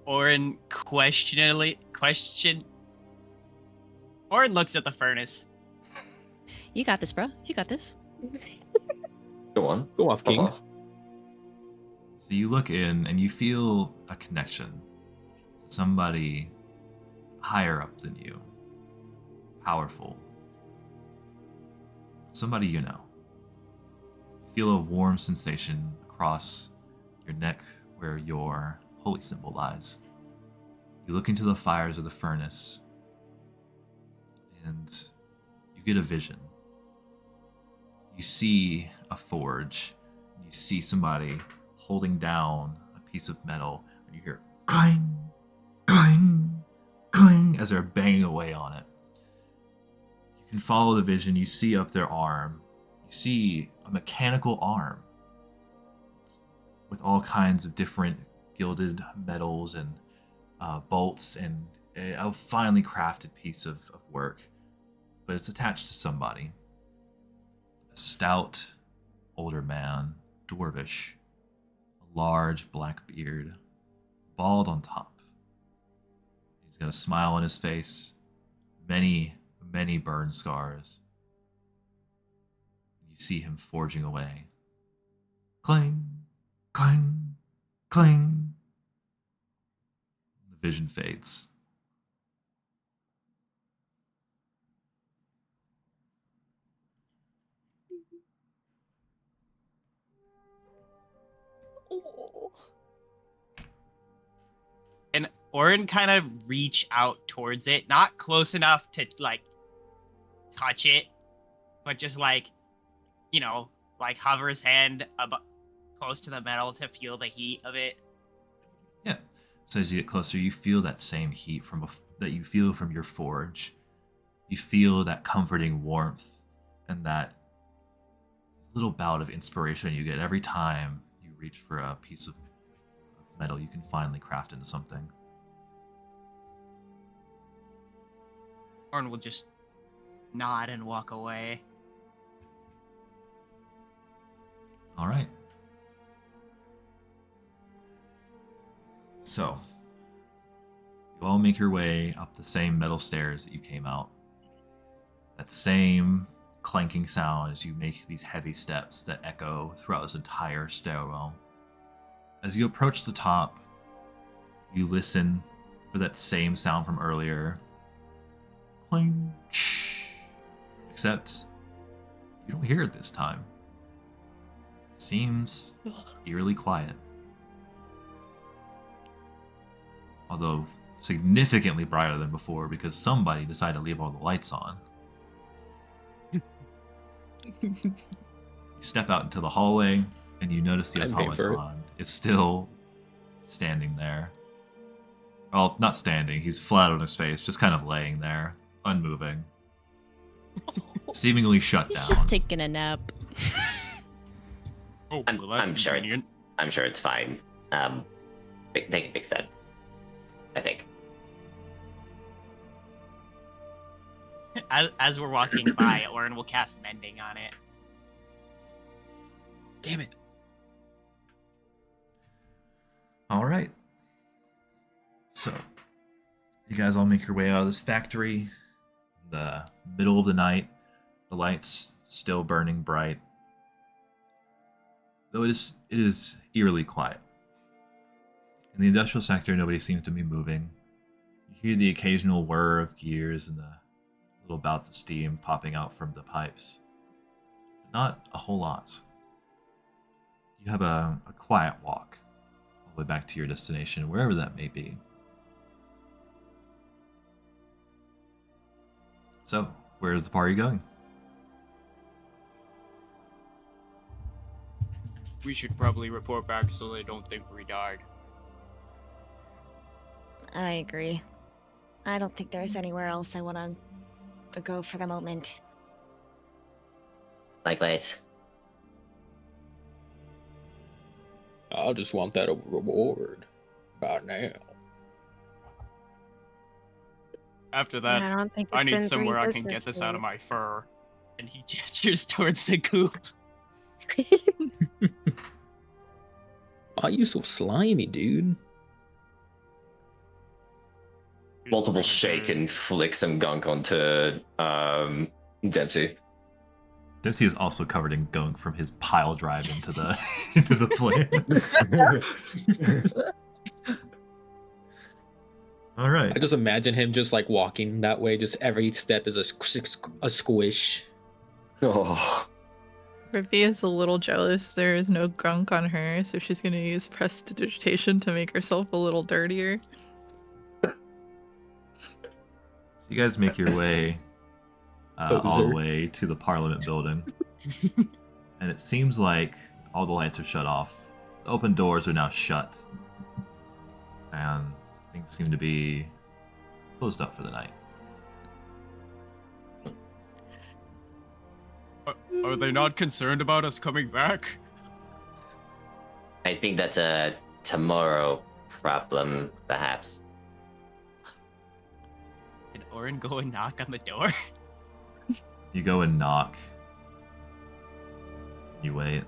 Oren Oren looks at the furnace. You got this, bro. You got this. Go on. Go off, King. So you look in and you feel a connection to somebody higher up than you, powerful, somebody you know. You feel a warm sensation across your neck where your holy symbol lies. You look into the fires of the furnace and you get a vision. You see a forge, and you see somebody holding down a piece of metal, and you hear clang, clang, clang as they're banging away on it. You can follow the vision. You see up their arm. You see a mechanical arm with all kinds of different gilded metals and bolts and a finely crafted piece of work. But it's attached to somebody. A stout, older man, dwarvish, a large black beard, bald on top. He's got a smile on his face, many, many burn scars. You see him forging away. Clang, clang, clang. The vision fades. Oh. And Orin kind of reach out towards it, not close enough to like touch it, but just like, you know, like hover his hand close to the metal to feel the heat of it. Yeah. So as you get closer, you feel that same heat that you feel from your forge. You feel that comforting warmth and that little bout of inspiration you get every time you reach for a piece of metal you can finally craft into something. Orin will just nod and walk away. All right. So, you all make your way up the same metal stairs that you came out. That same clanking sound as you make these heavy steps that echo throughout this entire stairwell. As you approach the top, you listen for that same sound from earlier. Cling. Shh. Except, you don't hear it this time. It seems eerily quiet. Although significantly brighter than before because somebody decided to leave all the lights on. You step out into the hallway and you notice the I'm paying for it. automaton is still standing there. Well, not standing, he's flat on his face, just kind of laying there, unmoving. Seemingly shut He's down. just taking a nap. Oh, I'm, well, that's I'm sure it's convenient. I'm sure it's fine. They can fix that. I think. As we're walking by, Orin will cast Mending on it. Damn it. All right. So, you guys all make your way out of this factory. In the middle of the night, the lights still burning bright. Though it is eerily quiet. In the industrial sector, nobody seems to be moving. You hear the occasional whir of gears and the little bouts of steam popping out from the pipes. But not a whole lot. You have a quiet walk all the way back to your destination, wherever that may be. So, where is the party going? We should probably report back so they don't think we died. I agree. I don't think there's anywhere else I want to go for the moment. Likewise. I just want that reward by now. After that, I don't think I it's need been somewhere 3 I can get business this out of days. my fur. And he gestures towards the coop. Why are you so slimy, dude? Multiple shake and flick some gunk onto Dempsey. Dempsey is also covered in gunk from his pile drive into the into the plant. All right. I just imagine him just like walking that way, just every step is a squish. Oh, Rippy is a little jealous there is no gunk on her, so she's gonna use prestidigitation to make herself a little dirtier. You guys make your way all the Poser. way to the Parliament building. And it seems like all the lights are shut off. The open doors are now shut. And things seem to be closed up for the night. Are they not concerned about us coming back? I think that's a tomorrow problem, perhaps. Did Orin go and knock on the door? You go and knock. You wait.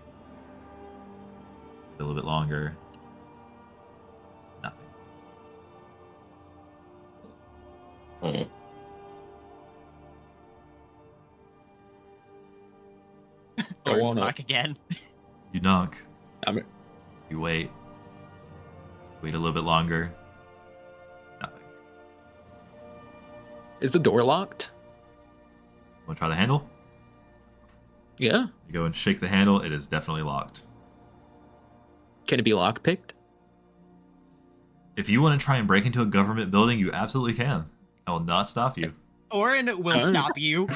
A little bit longer. Nothing. Hmm. Go Orin on will up. knock again. You knock. I mean, You wait. Wait a little bit longer. Nothing. is the door locked? Want to try the handle? Yeah. You go and shake the handle. It is definitely locked. Can it be lockpicked? If you want to try and break into a government building, you absolutely can. I will not stop you. Orin will Alright. stop you.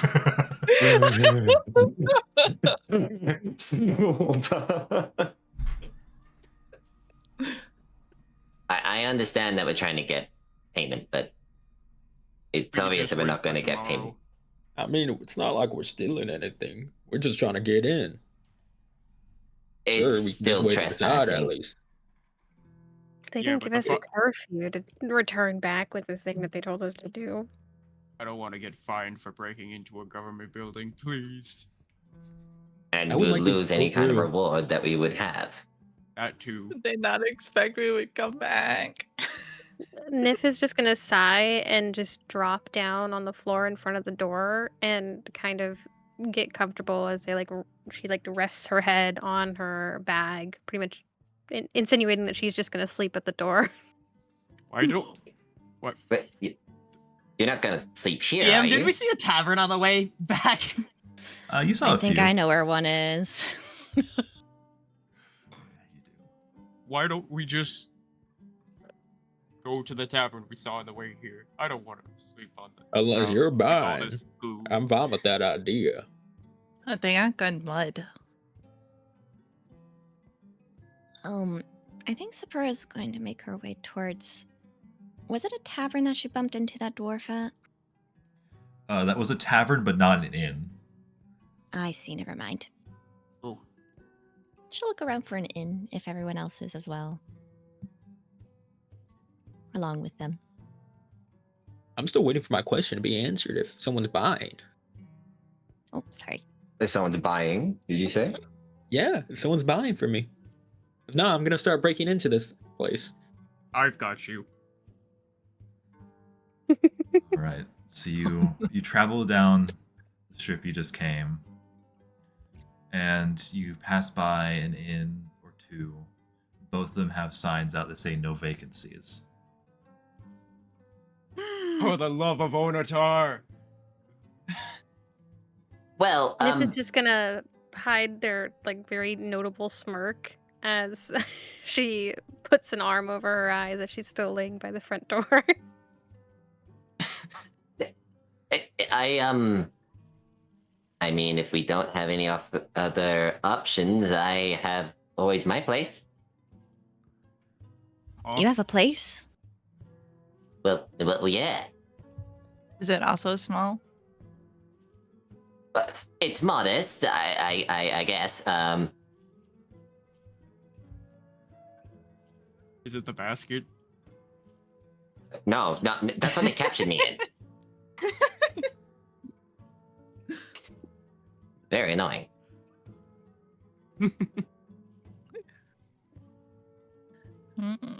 I understand that we're trying to get payment, but it's We can obvious just that we're wait not for going to get tomorrow. payment. I mean, it's not like we're stealing anything. We're just trying to get in. It's Sure, we can just still wait outside at trespassing. least. They Yeah, didn't but give the us a curfew to return back with the thing that they told us to do. I don't want to get fined for breaking into a government building, please. And I we would would like to lose go any kind of through. reward that we would have. That too. Did they not expect we would come back? Nif is just gonna sigh and just drop down on the floor in front of the door and kind of get comfortable as she rests her head on her bag, pretty much insinuating that she's just gonna sleep at the door. Why don't? What? But you're not going to sleep here, are DM, you? did we see a tavern on the way back? You saw I a think few. I know where one is. Why don't we just go to the tavern we saw on the way here? I don't want to sleep on the Unless ground you're with all buying. this goo. I'm fine with that idea. Oh, they got good mud. I think Sapura is going to make her way towards. Was it a tavern that she bumped into that dwarf at? That was a tavern, but not an inn. I see. Never mind. Oh, She'll look around for an inn if everyone else is as well. Along with them. I'm still waiting for my question to be answered if someone's buying. Oh, sorry. If someone's buying, did you say? Yeah, if someone's buying from me. If not, I'm gonna start breaking into this place. I've got you. All right. So you travel down the strip you just came, and you pass by an inn or two. Both of them have signs out that say no vacancies. For the love of Onatar! Well, Nif is just gonna hide their very notable smirk as she puts an arm over her eyes as she's still laying by the front door. I mean, if we don't have any other options, I have always my place. Oh, You have a place? Well, yeah. Is it also small? It's modest, I guess. is it the basket? No, that's what they captured me in. Very annoying.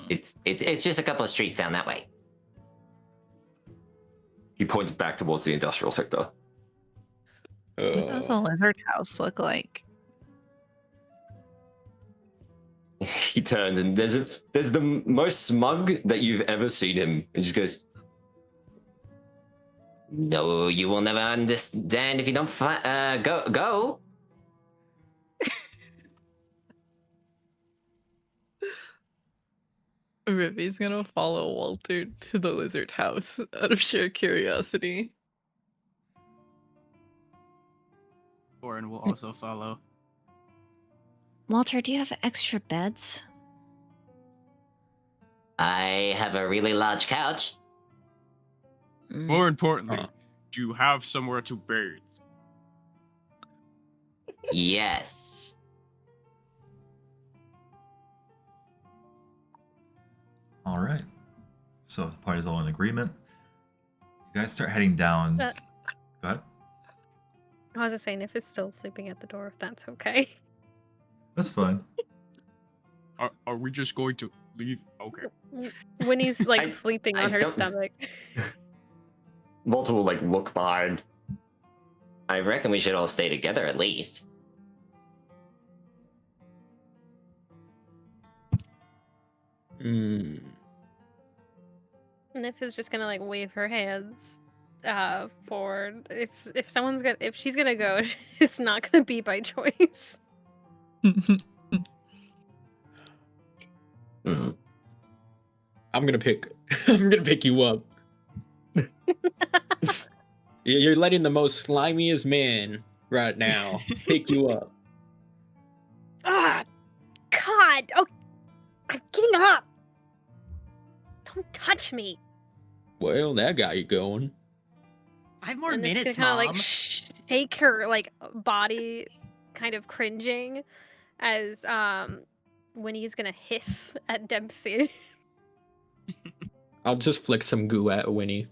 It's just a couple of streets down that way. He points back towards the industrial sector. What does a lizard house look like? He turns and there's the most smug that you've ever seen him. And just goes, No, you will never understand if you don't go. Rippy's gonna follow Walter to the lizard house out of sheer curiosity. Orin will also follow. Walter, do you have extra beds? I have a really large couch. Mm. More importantly, do you have somewhere to bathe? Yes. All right. So the party's all in agreement. You guys start heading down. Uh, Go ahead. I was just saying, Nif is still sleeping at the door, if that's okay. That's fine. Are we just going to leave? Okay. When he's sleeping I on her don't- stomach. Walter will look behind. I reckon we should all stay together at least. Mm. Nif is just gonna like wave her hands for if someone's gonna if she's gonna go, it's not gonna be by choice. Mhm. I'm gonna pick you up. You're letting the most slimiest man right now pick you up. Ah, God! Oh, I'm getting up. Don't touch me. Well, that got you going. 5 more And Nif's minutes, gonna kind Mom. of like shake her like body, kind of cringing, as Winnie's gonna hiss at Dempsey. I'll just flick some goo at Winnie.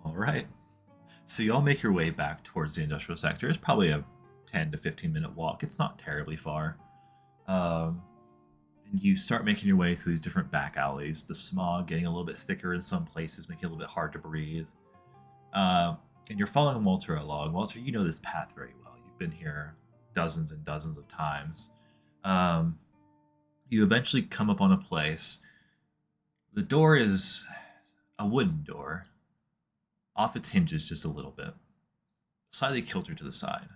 All right. So you all make your way back towards the industrial sector. It's probably a 10 to 15-minute walk. It's not terribly far. And you start making your way through these different back alleys. The smog getting a little bit thicker in some places, making it a little bit hard to breathe. And you're following Walter along. Walter, you know this path very well. You've been here dozens and dozens of times. You eventually come upon a place. The door is a wooden door, off its hinges just a little bit, slightly kilted to the side.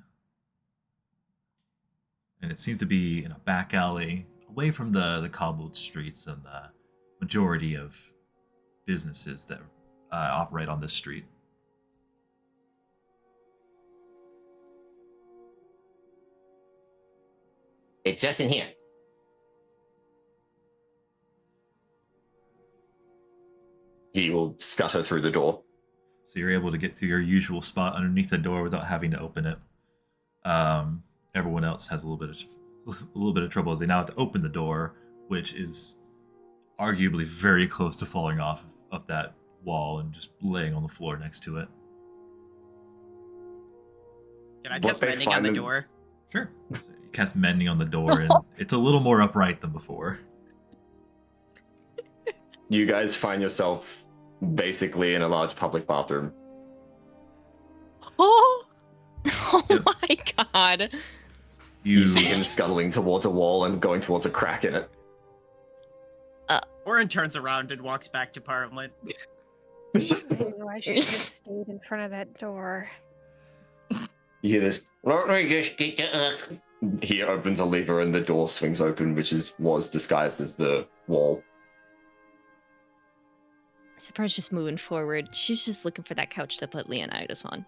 And it seems to be in a back alley, away from the cobbled streets and the majority of businesses that operate on this street. It's just in here. He will scutter through the door. So you're able to get through your usual spot underneath the door without having to open it. Everyone else has a little bit of trouble as they now have to open the door, which is arguably very close to falling off of that wall and just laying on the floor next to it. Can I What cast they mending on find the in- door? Sure. So you cast mending on the door, and it's a little more upright than before. You guys find yourself basically in a large public bathroom. Oh, Oh Yep. my god. You see him scuttling towards a wall and going towards a crack in it. Orin turns around and walks back to Parliament. Ooh, I should have stayed in front of that door. You hear this. He opens a lever and the door swings open, which was disguised as the wall. Surprise just moving forward. She's just looking for that couch to put Leonidas on.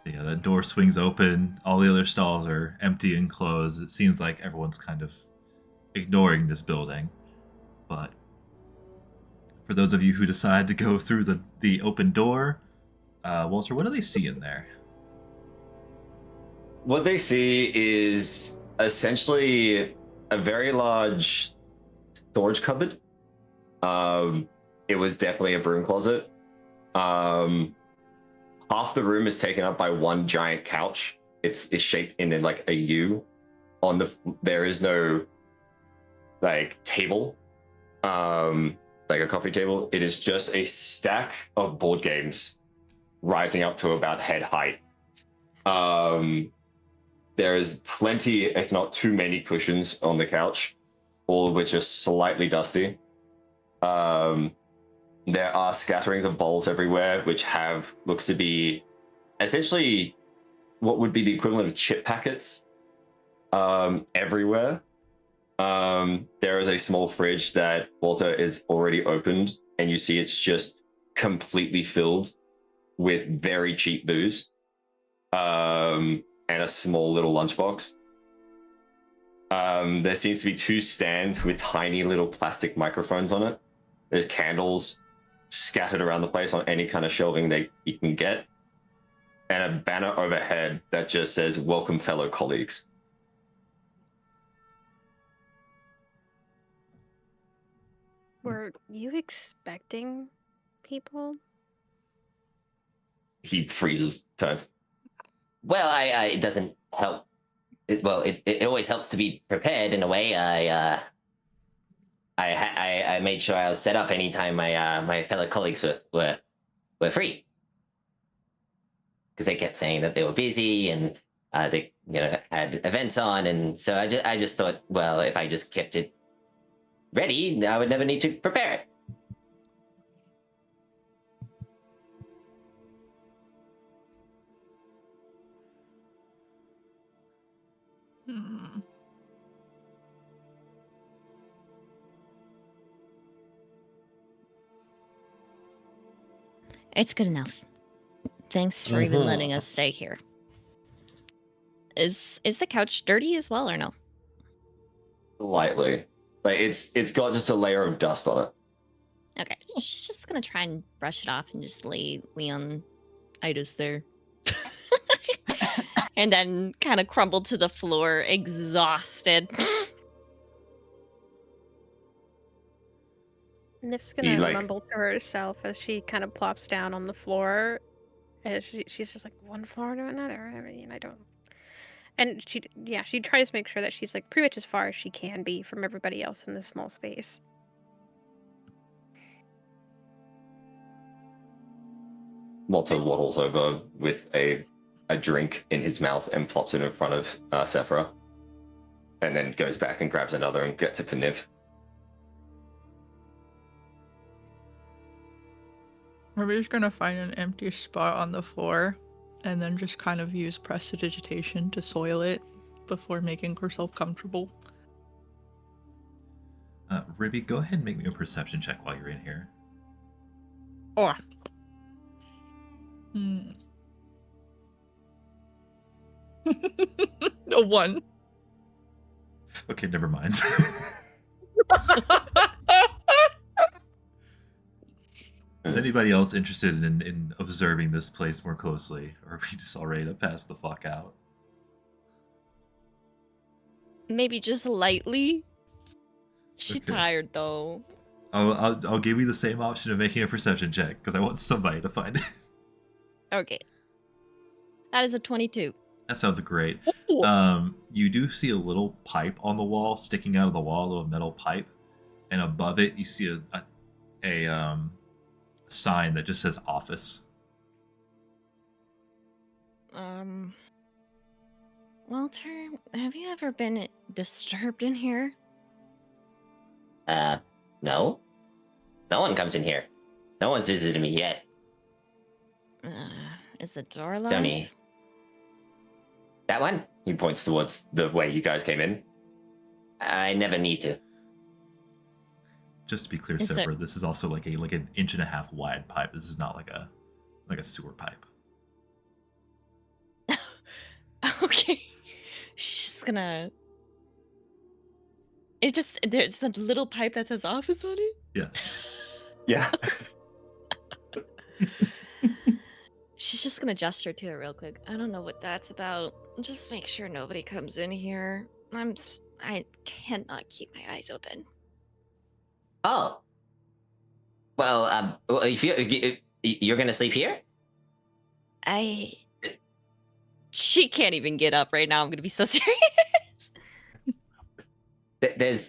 So yeah, that door swings open. All the other stalls are empty and closed. It seems like everyone's kind of ignoring this building. But for those of you who decide to go through the open door, Walter, what do they see in there? What they see is essentially a very large storage cupboard. It was definitely a broom closet. Half the room is taken up by one giant couch. It's shaped in like a U. There is no like table, like a coffee table. It is just a stack of board games rising up to about head height. There is plenty, if not too many, cushions on the couch, all of which are slightly dusty. There are scatterings of bowls everywhere, which looks to be essentially what would be the equivalent of chip packets everywhere. There is a small fridge that Walter is already opened, and you see it's just completely filled with very cheap booze, and a small little lunchbox. There seems to be 2 stands with tiny little plastic microphones on it. There's candles scattered around the place on any kind of shelving that you can get, and a banner overhead that just says, "Welcome, fellow colleagues." Were you expecting people? He freezes, turns. Well, it doesn't help. It always helps to be prepared in a way. I I made sure I was set up anytime my fellow colleagues were free, because they kept saying that they were busy and they had events on, and so I just thought, well, if I just kept it ready, I would never need to prepare it. Hmm. It's good enough. Thanks for even letting us stay here. Is the couch dirty as well or no? Lightly. Like it's got just a layer of dust on it. Okay, she's just gonna try and brush it off and just lay on Ida's there. And then kind of crumble to the floor, exhausted. Nif's You, gonna like- mumble to herself as she kind of plops down on the floor. And she's just like, one floor to another. I mean, I don't. And she tries to make sure that she's like pretty much as far as she can be from everybody else in this small space. Walter waddles over with a drink in his mouth and plops it in front of Sephira. And then goes back and grabs another and gets it for Niv. We're just gonna find an empty spot on the floor and then just kind of use prestidigitation to soil it before making herself comfortable. Ribby, go ahead and make me a perception check while you're in here. Oh. A 1. Okay, never mind. Is anybody else interested in observing this place more closely? Or are we just all ready to pass the fuck out? Maybe just lightly. She's Okay. tired though. I'll give you the same option of making a perception check, because I want somebody to find it. Okay. That is a 22. That sounds great. You do see a little pipe on the wall, sticking out of the wall, a little metal pipe. And above it, you see a sign that just says office. Walter, have you ever been disturbed in here? No. No one comes in here. No one's visited me yet. Is the door locked? Dummy. That one? He points towards the way you guys came in. I never need to. Just to be clear, Is there- Sephira, this is also like an 1.5 inch wide pipe. This is not like a sewer pipe. Okay. She's gonna. There's that little pipe that says office on it? Yes. Yeah. She's just gonna gesture to it real quick. I don't know what that's about. Just make sure nobody comes in here. I cannot keep my eyes open. Oh. Well, if you're gonna sleep here? She can't even get up right now. I'm gonna be so serious.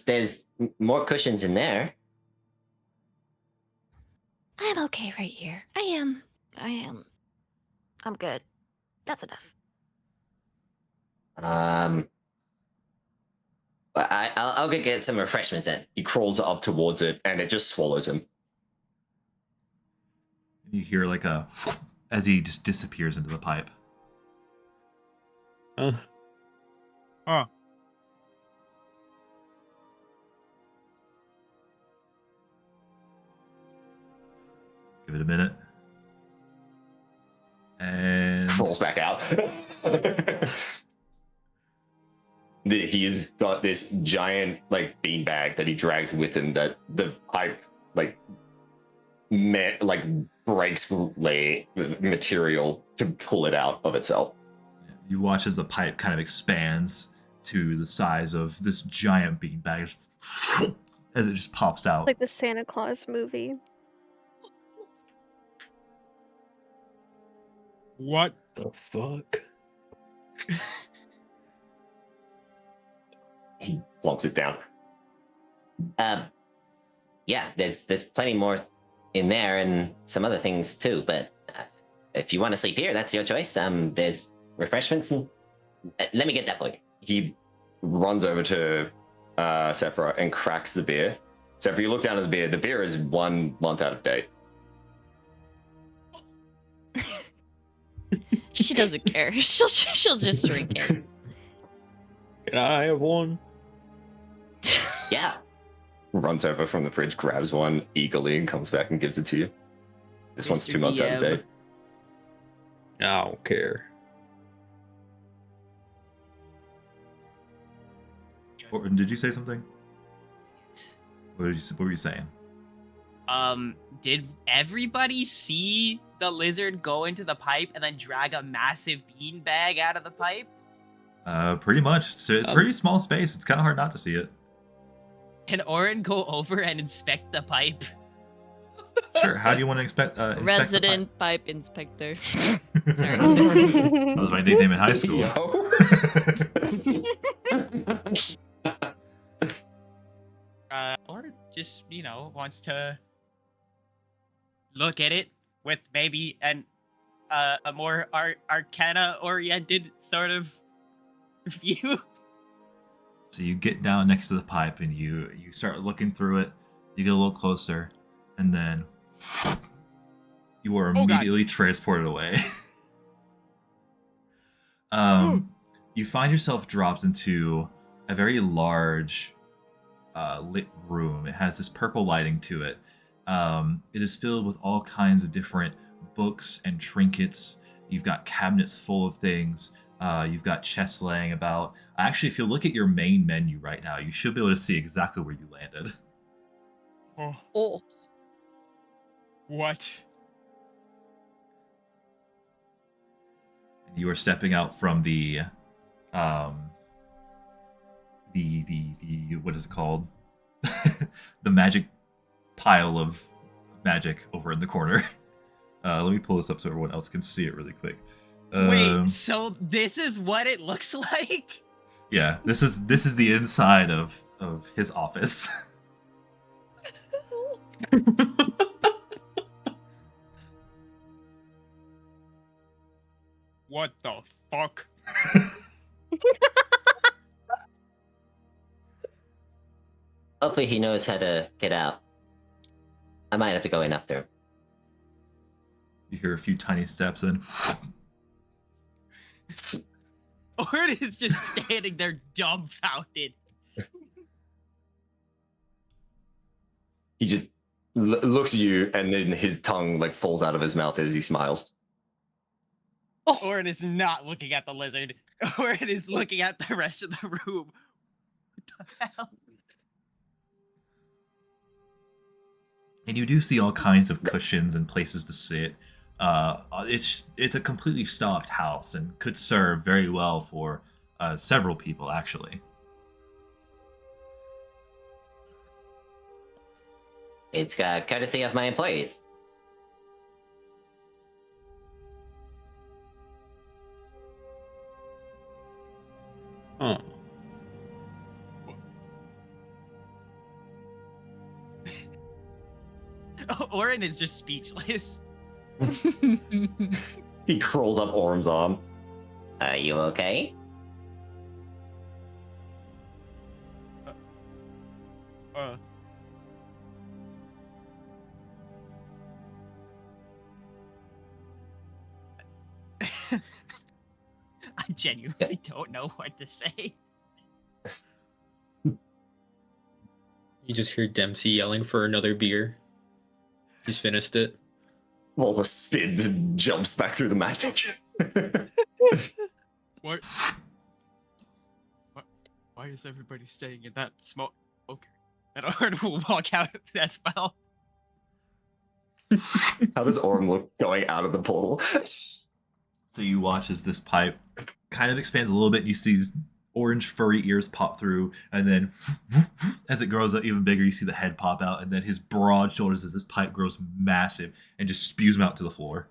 There's more cushions in there. I'm okay right here. I am. I'm good. That's enough. I'll go get some refreshments then. He crawls up towards it and it just swallows him. You hear like a as he just disappears into the pipe. Huh. Give it a minute. And Crawls back out. He's got this giant beanbag that he drags with him that the pipe breaks material to pull it out of itself. you watch as the pipe kind of expands to the size of this giant beanbag as it just pops out. Like the Santa Claus movie. What? The fuck? He plonks it down. Yeah, there's plenty more in there and some other things too. But if you want to sleep here, that's your choice. There's refreshments and let me get that for you. He runs over to Sephira and cracks the beer. So if you look down at the beer is 1 month out of date. She doesn't care. She'll just drink it. Can I have one? Yeah. Runs over from the fridge, grabs one eagerly, and comes back and gives it to you. This one's Mr. 2 months out of DM. date. I don't care. Orton, did you say something? What were you saying? Did everybody see the lizard go into the pipe and then drag a massive bean bag out of the pipe? Pretty much. So it's a pretty small space. It's kind of hard not to see it. Can Orin go over and inspect the pipe? Sure. How do you want to inspect the pipe? Resident pipe inspector. That was my nickname in high school. Or just, wants to look at it with maybe a more arcana-oriented sort of view. So you get down next to the pipe and you start looking through it. You get a little closer, and then you are immediately transported away. You find yourself dropped into a very large lit room. It has this purple lighting to it. It is filled with all kinds of different books and trinkets. You've got cabinets full of things. You've got chests laying about. Actually, if you look at your main menu right now, you should be able to see exactly where you landed. Oh. What? You are stepping out from the what is it called? The magic pile of magic over in the corner. Let me pull this up so everyone else can see it really quick. Wait, so this is what it looks like? Yeah, this is the inside of his office. What the fuck? Hopefully he knows how to get out. I might have to go in after him. You hear a few tiny steps and Orin is just standing there dumbfounded. He just looks at you, and then his tongue like falls out of his mouth as he smiles. Orin is not looking at the lizard. Orin is looking at the rest of the room. What the hell? and you do see all kinds of cushions and places to sit. It's a completely stocked house and could serve very well for several people, actually. It's courtesy of my employees. Huh. Orin is just speechless. He crawled up Orm's arm. Are you okay? I genuinely don't know what to say. You just hear Dempsey yelling for another beer. He's finished it. Wallace spins and jumps back through the magic. What? Why is everybody staying in that small? Okay. And Orin will walk out as well. How does Orm look going out of the portal? So you watch as this pipe kind of expands a little bit, and you see these orange furry ears pop through, and then as it grows up even bigger, you see the head pop out, and then his broad shoulders as this pipe grows massive and just spews him out to the floor.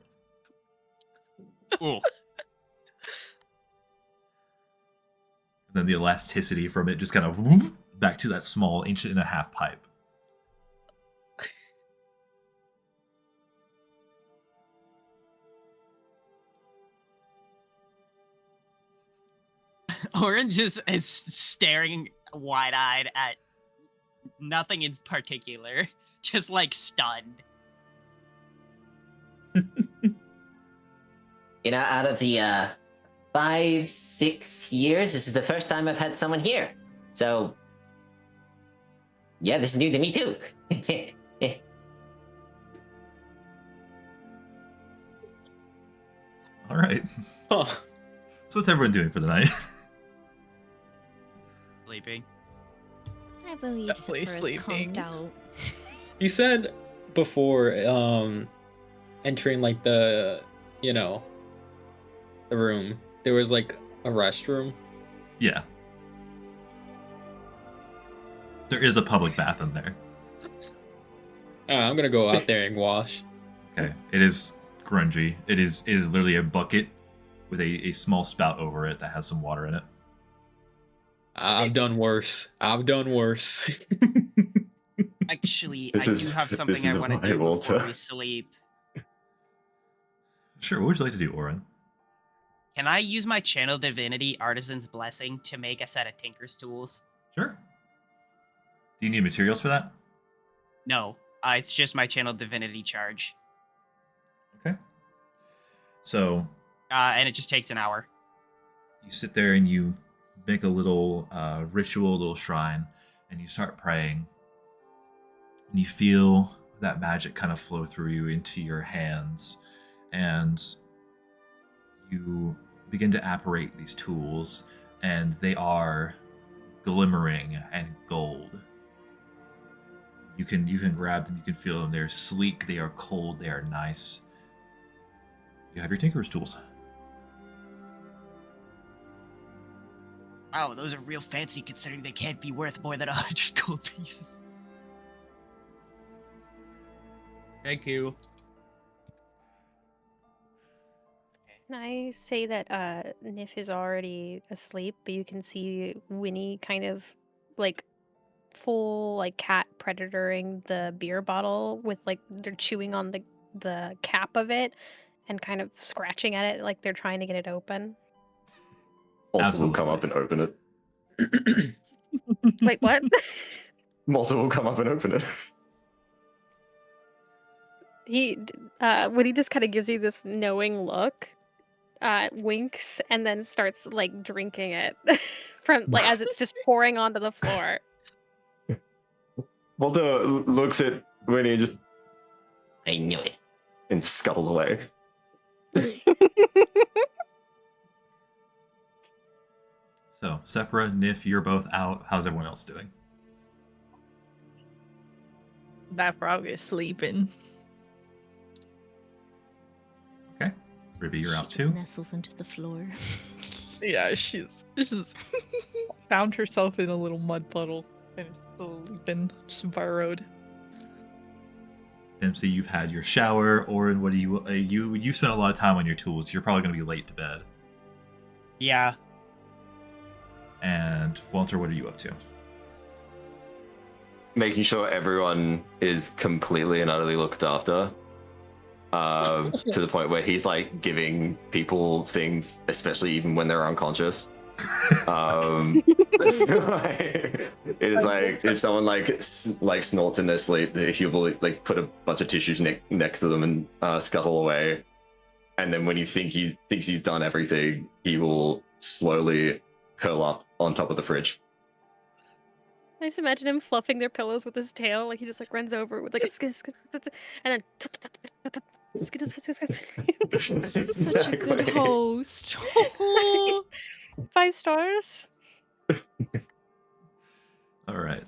Oh. And then the elasticity from it just kind of back to that small 1.5 inch pipe. Oren just is staring wide-eyed at nothing in particular, just like stunned. You know, out of the 5-6 years, this is the first time I've had someone here. So, yeah, this is new to me too. All right. Huh. So what's everyone doing for the night? Sleeping. I believe Definitely Zipper is sleeping. conked out. You said before entering like the the room, there was like a restroom. Yeah. There is a public bath in there. I'm gonna go out there and wash. Okay. It is grungy. It is literally a bucket with a small spout over it that has some water in it. I've done worse. I've done worse. Actually, This I is- do have this something I is want to do vital before to- we sleep. Sure, what would you like to do, Oren? Can I use my Channel Divinity Artisan's Blessing to make a set of Tinker's tools? Sure. Do you need materials for that? No, it's just my Channel Divinity charge. Okay. So And it just takes an hour. you sit there and you make a little ritual, a little shrine, and you start praying. And you feel that magic kind of flow through you into your hands, and you begin to apparate these tools, and they are glimmering and gold. You can grab them, you can feel them. They're sleek, they are cold, they are nice. You have your tinker's tools. Wow, those are real fancy considering they can't be worth more than 100 gold pieces. Thank you. Can I say that Nif is already asleep, but you can see Winnie kind of like full like cat predatoring the beer bottle with like they're chewing on the cap of it and kind of scratching at it like they're trying to get it open. Multiple will come Absolutely. up and open it. Wait, what? Multiple will come up and open it. Winnie just kind of gives you this knowing look, winks, and then starts like drinking it from like as it's just pouring onto the floor. Walter looks at Winnie and just I knew it. and scuttles away. So, Sepra, Nif, you're both out. How's everyone else doing? That frog is sleeping. Okay. Ribby, you're She out just too. nestles into the floor. Yeah, she's found herself in a little mud puddle and is sleeping, just burrowed. Dempsey, you've had your shower. Oren, what do you spent a lot of time on your tools. You're probably going to be late to bed. Yeah. And Walter, what are you up to? Making sure everyone is completely and utterly looked after. To the point where he's like giving people things, especially even when they're unconscious. It's like if someone like snorts in their sleep, he will like put a bunch of tissues next to them and scuttle away. And then when he thinks he's done everything, he will slowly curl up on top of the fridge. I just imagine him fluffing their pillows with his tail, like he just like runs over with like and then Such a good Exactly. host. 5 stars. All right.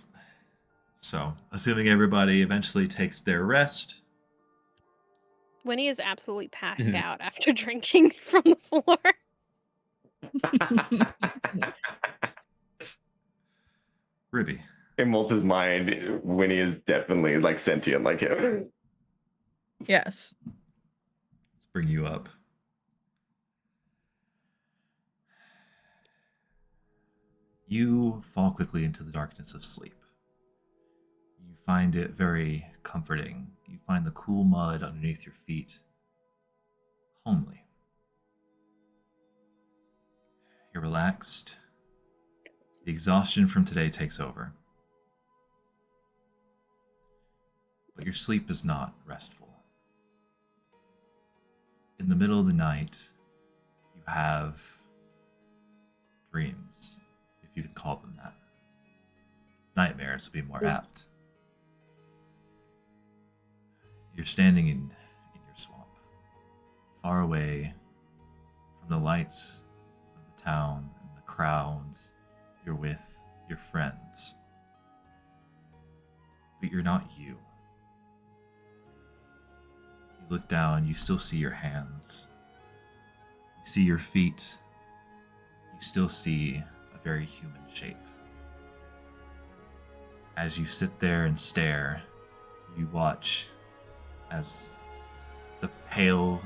So, assuming everybody eventually takes their rest, Winnie is absolutely passed Mhm. out after drinking from the floor. Ribby, In Walter's mind, Winnie is definitely like sentient like him. Yes. let's bring you up. You fall quickly into the darkness of sleep. You find it very comforting. You find the cool mud underneath your feet homely. You're relaxed. The exhaustion from today takes over. But your sleep is not restful. In the middle of the night, you have dreams, if you can call them that. Nightmares would be more apt. You're standing in your swamp, far away from the lights of the town and the crowds. You're with your friends. But you're not you. You look down, you still see your hands. You see your feet. You still see a very human shape. As you sit there and stare, you watch as the pale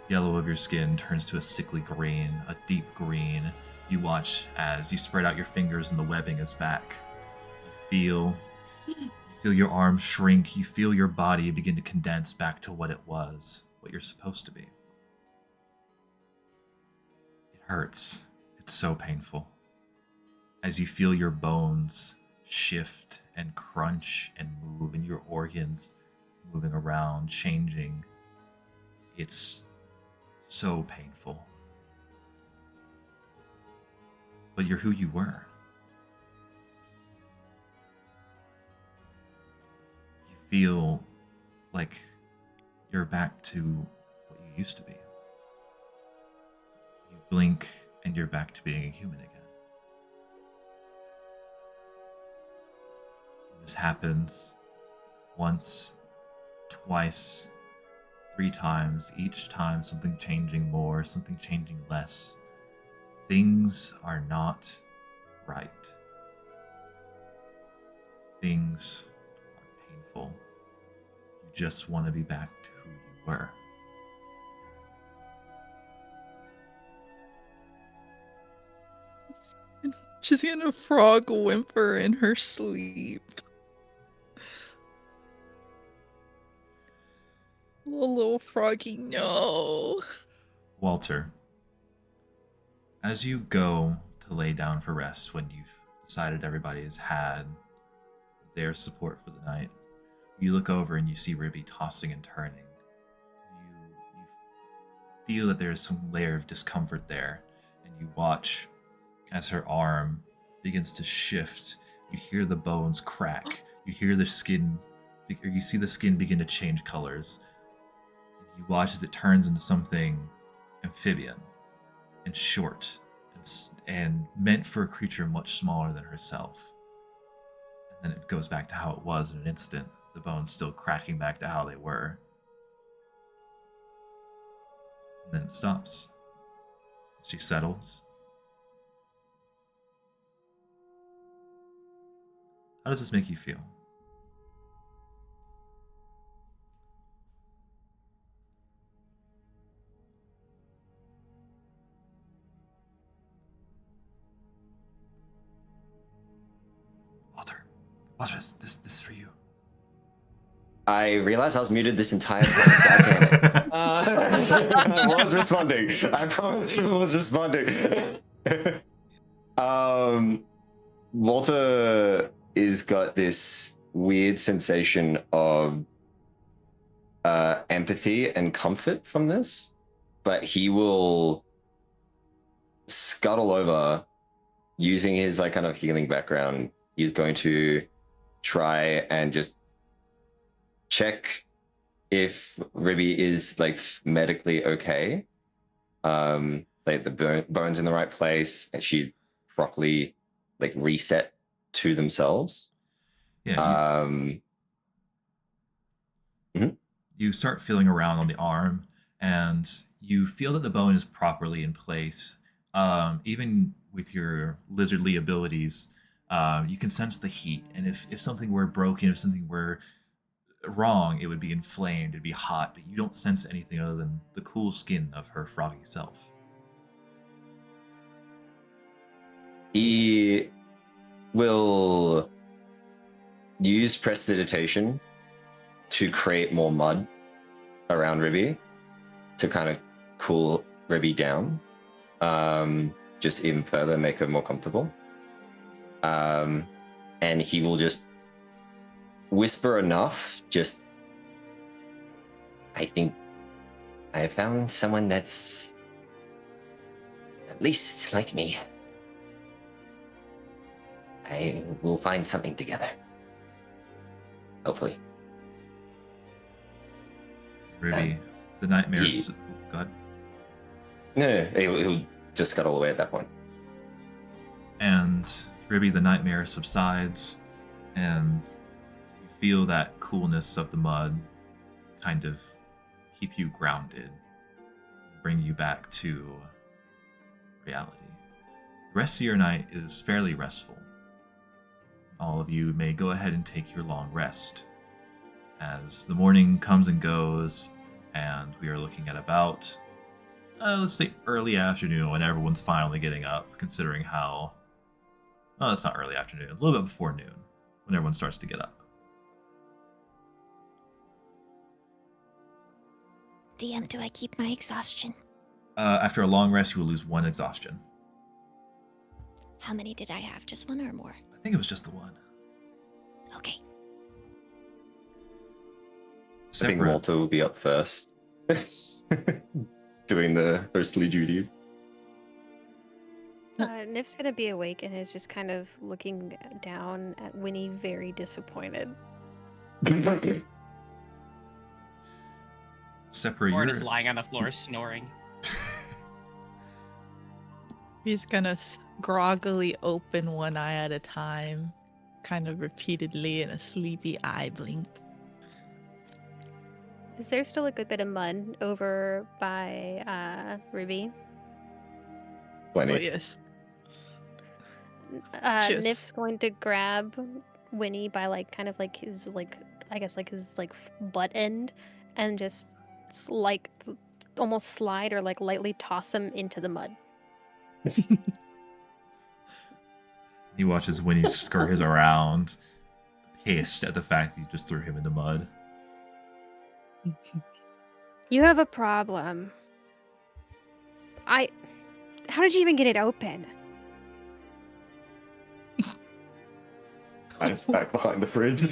yellow of your skin turns to a sickly green, a deep green. You watch as you spread out your fingers and the webbing is back. You feel your arms shrink. You feel your body begin to condense back to what it was, what you're supposed to be. It hurts. It's so painful. As you feel your bones shift and crunch and move and your organs moving around, changing. It's so painful. But you're who you were. You feel like you're back to what you used to be. You blink and you're back to being a human again. This happens once, twice, 3 times, each time something changing more, something changing less. Things are not right. Things are painful. You just want to be back to who you were. She's gonna frog whimper in her sleep. Oh, little froggy, no. Walter, as you go to lay down for rest when you've decided everybody has had their support for the night, you look over and you see Ribby tossing and turning. You feel that there's some layer of discomfort there, and you watch as her arm begins to shift. You hear the bones crack. You hear the skin, or you see the skin begin to change colors. You watch as it turns into something amphibian and short and meant for a creature much smaller than herself. And then it goes back to how it was in an instant, the bones still cracking back to how they were. And then it stops. She settles. How does this make you feel? Walter, this is for you. I realized I was muted this entire time. God damn it. I was responding. I promise you I was responding. Walter is got this weird sensation of empathy and comfort from this, but he will scuttle over using his like kind of healing background. He's going to try and just check if Ribby is like medically okay. Like the bones in the right place, and she properly like reset to themselves. Yeah. You start feeling around on the arm, and you feel that the bone is properly in place. Even with your lizardly abilities, you can sense the heat. And if something were broken, if something were wrong, it would be inflamed, it'd be hot, but you don't sense anything other than the cool skin of her froggy self. He will use prestidigitation to create more mud around Ribby to kind of cool Ribby down. just even further make her more comfortable. And he will just whisper enough, just, I think I found someone that's at least like me. I will find something together. Hopefully. Ruby, the nightmares. Go ahead. No, he'll just scuttle away at that point. And Ruby, the nightmare subsides, and you feel that coolness of the mud kind of keep you grounded, bring you back to reality. The rest of your night is fairly restful. All of you may go ahead and take your long rest. As the morning comes and goes, and we are looking at about, let's say early afternoon when everyone's finally getting up, considering how, well, it's not early afternoon, a little bit before noon, when everyone starts to get up. DM, do I keep my exhaustion? After a long rest, you will lose 1 exhaustion. How many did I have? Just 1 or more? I think it was just the 1. Okay. I think Walter will be up first. Doing the firstly duties. Nif's gonna be awake and is just kind of looking down at Winnie, very disappointed. Sepra, Or you're... just lying on the floor snoring. He's gonna groggily open one eye at a time, kind of repeatedly, in a sleepy eye blink. Is there still a good bit of mud over by Ruby? Plenty. Oh, yes. Cheers. Nif's going to grab Winnie by kind of his his butt end, and just almost slide or lightly toss him into the mud. He watches Winnie scurries around, pissed at the fact that you just threw him in the mud. You have a problem. How did you even get it open? I'm back behind the fridge.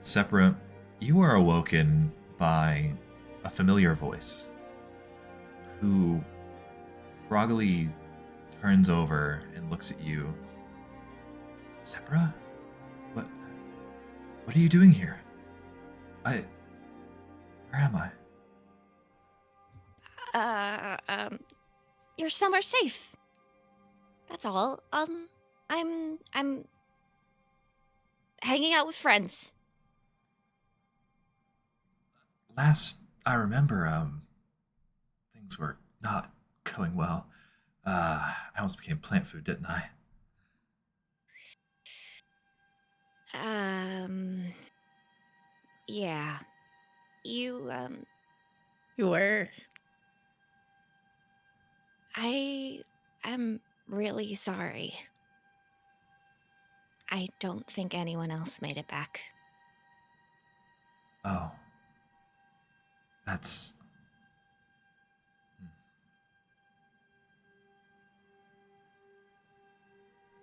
Sepra, you are awoken by a familiar voice who groggily turns over and looks at you. Sepra? What are you doing here? Where am I? You're somewhere safe. That's all. I'm hanging out with friends. Last I remember, things were not going well. I almost became plant food, didn't I? Yeah. You were. I am really sorry. I don't think anyone else made it back. Oh. That's...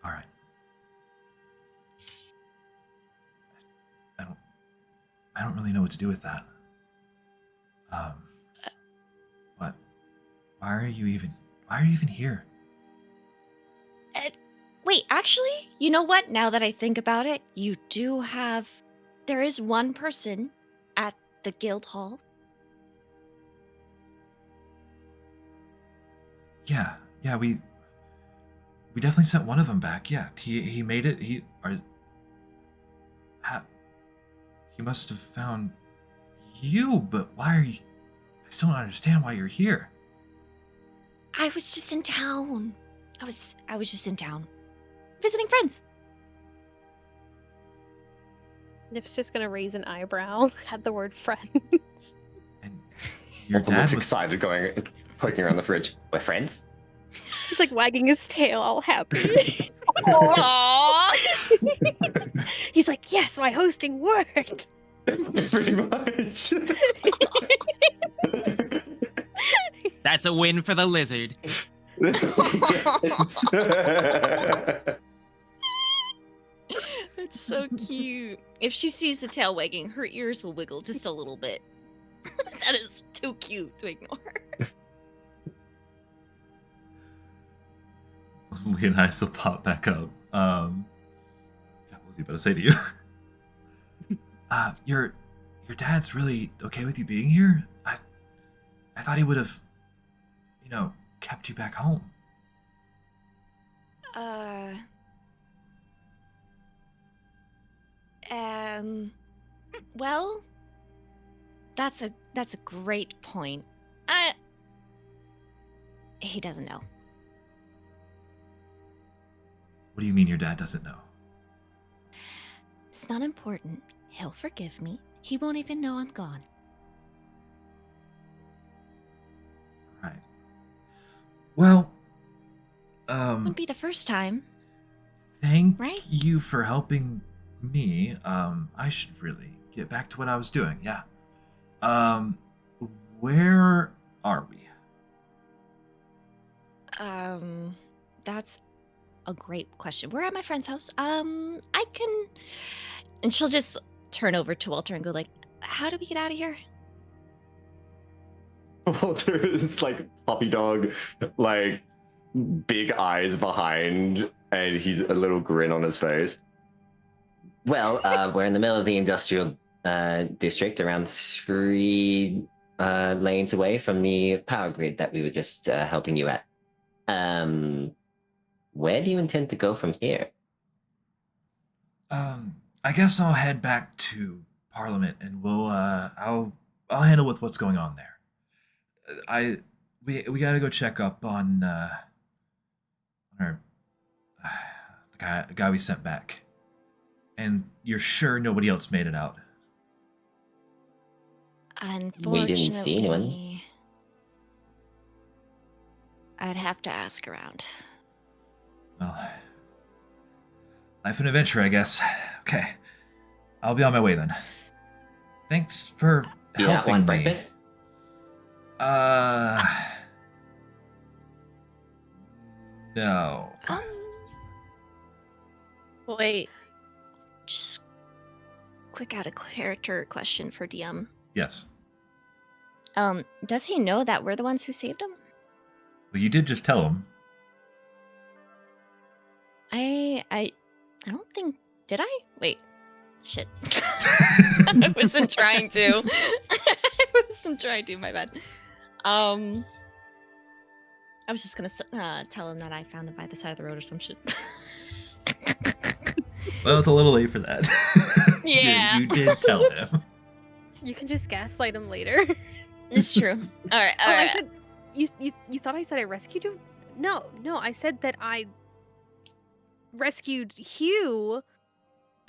All right. I don't really know what to do with that. What? Why are you even here? Wait, actually, you know what? Now that I think about it, there is one person at the guild hall. Yeah, we definitely sent one of them back. Yeah, he made it. He must have found you, but why are you? I still don't understand why you're here. I was just in town. I was just in town, visiting friends. Nif's just gonna raise an eyebrow at the word friends. And your Walter dad looks was excited, poking around the fridge. We're friends? He's wagging his tail, all happy. Aww. He's like, yes, my hosting worked. Pretty much. That's a win for the lizard. It's so cute. If she sees the tail wagging, her ears will wiggle just a little bit. That is too cute to ignore. Leonidas will pop back up. What was he about to say to you? Your dad's really okay with you being here? I thought he would have, kept you back home. Well, that's a great point. He doesn't know. What do you mean your dad doesn't know? It's not important. He'll forgive me. He won't even know I'm gone. Right. Well, Wouldn't be the first time. thank Right? you for helping me. I should really get back to what I was doing. Yeah. Where are we? That's a great question. We're at my friend's house. I can... And she'll just turn over to Walter and go like, how do we get out of here? Walter is like puppy dog, like big eyes behind, and he's a little grin on his face. Well, we're in the middle of the industrial district, around 3 lanes away from the power grid that we were just helping you at. Where do you intend to go from here? I guess I'll head back to Parliament, and I'll handle with what's going on there. We gotta go check up on our the guy we sent back. And you're sure nobody else made it out? Unfortunately, We didn't see anyone. I'd have to ask around. Well, life and adventure, I guess. Okay, I'll be on my way then. Thanks for Do you not helping want me. breakfast? No. Wait. Just quick out of character question for DM. Yes. Does he know that we're the ones who saved him? Well, you did just tell him. I don't think... Did I? Wait. Shit. I wasn't trying to. I wasn't trying to, my bad. I was just gonna tell him that I found him by the side of the road or some shit. Well, it's a little late for that. Yeah. You did tell him. You can just gaslight him later. It's true. All right. All right. I said, you thought I said I rescued you? No, I said that I rescued Hugh.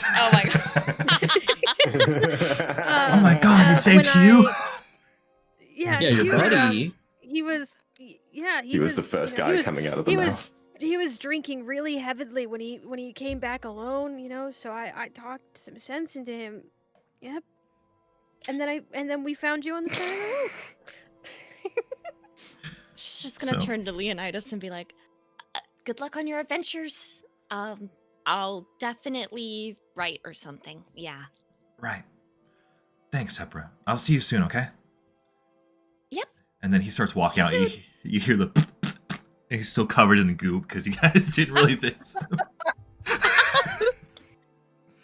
Oh my god. Oh my god, you saved Hugh? Yeah, Yeah, your Hugh, buddy. he was the first guy coming out of the he mouth. he was drinking really heavily when he came back alone, so I talked some sense into him. Yep. And then we found you on the side of the road. She's just gonna So- turn to Leonidas and be like, "Good luck on your adventures. I'll definitely write or something. Yeah." Right. Thanks, Tepra. I'll see you soon, okay? Yep. And then he starts walking out. See you You hear the... And he's still covered in the goop because you guys didn't really fix him.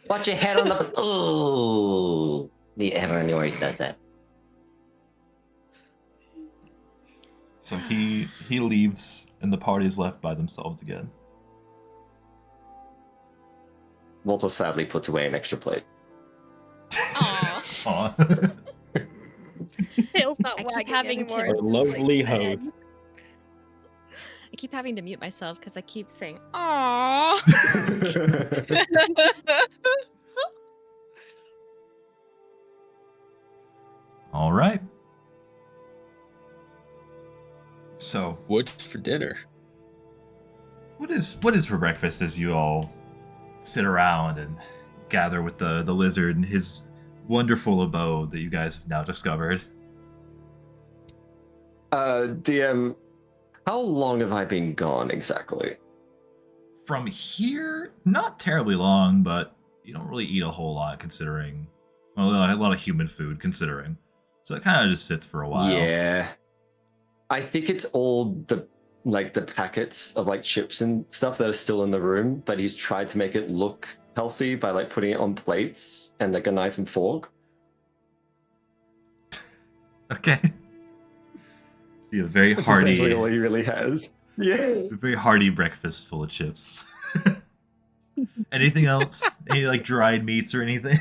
Watch your head on the... Oh! Everyone always does that. So he leaves, and the party's left by themselves again. Walter sadly puts away an extra plate. Aw. Aw. Tail's not I keep wagging having anymore. to- Our lovely It's like host. I keep having to mute myself because I keep saying, "Aww." All right. So, What's for dinner? what is for breakfast as you all sit around and gather with the lizard and his wonderful abode that you guys have now discovered? DM, how long have I been gone exactly? From here, not terribly long, but you don't really eat a whole lot considering. Well, a lot of human food considering. So it kind of just sits for a while. Yeah. I think it's all the packets of like chips and stuff that are still in the room, but he's tried to make it look healthy by like putting it on plates and like a knife and fork. Okay. See a very That's hearty, essentially all he really has. Yeah. a very hearty breakfast full of chips. Anything else? Any like dried meats or anything?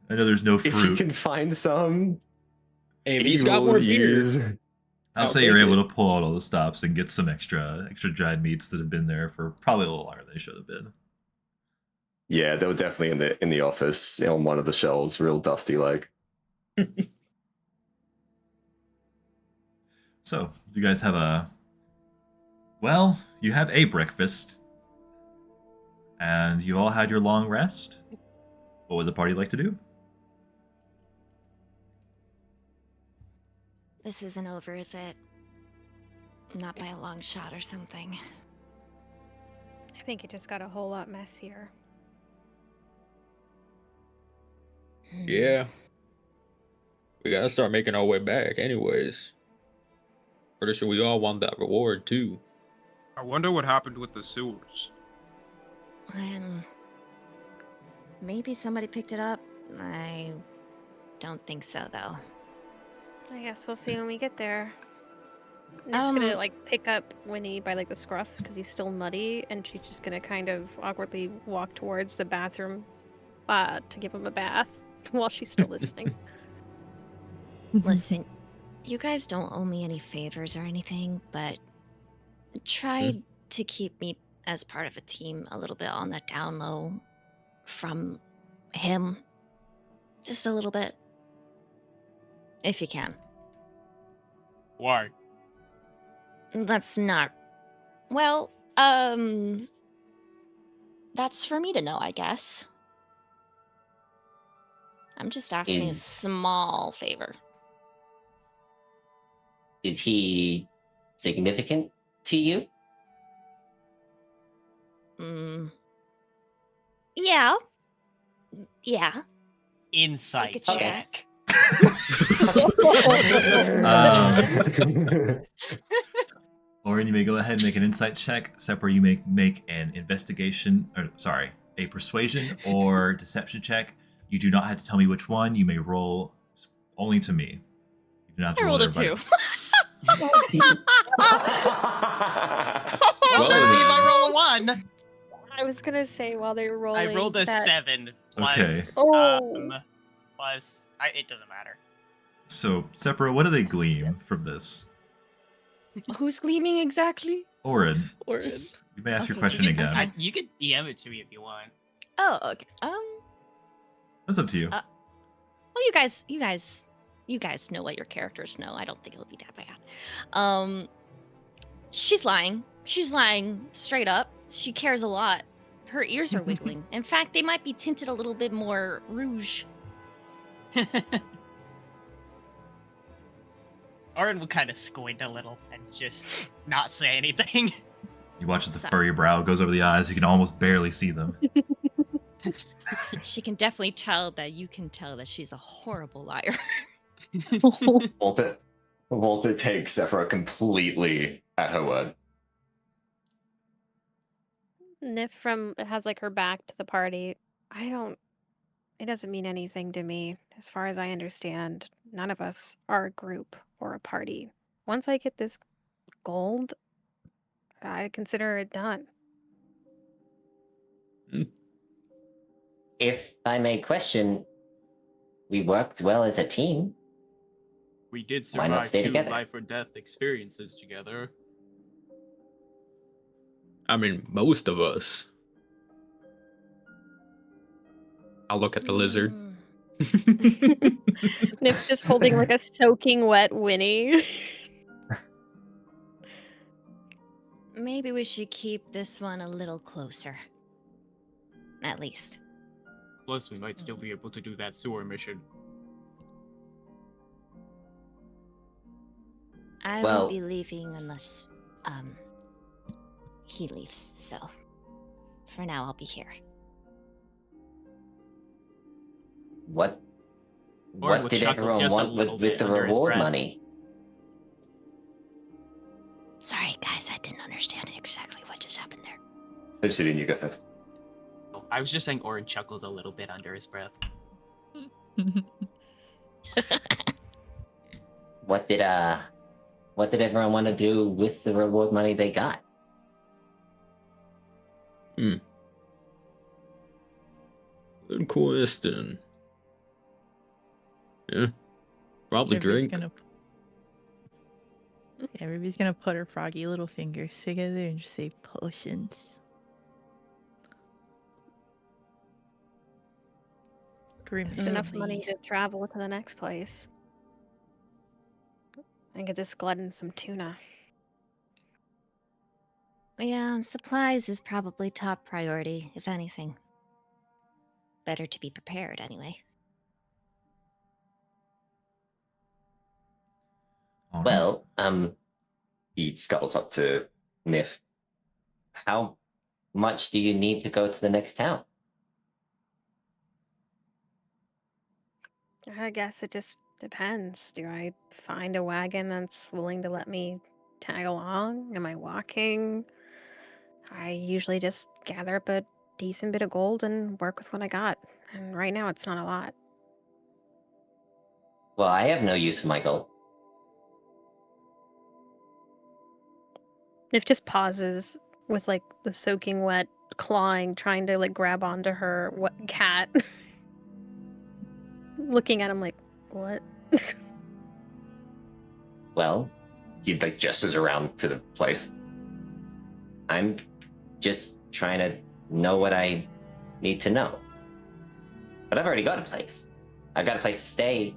I know there's no If he fruit. can find some, Hey, if he he's got will more beer. use. I'll I'll say you're take able it. to pull out all the stops and get some extra dried meats that have been there for probably a little longer than they should have been. Yeah, they were definitely in the office on one of the shelves, real dusty like. So, you guys have a. Well, you have a breakfast. And you all had your long rest. What would the party like to do? This isn't over, is it? Not by a long shot or something. I think it just got a whole lot messier. Yeah. We gotta start making our way back, anyways. Pretty sure we all want that reward too. I wonder what happened with the sewers. Maybe somebody picked it up. I don't think so, though. I guess we'll see when we get there. Nick's gonna like pick up Winnie by like the scruff because he's still muddy, and she's just gonna kind of awkwardly walk towards the bathroom to give him a bath while she's still listening. Listen, you guys don't owe me any favors or anything, but try to keep me as part of a team a little bit on the down low from him. Just a little bit. If you can. Why? That's not. Well, that's for me to know, I guess. I'm just asking a small favor. Is he significant to you? Yeah. Yeah. Insight Okay. check. Orin, you may go ahead and make an insight check. Sepper, you may make an investigation, a persuasion or deception check. You do not have to tell me which one. You may roll only to me. You do not have to I roll rolled a everybody 2. else. Well, let's see if I roll a 1. I was gonna say while they were rolling. I rolled a that... 7 plus. Okay. Plus. It doesn't matter. So, Sepper, what do they glean from this? Who's gleaming exactly? Orin, Orin. you may ask your Okay, question just- again. okay. You could DM it to me if you want. Oh, okay. That's up to you. Well, you guys know what your characters know. I don't think it'll be that bad. She's lying. She's lying straight up. She cares a lot. Her ears are wiggling. In fact, they might be tinted a little bit more rouge. Orin will kind of squint a little and just not say anything. You watch as the furry brow goes over the eyes. You can almost barely see them. She can definitely tell that you can tell that she's a horrible liar. Walter takes Sephora completely at her word. Nif has like her back to the party. It doesn't mean anything to me. As far as I understand, none of us are a group or a party. Once I get this gold, I consider it done. If I may question, we worked well as a team. We did Why not survive stay 2 together? life or death experiences together. I mean, most of us. I'll look at the lizard. Nif's just holding like a soaking wet Winnie. Maybe we should keep this one a little closer. At least. Plus, we might still be able to do that sewer mission. I Well- won't be leaving unless he leaves. So for now, I'll be here. What Orin would did chuckle everyone just a want little with bit the under his reward breath. money? Sorry, guys, I didn't understand exactly what just happened there. Obsidian, you go first. Oh, I was just saying Orin chuckles a little bit under his breath. What did everyone want to do with the reward money they got? Good question. Yeah. Probably drink. Everybody's gonna put her froggy little fingers together and just say potions. It's enough money to travel to the next place. And get this glutton some tuna. Yeah, supplies is probably top priority, if anything. Better to be prepared, anyway. All right. Well, he scuttles up to Nif. How much do you need to go to the next town? I guess it just depends. Do I find a wagon that's willing to let me tag along? Am I walking? I usually just gather up a decent bit of gold and work with what I got. And right now it's not a lot. Well, I have no use for my gold. Nif just pauses with like the soaking wet clawing, trying to like grab onto her cat. Looking at him like, what? Well, he like gestures around to the place. I'm just trying to know what I need to know. But I've already got a place. I've got a place to stay.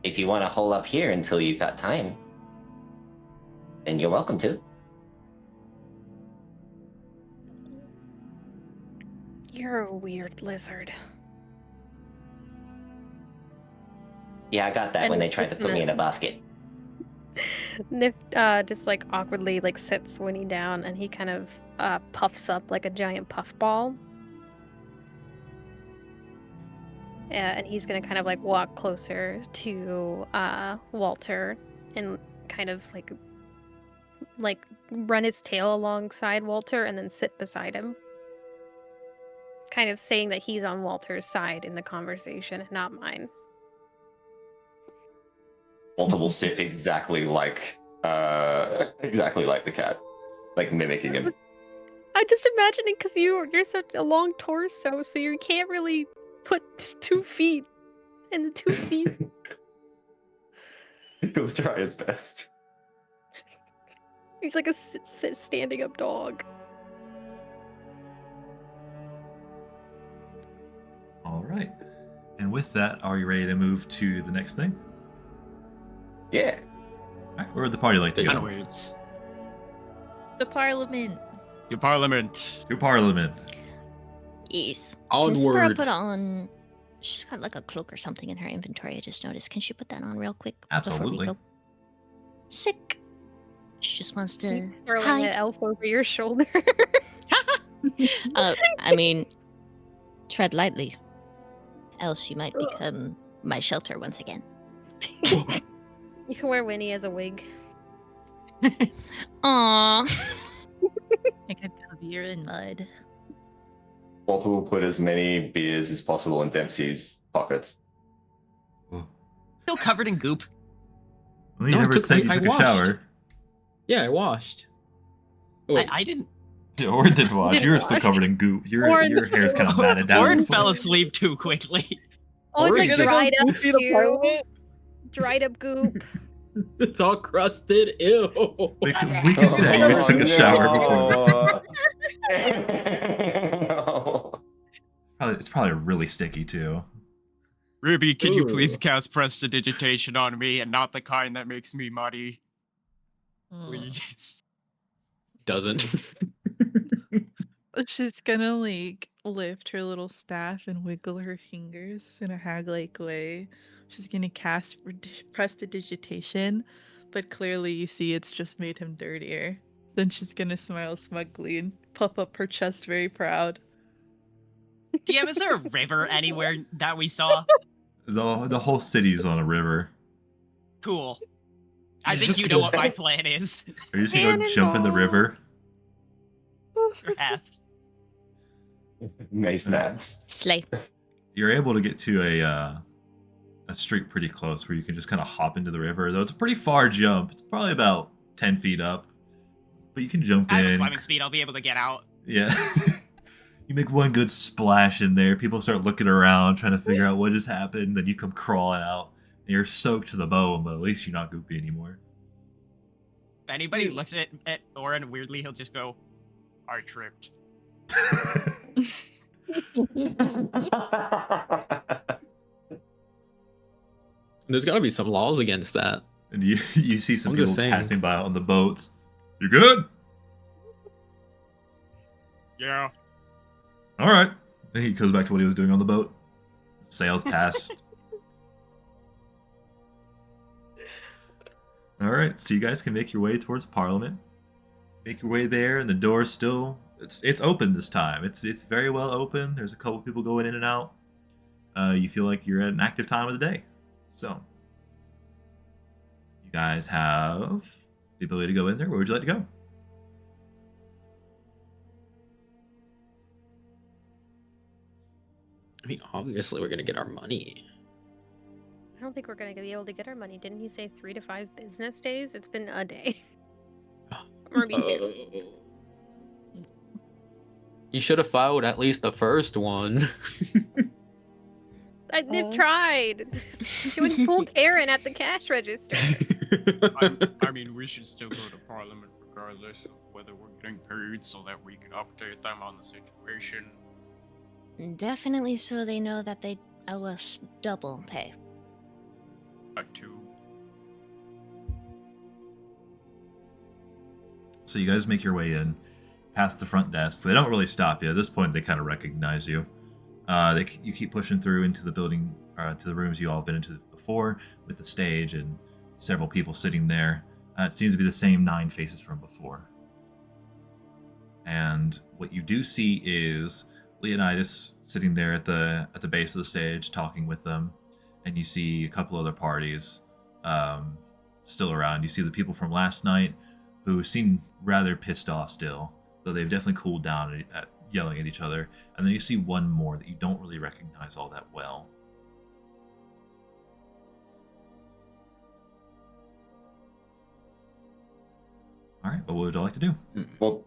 If you want to hole up here until you've got time, then you're welcome to. You're a weird lizard. Yeah, I got that And when they it's tried to just put me in a gonna- basket. Nif just like awkwardly like sits Winnie down and he kind of puffs up like a giant puffball. Yeah, and he's gonna kind of like walk closer to Walter and kind of like run his tail alongside Walter and then sit beside him. Kind of saying that he's on Walter's side in the conversation, not mine. Walter will sit exactly like the cat, like mimicking him. I'm just imagining because you're such a long torso, so you can't really put 2 feet in the 2 feet. He'll try his best. He's like a standing up dog. All right. And with that, are you ready to move to the next thing? Yeah. All right, where would the party like to go? Onwards. The Parliament. To Parliament. To Parliament. Yes. Can Sabra Onward. put on... She's got like a cloak or something in her inventory, I just noticed. Can she put that on real quick? before we Absolutely. go? Sick. She just wants to Keep throwing hide. an elf over your shoulder. I mean, tread lightly. Else you might become my shelter once again. You can wear Winnie as a wig. Aww. I could beer in mud. Walter will put as many beers as possible in Dempsey's pockets. Still covered in goop. Well, you No, I never took- said you I took a washed. shower. Yeah, I washed. Oh, wait. I didn't. Orin didn't wash. Didn't You were still wash. covered in goop. Your Orin hair's kind of matted down. Orin this fell way. asleep too quickly. Oh, it's Orange like is- dried up Goofy to goo. Parliament? Dried up goop. It's all crusted. Ew. We can say you took a shower before. No. It's probably really sticky too. Ruby, can you please Ooh. cast prestidigitation on me and not the kind that makes me muddy? Please. Doesn't. She's gonna like lift her little staff and wiggle her fingers in a hag-like way. She's gonna cast prestidigitation, but clearly you see it's just made him dirtier. Then she's gonna smile smugly and puff up her chest very proud. DM, is there a river anywhere that we saw? The whole city's on a river. Cool. I He's think just you know gonna- what my plan is. Are you just gonna go jump in the river? Perhaps. May snaps. Slay. You're able to get to a street pretty close where you can just kind of hop into the river. Though it's a pretty far jump. It's probably about 10 feet up, but you can jump I have a in. climbing speed. I'll be able to get out. Yeah. You make one good splash in there. People start looking around, trying to figure out what just happened. Then you come crawling out. And you're soaked to the bone, but at least you're not goopy anymore. If anybody looks at Oren weirdly, he'll just go, I tripped. There's got to be some laws against that. And you see some I'm people just saying. passing by on the boats. You good? Yeah. All right. And he goes back to what he was doing on the boat. Sails past. All right, so you guys can make your way towards Parliament. Make your way there, and the door's still it's open this time. It's very well open. There's a couple people going in and out. You feel like you're at an active time of the day. So you guys have the ability to go in there. Where would you like to go? I mean, obviously we're gonna get our money. I don't think we're gonna be able to get our money. Didn't he say 3 to 5 business days? It's been a day. Or maybe 2. You should have filed at least the first one. They've tried. She wouldn't pull Karen at the cash register. I mean, we should still go to Parliament regardless of whether we're getting paid so that we can update them on the situation. Definitely so they know that they owe us double pay. That too. So you guys make your way in, past the front desk. They don't really stop you. At this point, they kind of recognize you. You keep pushing through into the building, to the rooms you all have been into before, with the stage and several people sitting there. It seems to be the same 9 faces from before. And what you do see is Leonidas sitting there at the base of the stage, talking with them, and you see a couple other parties still around. You see the people from last night, who seem rather pissed off still, though they've definitely cooled down at yelling at each other. And then you see one more that you don't really recognize all that well. All right, but what would you like to do? Well,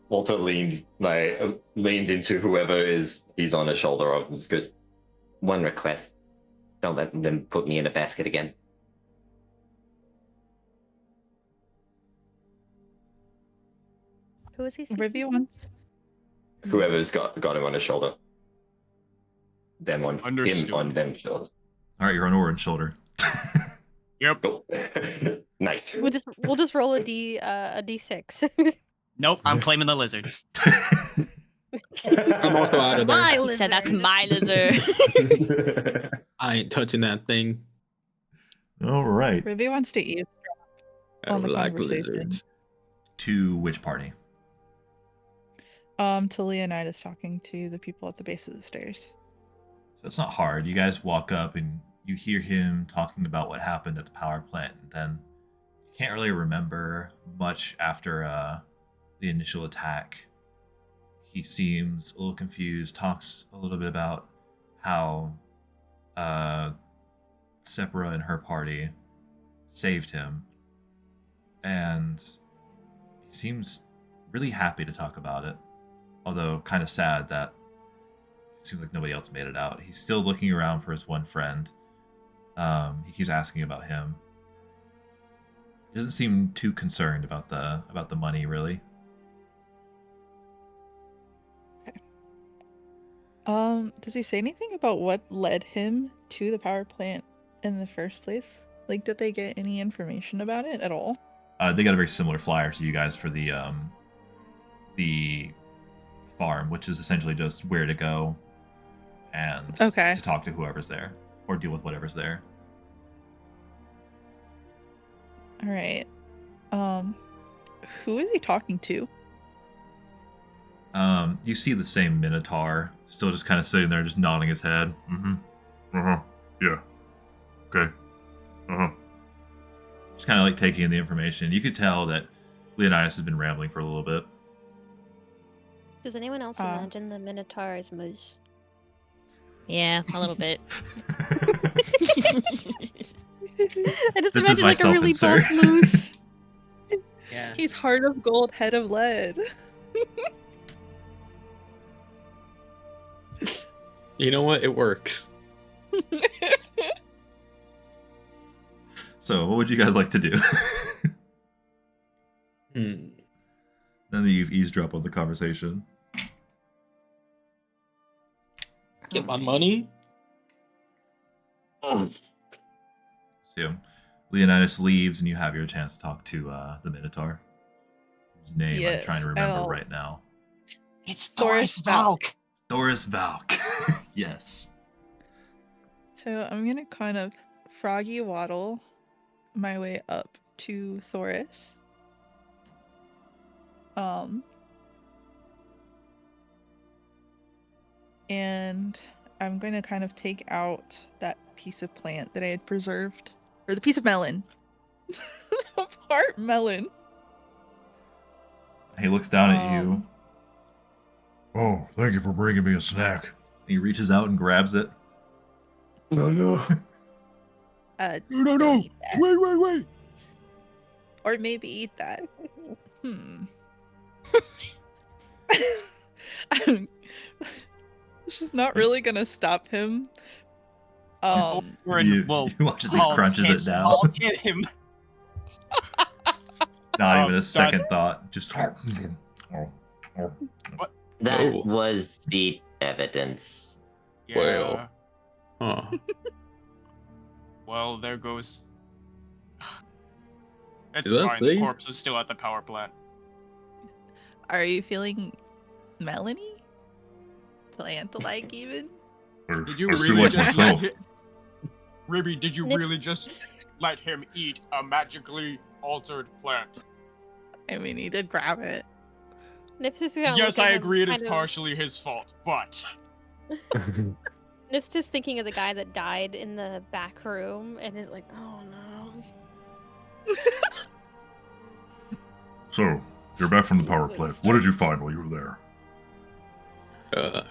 Walter leans into whoever he's on his shoulder of and just goes, One request. Don't let them put me in a basket again. Who is he speaking Review to? once. whoever's got him on his shoulder. Them on Understood. him on them shoulders. All right, you're on Oren's shoulder. Yep. Cool. Nice. We'll just roll a d6. Nope, I'm claiming the lizard. I'm also out of there. My He lizard. said that's my lizard. I ain't touching that thing. All right. Review wants to eavesdrop I on don't the like conversation. lizards. To which party? To Leonidas talking to the people at the base of the stairs. So it's not hard. You guys walk up and you hear him talking about what happened at the power plant, and then you can't really remember much after the initial attack. He seems a little confused, talks a little bit about how Sepra and her party saved him, and he seems really happy to talk about it, although kind of sad that it seems like nobody else made it out. He's still looking around for his one friend. He keeps asking about him. He doesn't seem too concerned about the money, really. Does he say anything about what led him to the power plant in the first place? Like, did they get any information about it at all? They got a very similar flyer to you guys for the farm, which is essentially just where to go and Okay. to talk to whoever's there or deal with whatever's there. All right. Who is he talking to? You see the same Minotaur, still just kind of sitting there, just nodding his head. Mm-hmm. Uh-huh. Yeah. Okay. Uh-huh. Just kind of like taking in the information. You could tell that Leonidas has been rambling for a little bit. Does anyone else imagine the Minotaur as moose? Yeah, a little bit. I just This is imagine my like a really self-insert. bulk moose. Yeah. He's heart of gold, head of lead. You know what? It works. So, what would you guys like to do? Hmm. Now that you've eavesdropped on the conversation. Get my money. So, Leonidas leaves, and you have your chance to talk to the Minotaur, whose name I'm trying to remember I'll- right now. It's Doris Doris Valk. Doris Valk. Yes. So I'm gonna kind of froggy waddle my way up to Thoris. And I'm going to kind of take out that piece of plant that I had preserved, or the piece of melon. The part melon. He looks down at you. Oh, thank you for bringing me a snack. He reaches out and grabs it. No, no. No, No. Wait. Or maybe eat that. This is not really gonna stop him. You watch as he Halt crunches it hits- down. Halt hit him. Not even a That's- second thought. Just. That Oh. was the evidence. Yeah. Well. Huh. Well, there goes. It's Is that fine. The safe? corpse is still at the power plant. Are you feeling melony? Plant-like even? Did you I feel really like just myself. let him... Ribby, did you Nick- really just let him eat a magically altered plant? I mean, he did grab it. Nip's just gonna Yes, look at I him agree it is kind of- partially his fault, but... Nip's just thinking of the guy that died in the back room and is like, oh no. So, you're back from the power Easily plant. What did you starts. find while you were there?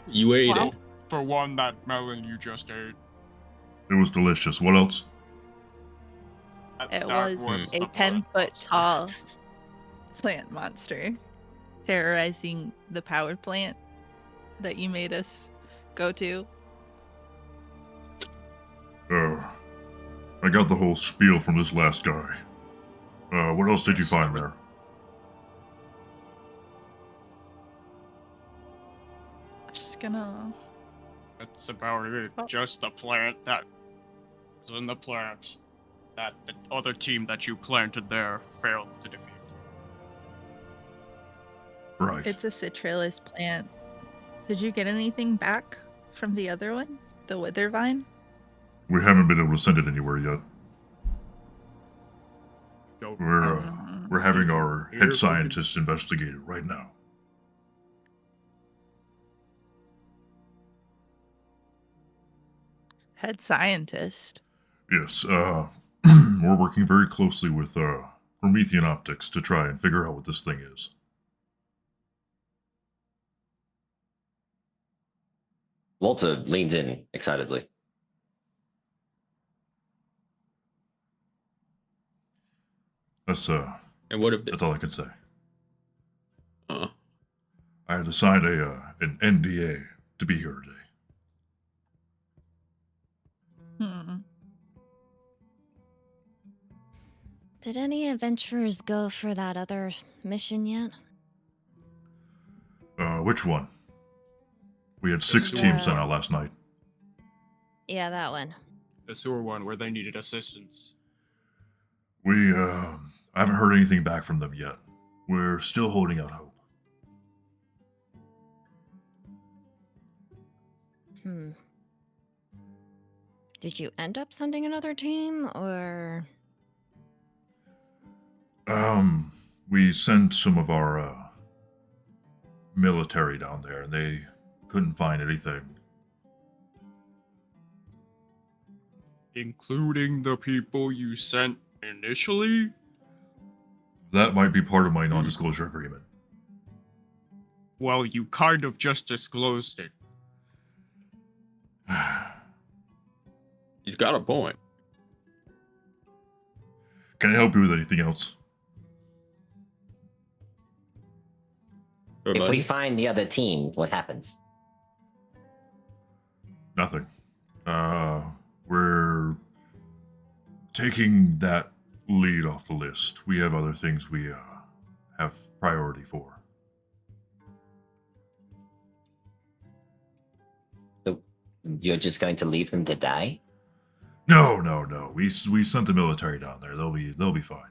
You ate Well, it. for one, that melon you just ate. It was delicious. What else? It that was the a plant 10-foot monster. tall plant monster terrorizing the power plant that you made us go to. I got the whole spiel from this last guy. What else did you find there? Just gonna. That's about it. Oh. Just the plant that was in the plant that the other team that you planted there failed to defeat. Right. It's a citrillus plant. Did you get anything back from the other one? The wither vine? We haven't been able to send it anywhere yet. Don't We're having our Here, head look at- scientist investigate it right now. Head scientist. Yes, we're working very closely with Promethean Optics to try and figure out what this thing is. Walter leans in excitedly. That's And what if that's all I can say. Uh, I had to sign an NDA to be here today. Did any adventurers go for that other mission yet? Which one? We had 6 teams sent out last night. Yeah, that one. The sewer one where they needed assistance. We I haven't heard anything back from them yet. We're still holding out hope. Did you end up sending another team, or? We sent some of our military down there, and they couldn't find anything. Including the people you sent initially? That might be part of my non-disclosure agreement. Well, you kind of just disclosed it. He's got a point. Can I help you with anything else? Or If money? we find the other team, what happens? Nothing. We're taking that lead off the list. We have other things we have priority for. So you're just going to leave them to die? No. We sent the military down there. They'll be fine.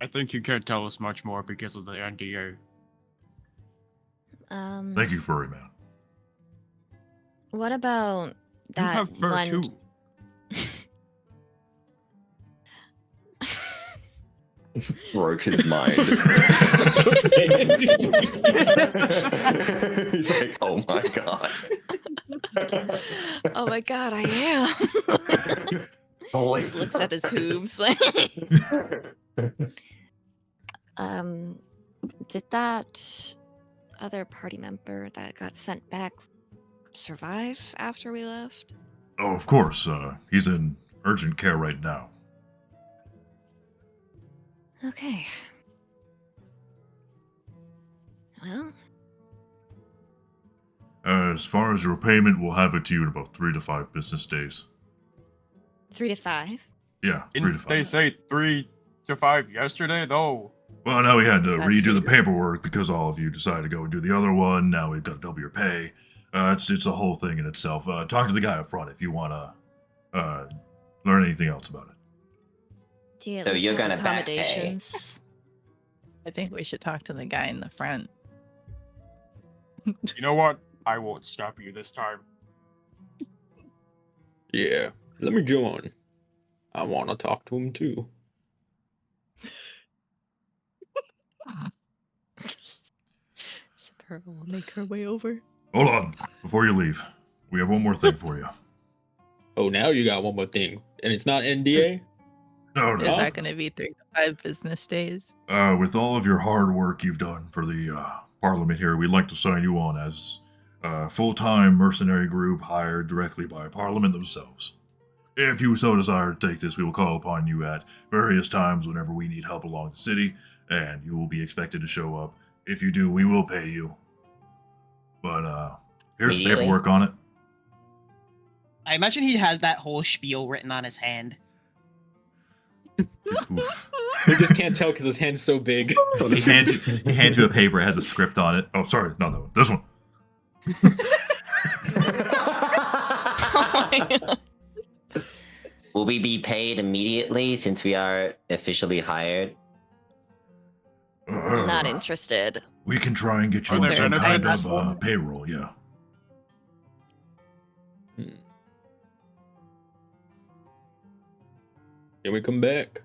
I think you can't tell us much more because of the NDA. Thank you, furry man. What about You that have fur one? too. Broke his mind. He's like, oh my god. Oh my god, I am. Holy Just looks at his hooves. Like, Did that other party member that got sent back survive after we left? Oh, of course. He's in urgent care right now. Okay. Well, As far as your payment, we'll have it to you in about 3 to 5 business days. 3 to 5. Yeah, 3 to Didn't 5. they say 3 to 5 yesterday, though? Well, now we had to Is that redo the true? paperwork because all of you decided to go and do the other one. Now we've got to double your pay. It's a whole thing in itself. Talk to the guy up front if you want to learn anything else about it. Do you at So least you're have gonna back pay. accommodations? I think we should talk to the guy in the front. You know what? I won't stop you this time. Yeah, let me join. I want to talk to him too. Sakura will make her way over. Hold on. Before you leave, we have one more thing for you. Oh, now you got one more thing, and it's not NDA. No. Is that going to be 3 to 5 business days? With all of your hard work you've done for the Parliament here, we'd like to sign you on as a full-time mercenary group hired directly by Parliament themselves. If you so desire to take this, we will call upon you at various times whenever we need help along the city, and you will be expected to show up. If you do, we will pay you. But here's the Immediately? paperwork on it. I imagine he has that whole spiel written on his hand. Oof. You just can't tell because his hand's so big. He hands you a paper. It has a script on it. Oh, sorry, not that one. This one. oh my god. Will we be paid immediately since we are officially hired? Not interested. We can try and get you Are on there some kind benefits? of payroll, yeah. Can we come back?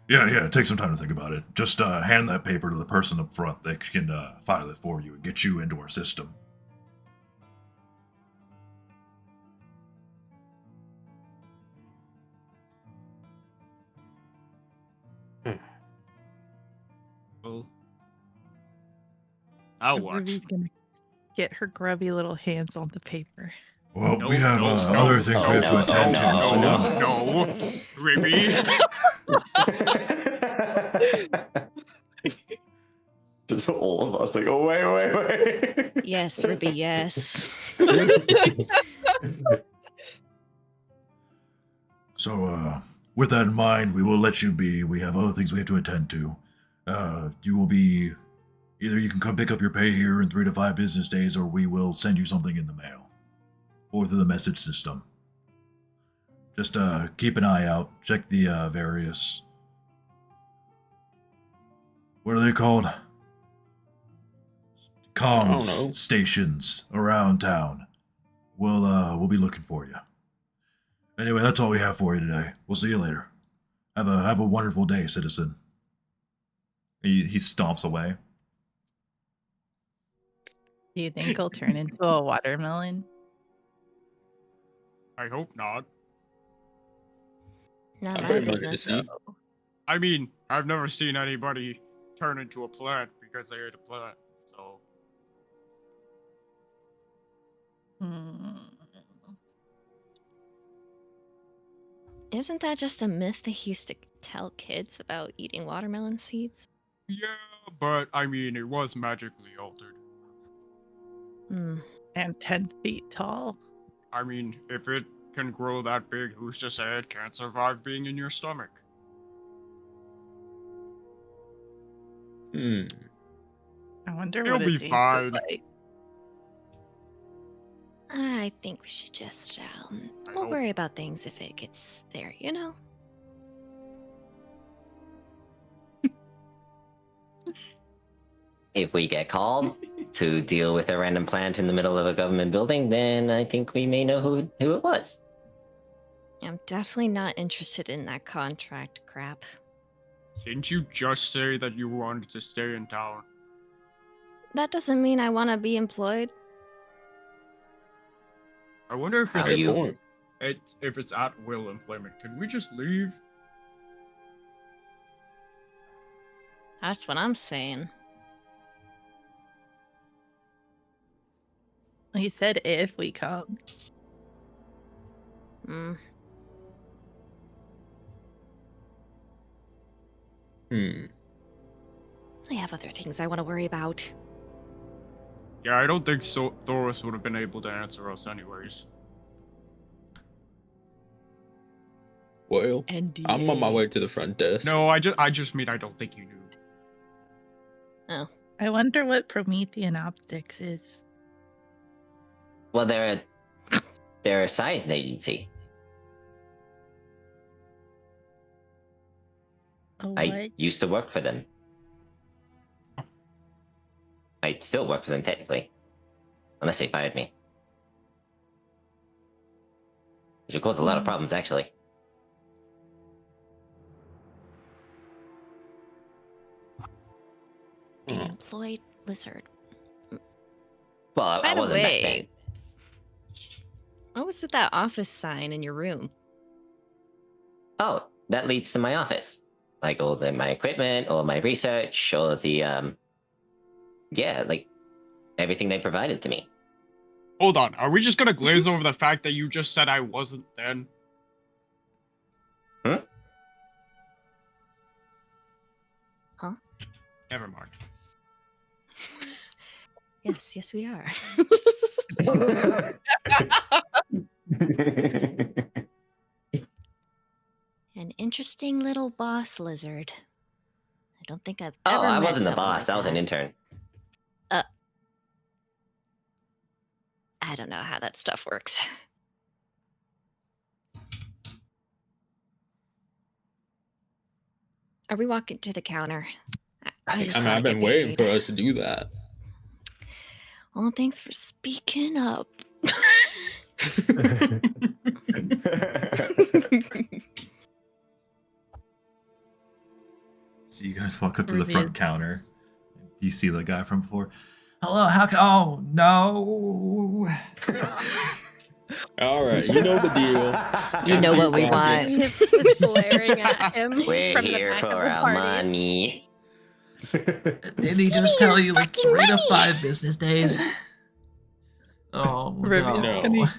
Yeah, take some time to think about it. Just hand that paper to the person up front. They can file it for you and get you into our system. Well, I'll watch. Ruby's going to get her grubby little hands on the paper. Well, No, we have no, other things we have to no, attend to. no, So, No, Ribby. Just all of us like, oh, wait. Yes, Ruby, yes. So, with that in mind, we will let you be. We have other things we have to attend to. You will be... Either you can come pick up your pay here in 3 to 5 business days, or we will send you something in the mail. Or through the message system. Just keep an eye out. Check the various... What are they called? don't know. Comms stations around town. We'll be looking for you. Anyway, that's all we have for you today. We'll see you later. Have a wonderful day, citizen. He stomps away. Do you think he'll turn into a watermelon? I hope not. Not I'm our very much business. to see. I mean, I've never seen anybody turn into a plant because they ate a plant. So Hmm. Isn't that just a myth they used to tell kids about eating watermelon seeds? yeah, but I mean, it was magically altered. Hmm. And 10 feet tall. I mean, if it can grow that big, who's to say it can't survive being in your stomach? Hmm. I wonder He'll what be it tasted fine. like. I think we should just I we'll hope. worry about things if it gets there, you know? If we get called to deal with a random plant in the middle of a government building, then I think we may know who it was. I'm definitely not interested in that contract crap. Didn't you just say that you wanted to stay in town? That doesn't mean I want to be employed. I wonder if How it's, you- if it's at will employment. Can we just leave? That's what I'm saying. He said if we come. Hmm. Hmm. I have other things I want to worry about. Yeah, I don't think so. Thoris would have been able to answer us anyways. Well, NDA. I'm on my way to the front desk. No, I just mean I don't think you knew. I wonder what Promethean optics is. Well, they're a science agency. A I what? used to work for them. I still work for them technically, unless they fired me, which would cause a lot of problems actually. An Hmm. employed lizard. Well, By I the wasn't back then. way, what was with that office sign in your room? Oh, that leads to my office. Like all my equipment, all my research, all of the yeah, like everything they provided to me. Hold on, are we just gonna glaze over the fact that you just said I wasn't then? Hmm? Huh? Never mind. Yes, we are. An interesting little boss lizard. I don't think I've Oh, ever I met wasn't the someone boss. like I was an that. intern. I don't know how that stuff works. Are we walking to the counter? I think just so. I mean, wanna I've been get waiting paid. for us to do that. Well, thanks for speaking up. So you guys walk up to the Ruby front is- counter. You see the guy from before. Hello, how can? Oh no! All right, you know the deal. You know what we Empty want. pockets. Nip is glaring at him We're from the here back for of the our party. money. Did he just tell you like 3 to 5 business days? Oh Ruby's no! gonna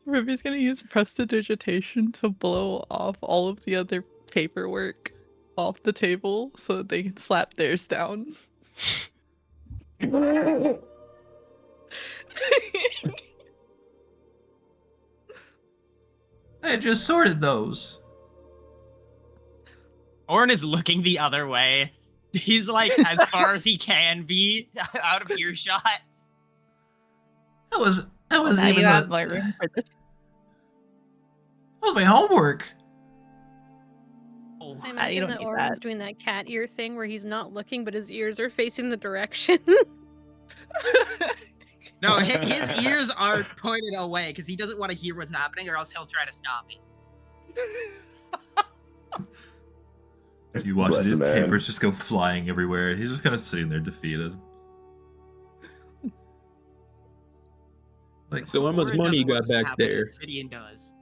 Ruby's gonna use prestidigitation to blow off all of the other paperwork off the table so that they can slap theirs down. I just sorted those. Orin is looking the other way. He's like as far as he can be out of earshot. That wasn't Now even you have the, more room for this. that was my homework. I you imagine don't that need Orin's that. doing that cat ear thing where he's not looking, but his ears are facing the direction. No, his ears are pointed away because he doesn't want to hear what's happening, or else he'll try to stop me. So you watch Bless his the man. papers just go flying everywhere. He's just kind of sitting there defeated. Like, So how much Orin money you doesn't want got this to back happen, there? Obsidian does.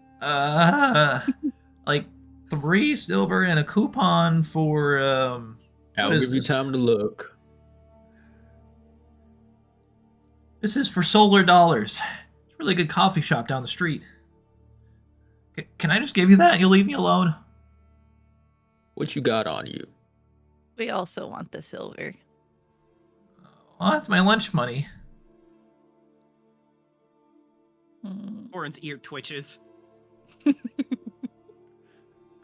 like 3 silver and a coupon for I'll what is give you this? time to look. This is for Solar Dollars. It's a really good coffee shop down the street. Can I just give you that and you'll leave me alone? What you got on you? We also want the silver. Well, that's my lunch money. Orin's ear twitches. How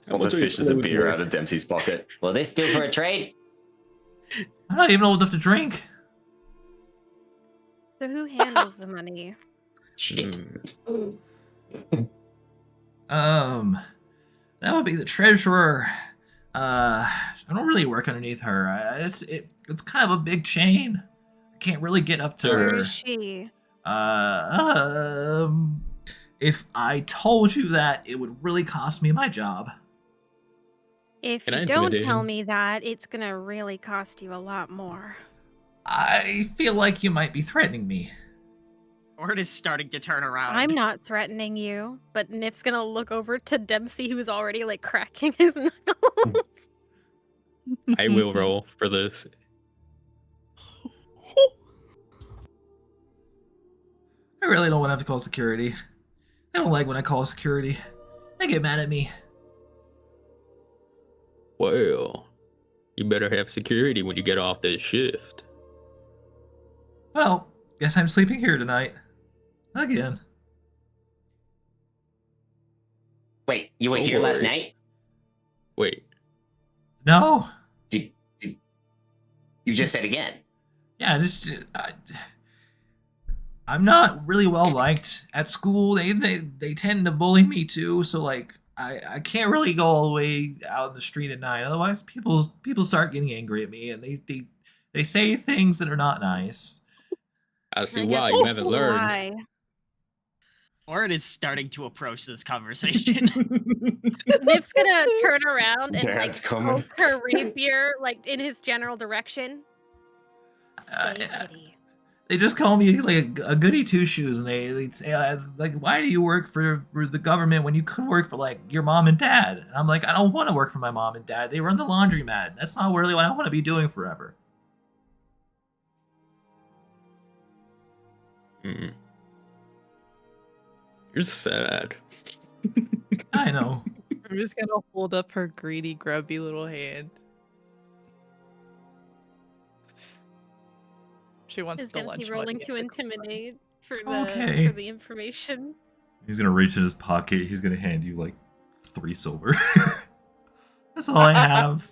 Walter much are your fishes a clothes beer worth? out of Dempsey's pocket. Will this do for a trade? I'm not even old enough to drink. So who handles the money? Shit. That would be the treasurer. I don't really work underneath her. It's kind of a big chain. I can't really get up to Where her. is she? If I told you that, it would really cost me my job. If Can I you don't intimidate tell him? me that, it's gonna really cost you a lot more. I feel like you might be threatening me. Orin is starting to turn around. I'm not threatening you, but Nif's gonna look over to Dempsey, who's already like cracking his knuckles. I will roll for this. I really don't want to have to call security. I don't like when I call security. They get mad at me. Well, you better have security when you get off this shift. Well, guess I'm sleeping here tonight. Again. Wait, you were Don't here last worry. night? Wait, No. You just said again. Yeah, I'm not really well liked at school. They tend to bully me too, so like I can't really go all the way out in the street at night. Otherwise people start getting angry at me and they say things that are not nice. I see I guess why that's you haven't learned. why. Orin is starting to approach this conversation. Nif's gonna turn around and Dad's like coming. poke her rapier like in his general direction. Stay kitty. They just call me like a goody two shoes, and they say like, why do you work for the government when you could work for like your mom and dad? And I'm like, I don't want to work for my mom and dad. They run the laundromat. That's not really what I want to be doing forever. You're sad. I know. I'm just gonna hold up her greedy, grubby little hand. She wants Is the Dempsey lunch rolling money. to intimidate for Okay. for the information? He's gonna reach in his pocket. He's gonna hand you like 3 silver. That's all I have.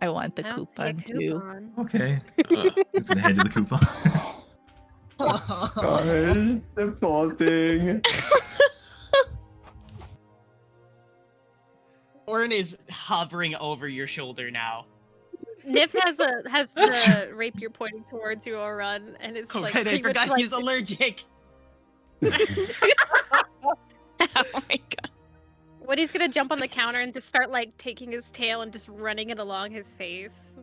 I want the I don't see a coupon too. coupon. Okay. He's gonna hand you the coupon. Gosh, the poor thing. Orin is hovering over your shoulder now. Nif has the rapier pointing towards you, Oran, and it's Oh, like right, I pretty much forgot like he's allergic. Oh my god. What, he's gonna jump on the counter and just start like taking his tail and just running it along his face.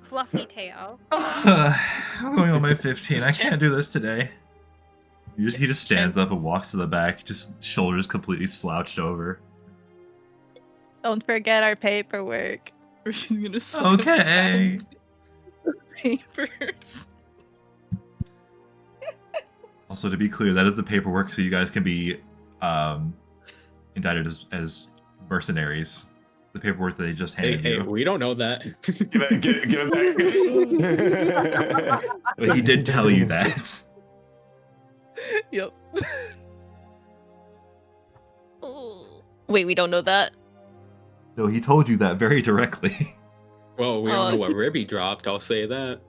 Fluffy tail. I'm going on my 15. I can't do this today. He just stands up and walks to the back, just shoulders completely slouched over. Don't forget our paperwork. We're just gonna slow Okay. down the papers. Also, to be clear, that is the paperwork so you guys can be indicted as mercenaries. The paperwork that they just Hey, handed hey, you. we don't know that. Give it back. But he did tell you that. Yep. Wait, we don't know that? No, he told you that very directly. Well, we don't know Oh. what Ribby dropped, I'll say that.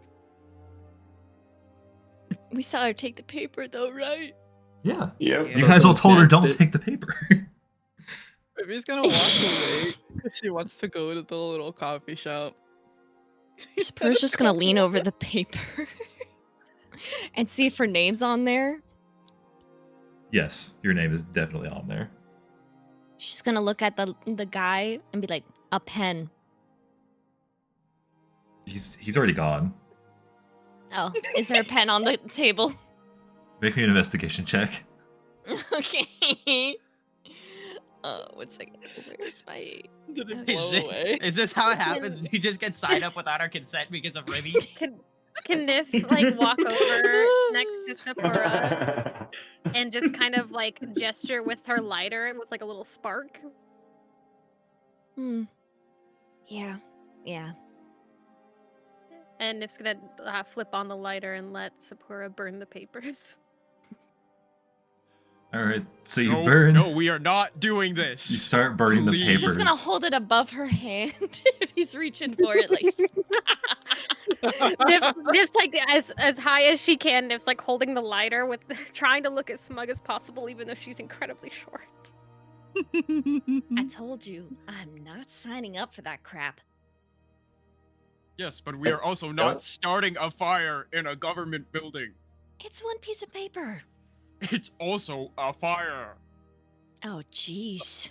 We saw her take the paper though, right? Yeah. Yep. You guys all told her That's don't it. take the paper. Maybe he's gonna walk away because she wants to go to the little coffee shop. Spur's just gonna lean over the paper and see if her name's on there. Yes, your name is definitely on there. She's gonna look at the guy and be like, a pen. He's already gone. Oh, is there a pen on the table? Make me an investigation check. Okay. 1 second. Where's my... Did it Okay. blow Is, away? is this how it happens? You just get signed up without our consent because of Ribby? Can Nif like walk over next to Sephora and just kind of like gesture with her lighter with like a little spark? Yeah. And Nif's gonna flip on the lighter and let Sephora burn the papers. All right, so you No, burn. no, we are not doing this. You start burning the Please. papers. She's just gonna hold it above her hand if he's reaching for it. Like, Nif's like as high as she can. Nif's like holding the lighter with trying to look as smug as possible, even though she's incredibly short. I told you, I'm not signing up for that crap. Yes, but we are also not starting a fire in a government building. It's one piece of paper. It's also a fire. Oh, jeez.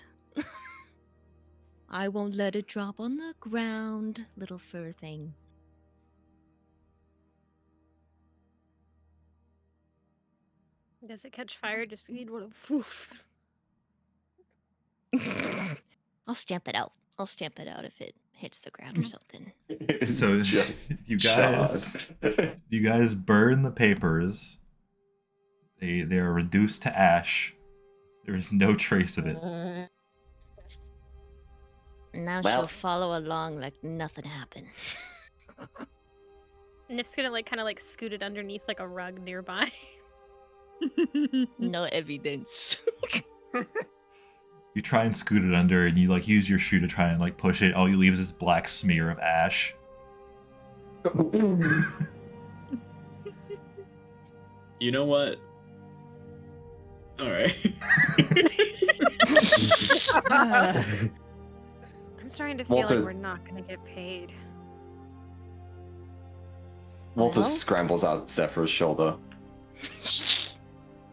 I won't let it drop on the ground, little fur thing. Does it catch fire? Just need one of woof. I'll stamp it out. I'll stamp it out if it hits the ground or something. So you guys burn the papers. They are reduced to ash. There is no trace of it. Now Well- she'll follow along like nothing happened. Nif's gonna like kind of like scoot it underneath like a rug nearby. No evidence. You try and scoot it under, and you like use your shoe to try and like push it. All you leave is this black smear of ash. You know what? All right. I'm starting to feel Walter- like we're not gonna get paid. Walter Well? scrambles out Zephyr's shoulder.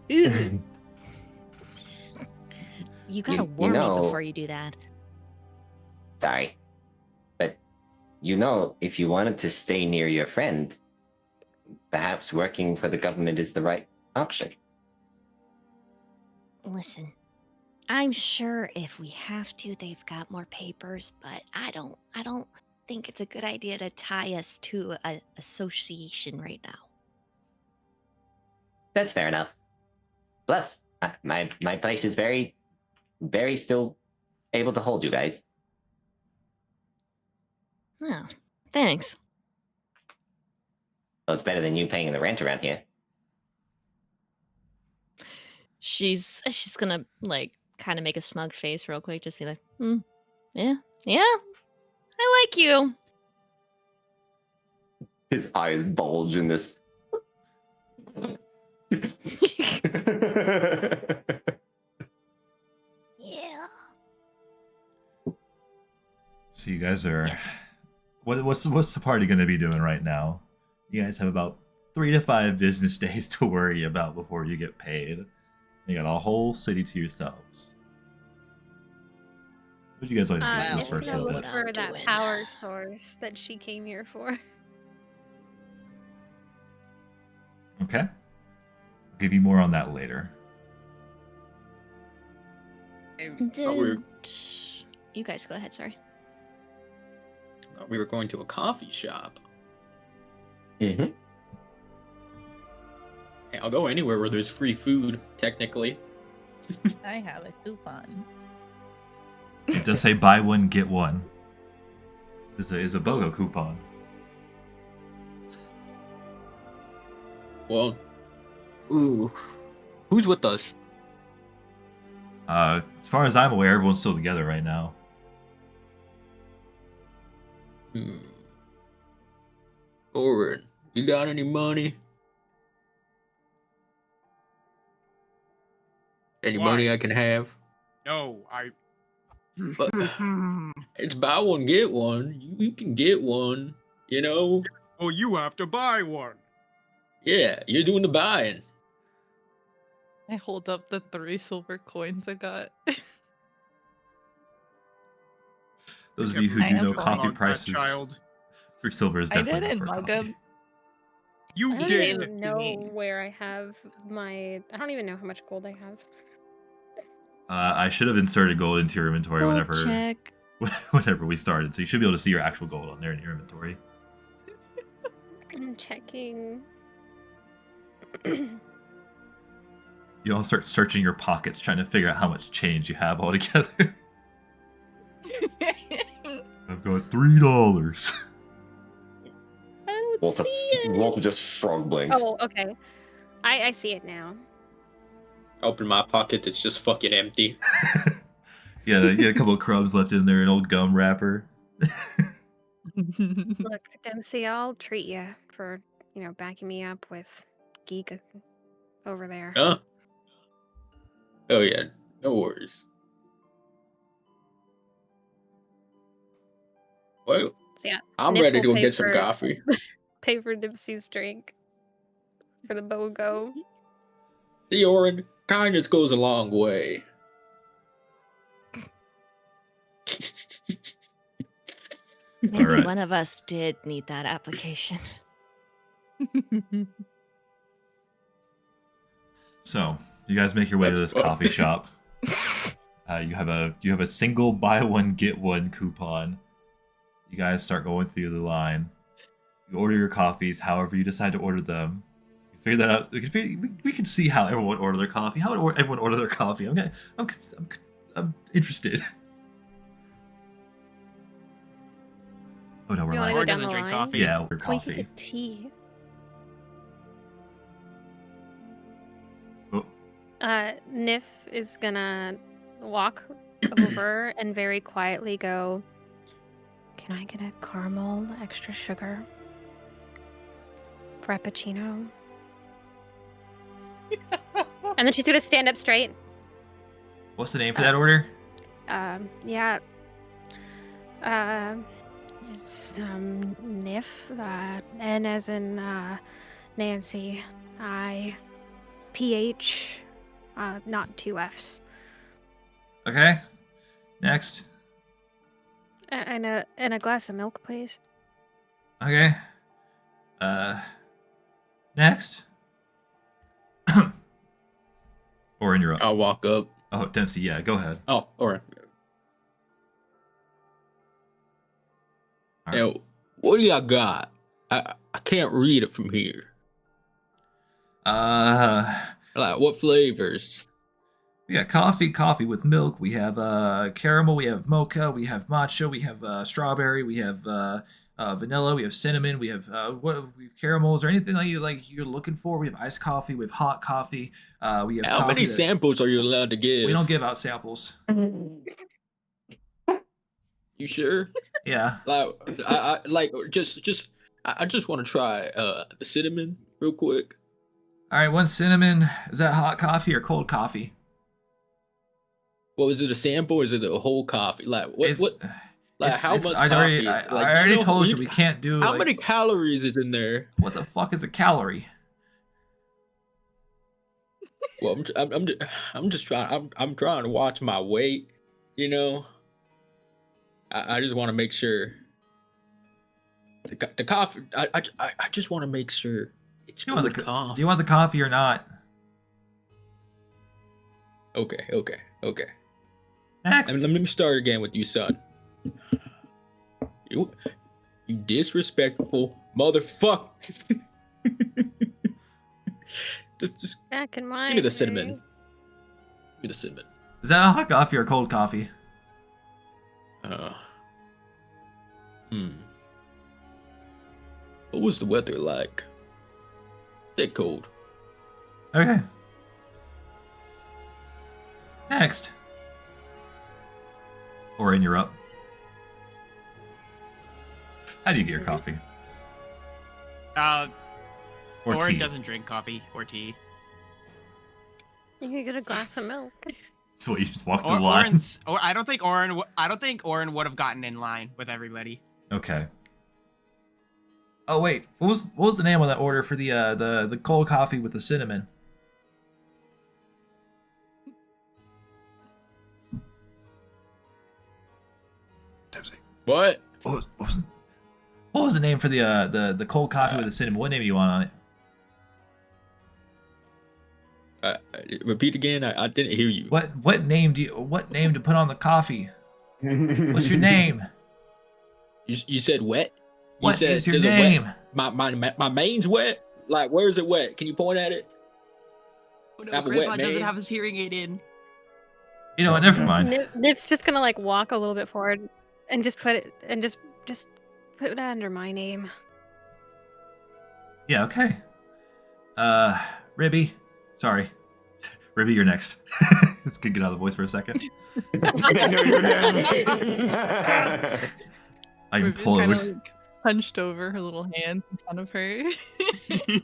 You gotta You warn know- me before you do that. Sorry. But you know, if you wanted to stay near your friend, perhaps working for the government is the right option. Listen, I'm sure if we have to, they've got more papers, but I don't think it's a good idea to tie us to an association right now. That's fair enough. Plus, my place is very still able to hold you guys. Oh, thanks. So it's better than you paying the rent around here. She's gonna like kind of make a smug face real quick, just be like, yeah, I like you. His eyes bulge in this. Yeah. So you guys are. What's the party going to be doing right now? You guys have about 3 to 5 business days to worry about before you get paid. You got a whole city to yourselves. What do you guys like to do for the Nif's first gonna little look bit? for that doing. power source that she came here for. Okay. I'll give you more on that later. we're- You guys go ahead, sorry. We were going to a coffee shop. Mm-hmm. Hey, I'll go anywhere where there's free food, technically. I have a coupon. It does say buy one, get one. Is a BOGO coupon. Well, ooh, who's with us? As far as I'm aware, everyone's still together right now. Orin, you got any money? Any Why? money I can have? No, I. But it's buy one get one. You can get one. You know? Well, you have to buy one. Yeah, you're doing the buying. I hold up the 3 silver coins I got. Those of you who I do am know fine. coffee Mug that prices, child. 3 silver is I definitely enough didn't for a mug coffee. him. You I don't did. even know where I have my. I don't even know how much gold I have. I should have inserted gold into your inventory Gold whenever check. whenever we started, so you should be able to see your actual gold on there in your inventory. I'm checking. You all start searching your pockets, trying to figure out how much change you have altogether. I've got $3. I don't Walter, see it. Walter just frog blinks. Oh, okay. I see it now. Open my pocket, it's just fucking empty. Yeah, you had a couple of crumbs left in there, an old gum wrapper. Look, Dempsey, I'll treat you for backing me up with Geek over there. Huh? Oh yeah, no worries. Well, So yeah, I'm Nif ready will to pay get some for- coffee. Pay for Dempsey's drink for the BOGO. See, Orin, kindness goes a long way. Maybe Alright. one of us did need that application. So, you guys make your way to this That's coffee shop. You have a single buy one get one coupon. You guys start going through the line. You order your coffees, however you decide to order them. You figure that out. We can see how everyone order their coffee. How would everyone order their coffee? I'm interested. Oh no, we're You wanna lying. go Orin down doesn't the drink line? coffee. Yeah, order We can coffee. get tea. Oh, Nif is gonna walk over and very quietly go, "Can I get a caramel extra sugar frappuccino?" And then she's gonna stand up straight. what's the name for that order? Yeah. It's Nif. N as in Nancy. PH. Not 2 F's. Okay. Next. And a glass of milk, please. Okay. Next. Orin, you're up. I'll walk up. Oh, Dempsey, yeah, go ahead. Oh, Orin. All right. Now, what do y'all got? I can't read it from here. Like, what flavors? We got coffee with milk. We have caramel. We have mocha. We have matcha. We have strawberry. We have vanilla. We have cinnamon. We have we have caramels or anything you're looking for. We have iced coffee. We have hot coffee. We have How coffee many that's- samples are you allowed to give? We don't give out samples. You sure? Yeah. Like, I just want to try the cinnamon real quick. All right. One cinnamon. Is that hot coffee or cold coffee? What was it? A sample? Or is it a whole coffee? Like what? It's- What? Like It's- how it's- much I already, coffee? Is, I like, already you know, told you we can't do. How like, many calories is in there? What the fuck is a calorie? Well, I'm just trying. I'm trying to watch my weight. You know. I just want to make sure. The coffee. I just want to make sure it's Do you, good want the, coffee. do you want the coffee or not? Okay. Next. Let me start again with you, son. You disrespectful motherfucker. just Back in my give me the day. cinnamon. Give me the cinnamon. Is that a hot coffee or cold coffee? What was the weather like? Is it cold? Okay. Next. Orin, you're up. How do you get your coffee? Or Orin tea? doesn't drink coffee or tea. You can get a glass of milk. That's what you just walk through the line. I don't think Orin would have gotten in line with everybody. Okay. Oh wait, what was the name of that order for the cold coffee with the cinnamon? Dempsey. What? What was the name for the cold coffee with the cinnamon? What name do you want on it? Repeat again. I didn't hear you. What name to put on the coffee? What's your name? You said wet? What is your there's a name? Wet? My main's wet? Like, where is it wet? Can you point at it? Oh no, I have a Grandpa wet doesn't maid. have his hearing aid in. You know what? Never mind. Nip's just gonna like walk a little bit forward and just put it and just put it under my name. Yeah, okay. Ribby. Sorry. Ribby, you're next. Let's get out of the voice for a second. I know your name. I Ruby's kind of implode. like hunched over her little hands in front of her. She's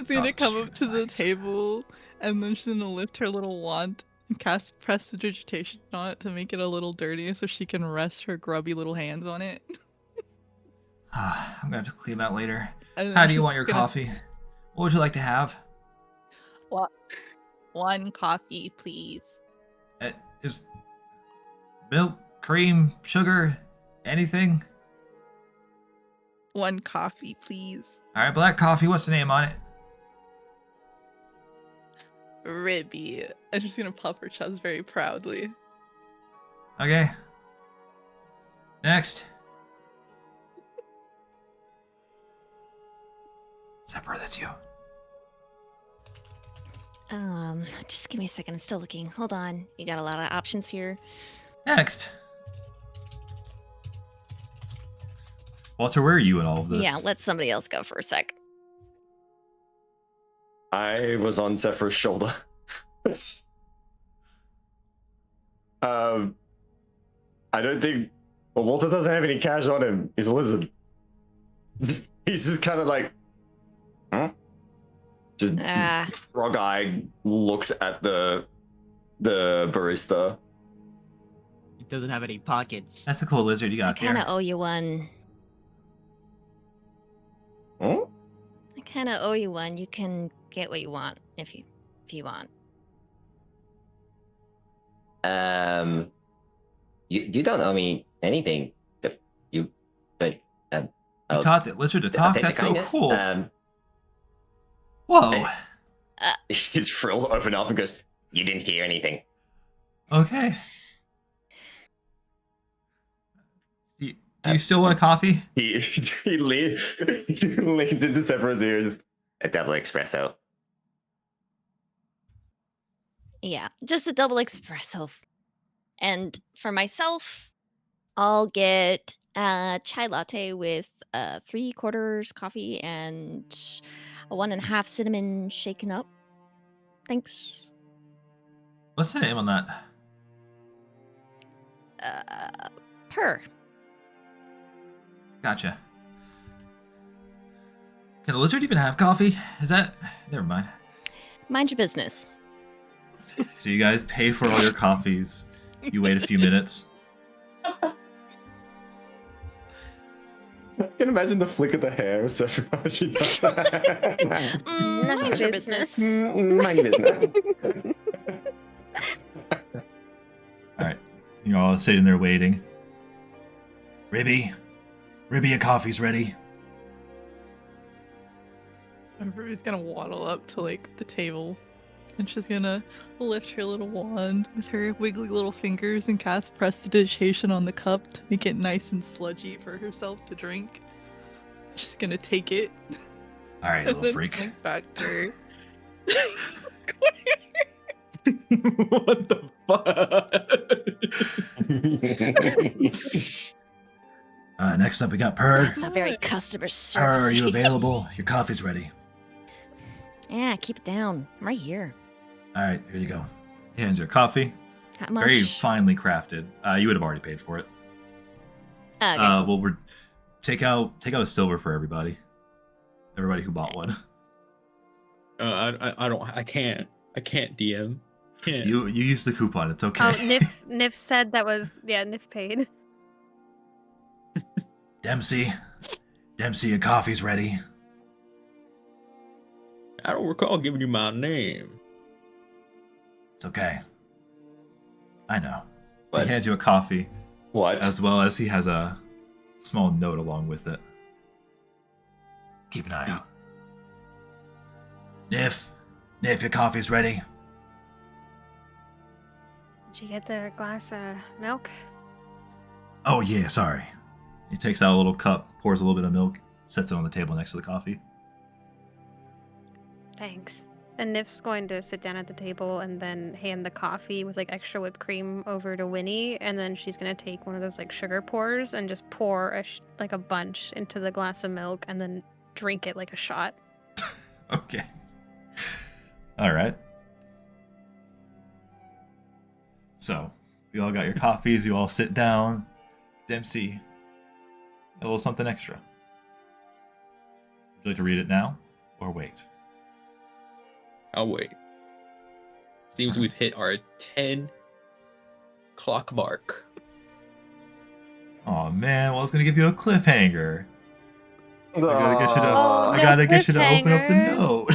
gonna Oh, come up to the science. table and then she's gonna lift her little wand and cast prestidigitation on it to make it a little dirty so she can rest her grubby little hands on it. I'm gonna have to clean that later. And then How do you she's want your gonna- coffee? What would you like to have? One coffee, please. Is milk, cream, sugar, anything? One coffee, please. All right, black coffee. What's the name on it? Ribby. And she's gonna puff her chest very proudly. Okay. Next. Zephyr, that's you. Just give me a second. I'm still looking. Hold on. You got a lot of options here. Next. Walter, where are you in all of this? Yeah, let somebody else go for a sec. I was on Zephyr's shoulder. I don't think. Well, Walter doesn't have any cash on him. He's a lizard. He's just kind of like, huh? Just frog eye looks at the barista. He doesn't have any pockets. That's a cool lizard you I got kind of there. owe you one. Huh? I kind of owe you one. You can get what you want if you want. You don't owe me anything. But You I'll taught the lizard to I'll talk? take the That's so kindness. cool. Whoa. His frill open up and goes, You didn't hear anything. Okay. Do you still want a coffee? he leaned into Zephyr's ear, just A double espresso. Yeah, just a double espresso. And for myself, I'll get a chai latte with 3/4 coffee and a 1.5 cinnamon shaken up. Thanks. What's the name on that? Per. Gotcha. Can the lizard even have coffee? Is that... Never mind. Mind your business. So you guys pay for all your coffees. You wait a few minutes. I can imagine the flick of the hair of Zephyr. She does that. Mind your business. Mind your business. Alright. You're all sitting there waiting. Ribby, your coffee's ready. Ruby's gonna waddle up to like the table and she's gonna lift her little wand with her wiggly little fingers and cast prestidigitation on the cup to make it nice and sludgy for herself to drink. She's gonna take it. Alright, and little then freak. slink back to her. What the fuck? Next up we got Per. It's not very customer service. Per, are you available? Your coffee's ready. Yeah, keep it down. I'm right here. Alright, here you go. He hands you a coffee. How much? Very finely crafted. You would have already paid for it. Okay. Well, we're take out a silver for everybody. Everybody who bought one. I can't DM. Can't. You use the coupon. It's okay. Oh, Nif said that was Nif paid. Dempsey, your coffee's ready. I don't recall giving you my name. It's okay. I know. What? He hands you a coffee. What? As well as he has a small note along with it. Keep an eye out. Nif, your coffee's ready. Did you get the glass of milk? Oh yeah, sorry. He takes out a little cup, pours a little bit of milk, sets it on the table next to the coffee. Thanks. And Nif's going to sit down at the table and then hand the coffee with like extra whipped cream over to Winnie, and then she's gonna take one of those like sugar pours and just pour like a bunch into the glass of milk and then drink it like a shot. Okay. All right. So, you all got your coffees, you all sit down. Dempsey, a little something extra. Would you like to read it now or wait? I'll wait. Seems we've hit our 10 clock mark. Oh man, well, I was gonna give you a cliffhanger. I no gotta get you to open up the cliffhanger. note.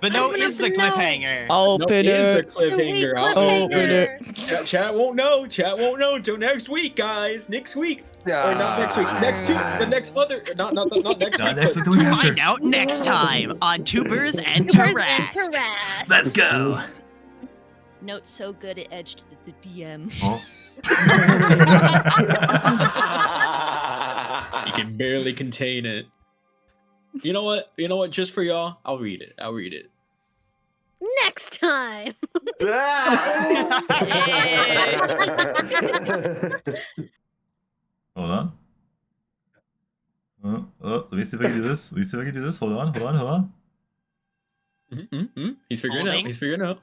The note is the cliffhanger. Nope, Open is the it. cliffhanger. I'll open it. Chat won't know. Chat won't know until next week, guys. Next week. Or not next week. Next two. The next other. Not next Not week. next week, but the week after. Find out next time on Tubers N Tubers N Tarasque. Tarasque. Let's go. Note so good it edged the DM. Oh. You can barely contain it. You know what? You know what? Just for y'all, I'll read it. Next time. Hold on. Let me see if I can do this. Hold on. He's figuring Holding. it out.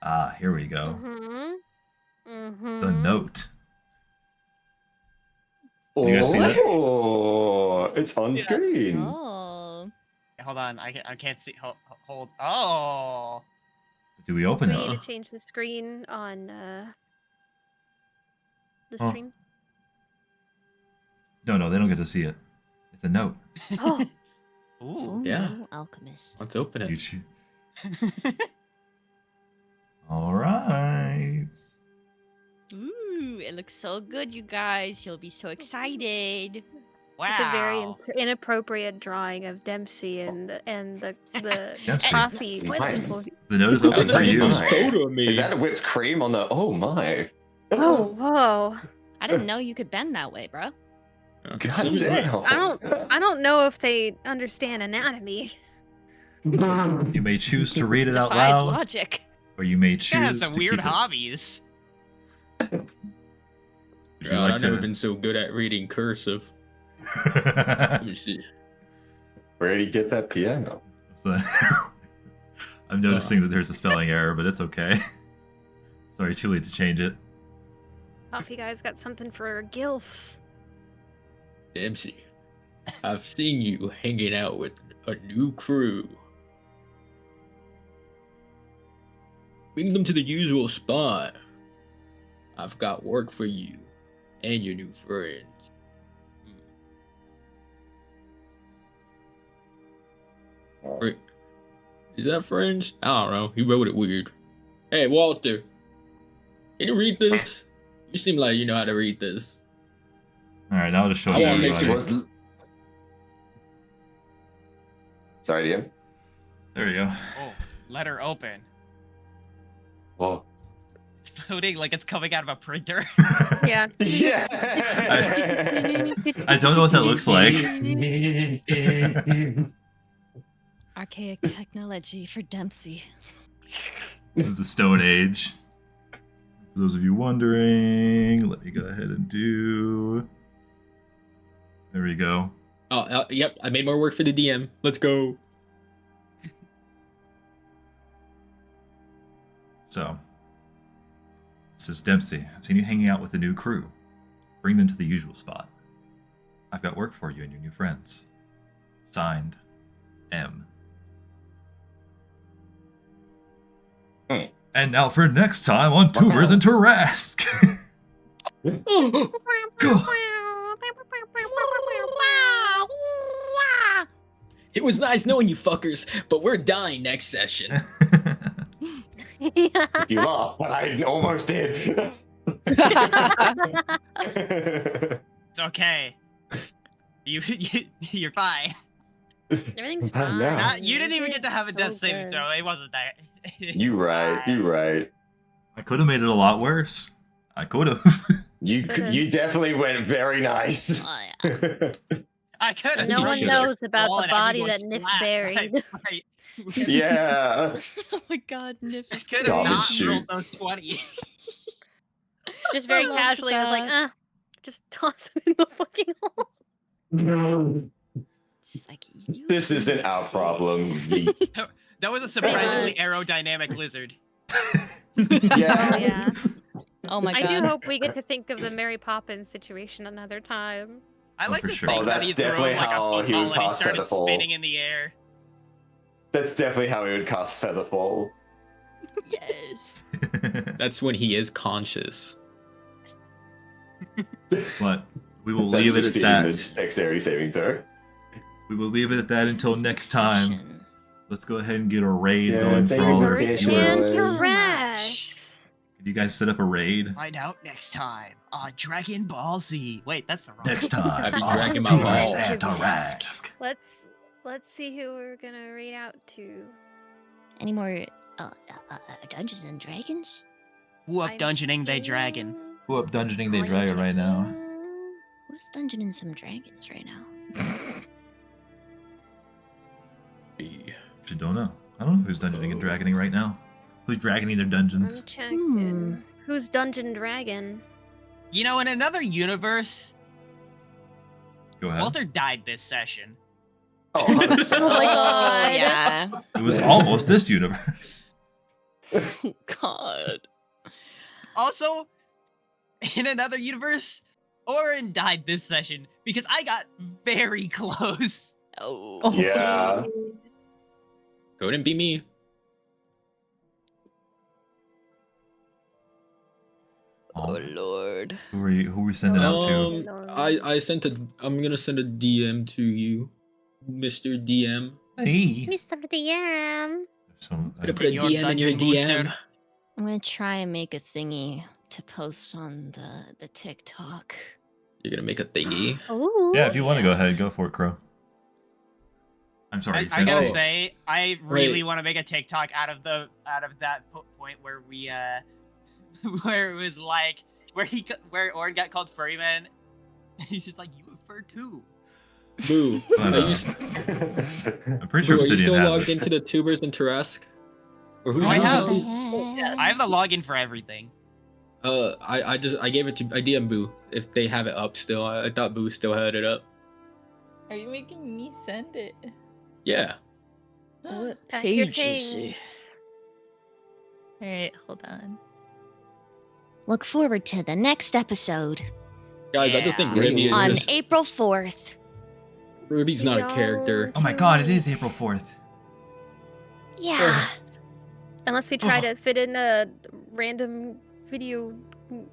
Ah, here we go. The note. You guys see that? Oh, it's on screen. Oh. Hold on, I can't see. Hold. Oh. Do we open We it? need to change the screen on the Oh. stream. No, they don't get to see it. It's a note. Oh, Ooh. Yeah. No alchemist. Let's open You it. choose. All right. Ooh, it looks so good, you guys. You'll be so excited. Wow. it's a very inappropriate drawing of Dempsey and the Dempsey. coffee. Spoilers. people. The note is open How for did you. you photo me? Is that a whipped cream on the? Oh my. Oh, whoa! I didn't know you could bend that way, bro. God Seems damn. like- I don't know if they understand anatomy. You may choose to read it out Defies loud, logic. or you may You choose have some to weird keep it. hobbies. Would you God, like I've never to- been so good at reading cursive. Let me see. Where did he get that piano? So- I'm noticing that there's a spelling error, but it's okay. Sorry, too late to change it. Coffee guy's got something for gilfs. Dempsey, I've seen you hanging out with a new crew. Bring them to the usual spot. I've got work for you and your new friends. Wait, is that friends? I don't know. He wrote it weird. Hey, Walter. Can you read this? You seem like you know how to read this. All right, now I'll just show I you wanna make everybody. sure- Sorry, DM. There you go. Oh, letter open. Well. It's floating like it's coming out of a printer. Yeah. Yeah. I don't know what that looks like. Archaic technology for Dempsey. This is the Stone Age. For those of you wondering, let me go ahead and do. There we go. Oh, yep. I made more work for the DM. Let's go. So, it says Dempsey, I've seen you hanging out with a new crew. Bring them to the usual spot. I've got work for you and your new friends. Signed, M. And now for next time on Tubers N Tarasque. It was nice knowing you fuckers, but we're dying next session. You laugh, but I almost did. It's okay. You're fine. Everything's Fine fine. now. You didn't even get to have a death So saving good. throw. It wasn't that. It's You right. fine. You right. I could have made it a lot worse. I could have. You definitely went very nice. Oh, yeah. I could have. No you one should've. knows about the body that Nif buried. Yeah. Oh my god, Nif I is could have Garbage not chute. rolled those 20s. Just very love casually, I was like, that. just toss it in the fucking hole. It's like, you This isn't our idiot. problem. Yeet. That was a surprisingly aerodynamic lizard. Yeah. Oh yeah. Oh my I god. do hope we get to think of the Mary Poppins situation another time. I like for to sure. think Oh, that that's he threw definitely him like a how he football would and he pass started Featherfall. spinning in the air. That's definitely how he would cast Featherfall. Yes. That's when he is conscious. But we will That's leave it at succeeding that. this dexterity saving throw. We will leave it at that until next time. Succession. Let's go ahead and get a raid Yeah, going for thank all you, our Mr. viewers. Sherwood. Tarasque. Could you guys set up a raid Find out next time on Dragon Ball Z. Wait, that's the wrong Next one. time I'd be on dragging my Tubers balls. N Tarasque. Let's see who we're gonna read out to. Any more Dungeons and Dragons? Who up I'm dungeoning they dragon? thinking- Who up dungeoning they I'm dragon right now? thinking, who's dungeoning some dragons right now? Actually, don't know. I don't know who's dungeoning and dragoning right now. Who's dragoning their I'm dungeons? checking. Who's Dungeon Dragon? You know, in another universe, Go ahead. Walter died this session. Oh, 100%. Oh my god. Yeah. It was almost this universe. God. Also, in another universe, Orin died this session because I got very close. Oh. Yeah. Couldn't be me. Oh lord. Who are we sending out to? I sent a. I'm gonna send a DM to you, Mr. DM. Hey. Mr. DM. So, Gonna put a Your DM in your dungeon DM. booster. I'm gonna try and make a thingy to post on the TikTok. You're gonna make a thingy. Ooh. yeah, if you want to go ahead, go for it, Crow. I'm sorry. I gotta Oh. say, I really Wait. want to make a TikTok out of that point where we where it was like where Orin got called furry man. He's just like, you a fur too. Boo. But, Are you, I'm pretty sure Boo, are you Obsidian still has logged it. into the Tubers N Tarasque? Or who's I using have. it? I have the login for everything. I gave it to I DM Boo if they have it up still. I thought Boo still had it up. Are you making me send it? Yeah. What Pack your page is it? things. All right, hold on. Look forward to the next episode Guys, I just think Yeah. Ruby on is April 4th. Ruby's not a character. Oh my god, it is April 4th. Yeah. Unless we try to fit in a random video,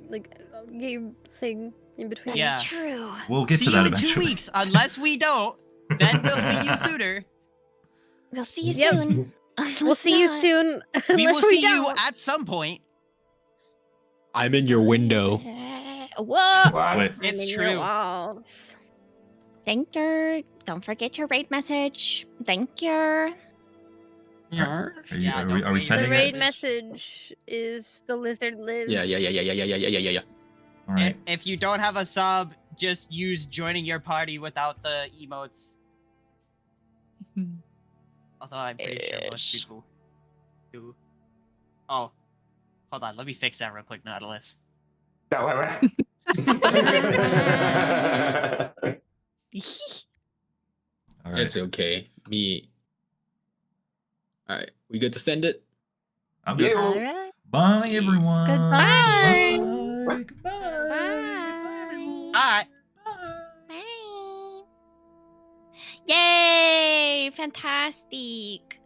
like game thing in between. Yeah. That's true. We'll get see to you that in eventually. 2 weeks. Unless we don't, then we'll see you sooner. We'll see you Yep. soon. We'll Unless see you not. soon. We will Unless see you don't. at some point. I'm in your window. Whoa! Wow. Wait, It's I'm in your true. walls. Thank you. Don't forget your raid message. Thank you. are we, Yeah, are don't we forget The sending raid it? message is the lizard lives. Yeah. All right. If you don't have a sub, just use joining your party without the emotes. Although I'm pretty sure most Ish. people do. Oh, hold on. Let me fix that real quick, Nautilus. No, wait. All right. It's okay. Me. Alright, we good to send it? I'm good. Yeah. All right. Bye, everyone. Goodbye. Bye. Goodbye. Bye. everyone. Alright. Bye. Bye. Yay! Fantastic.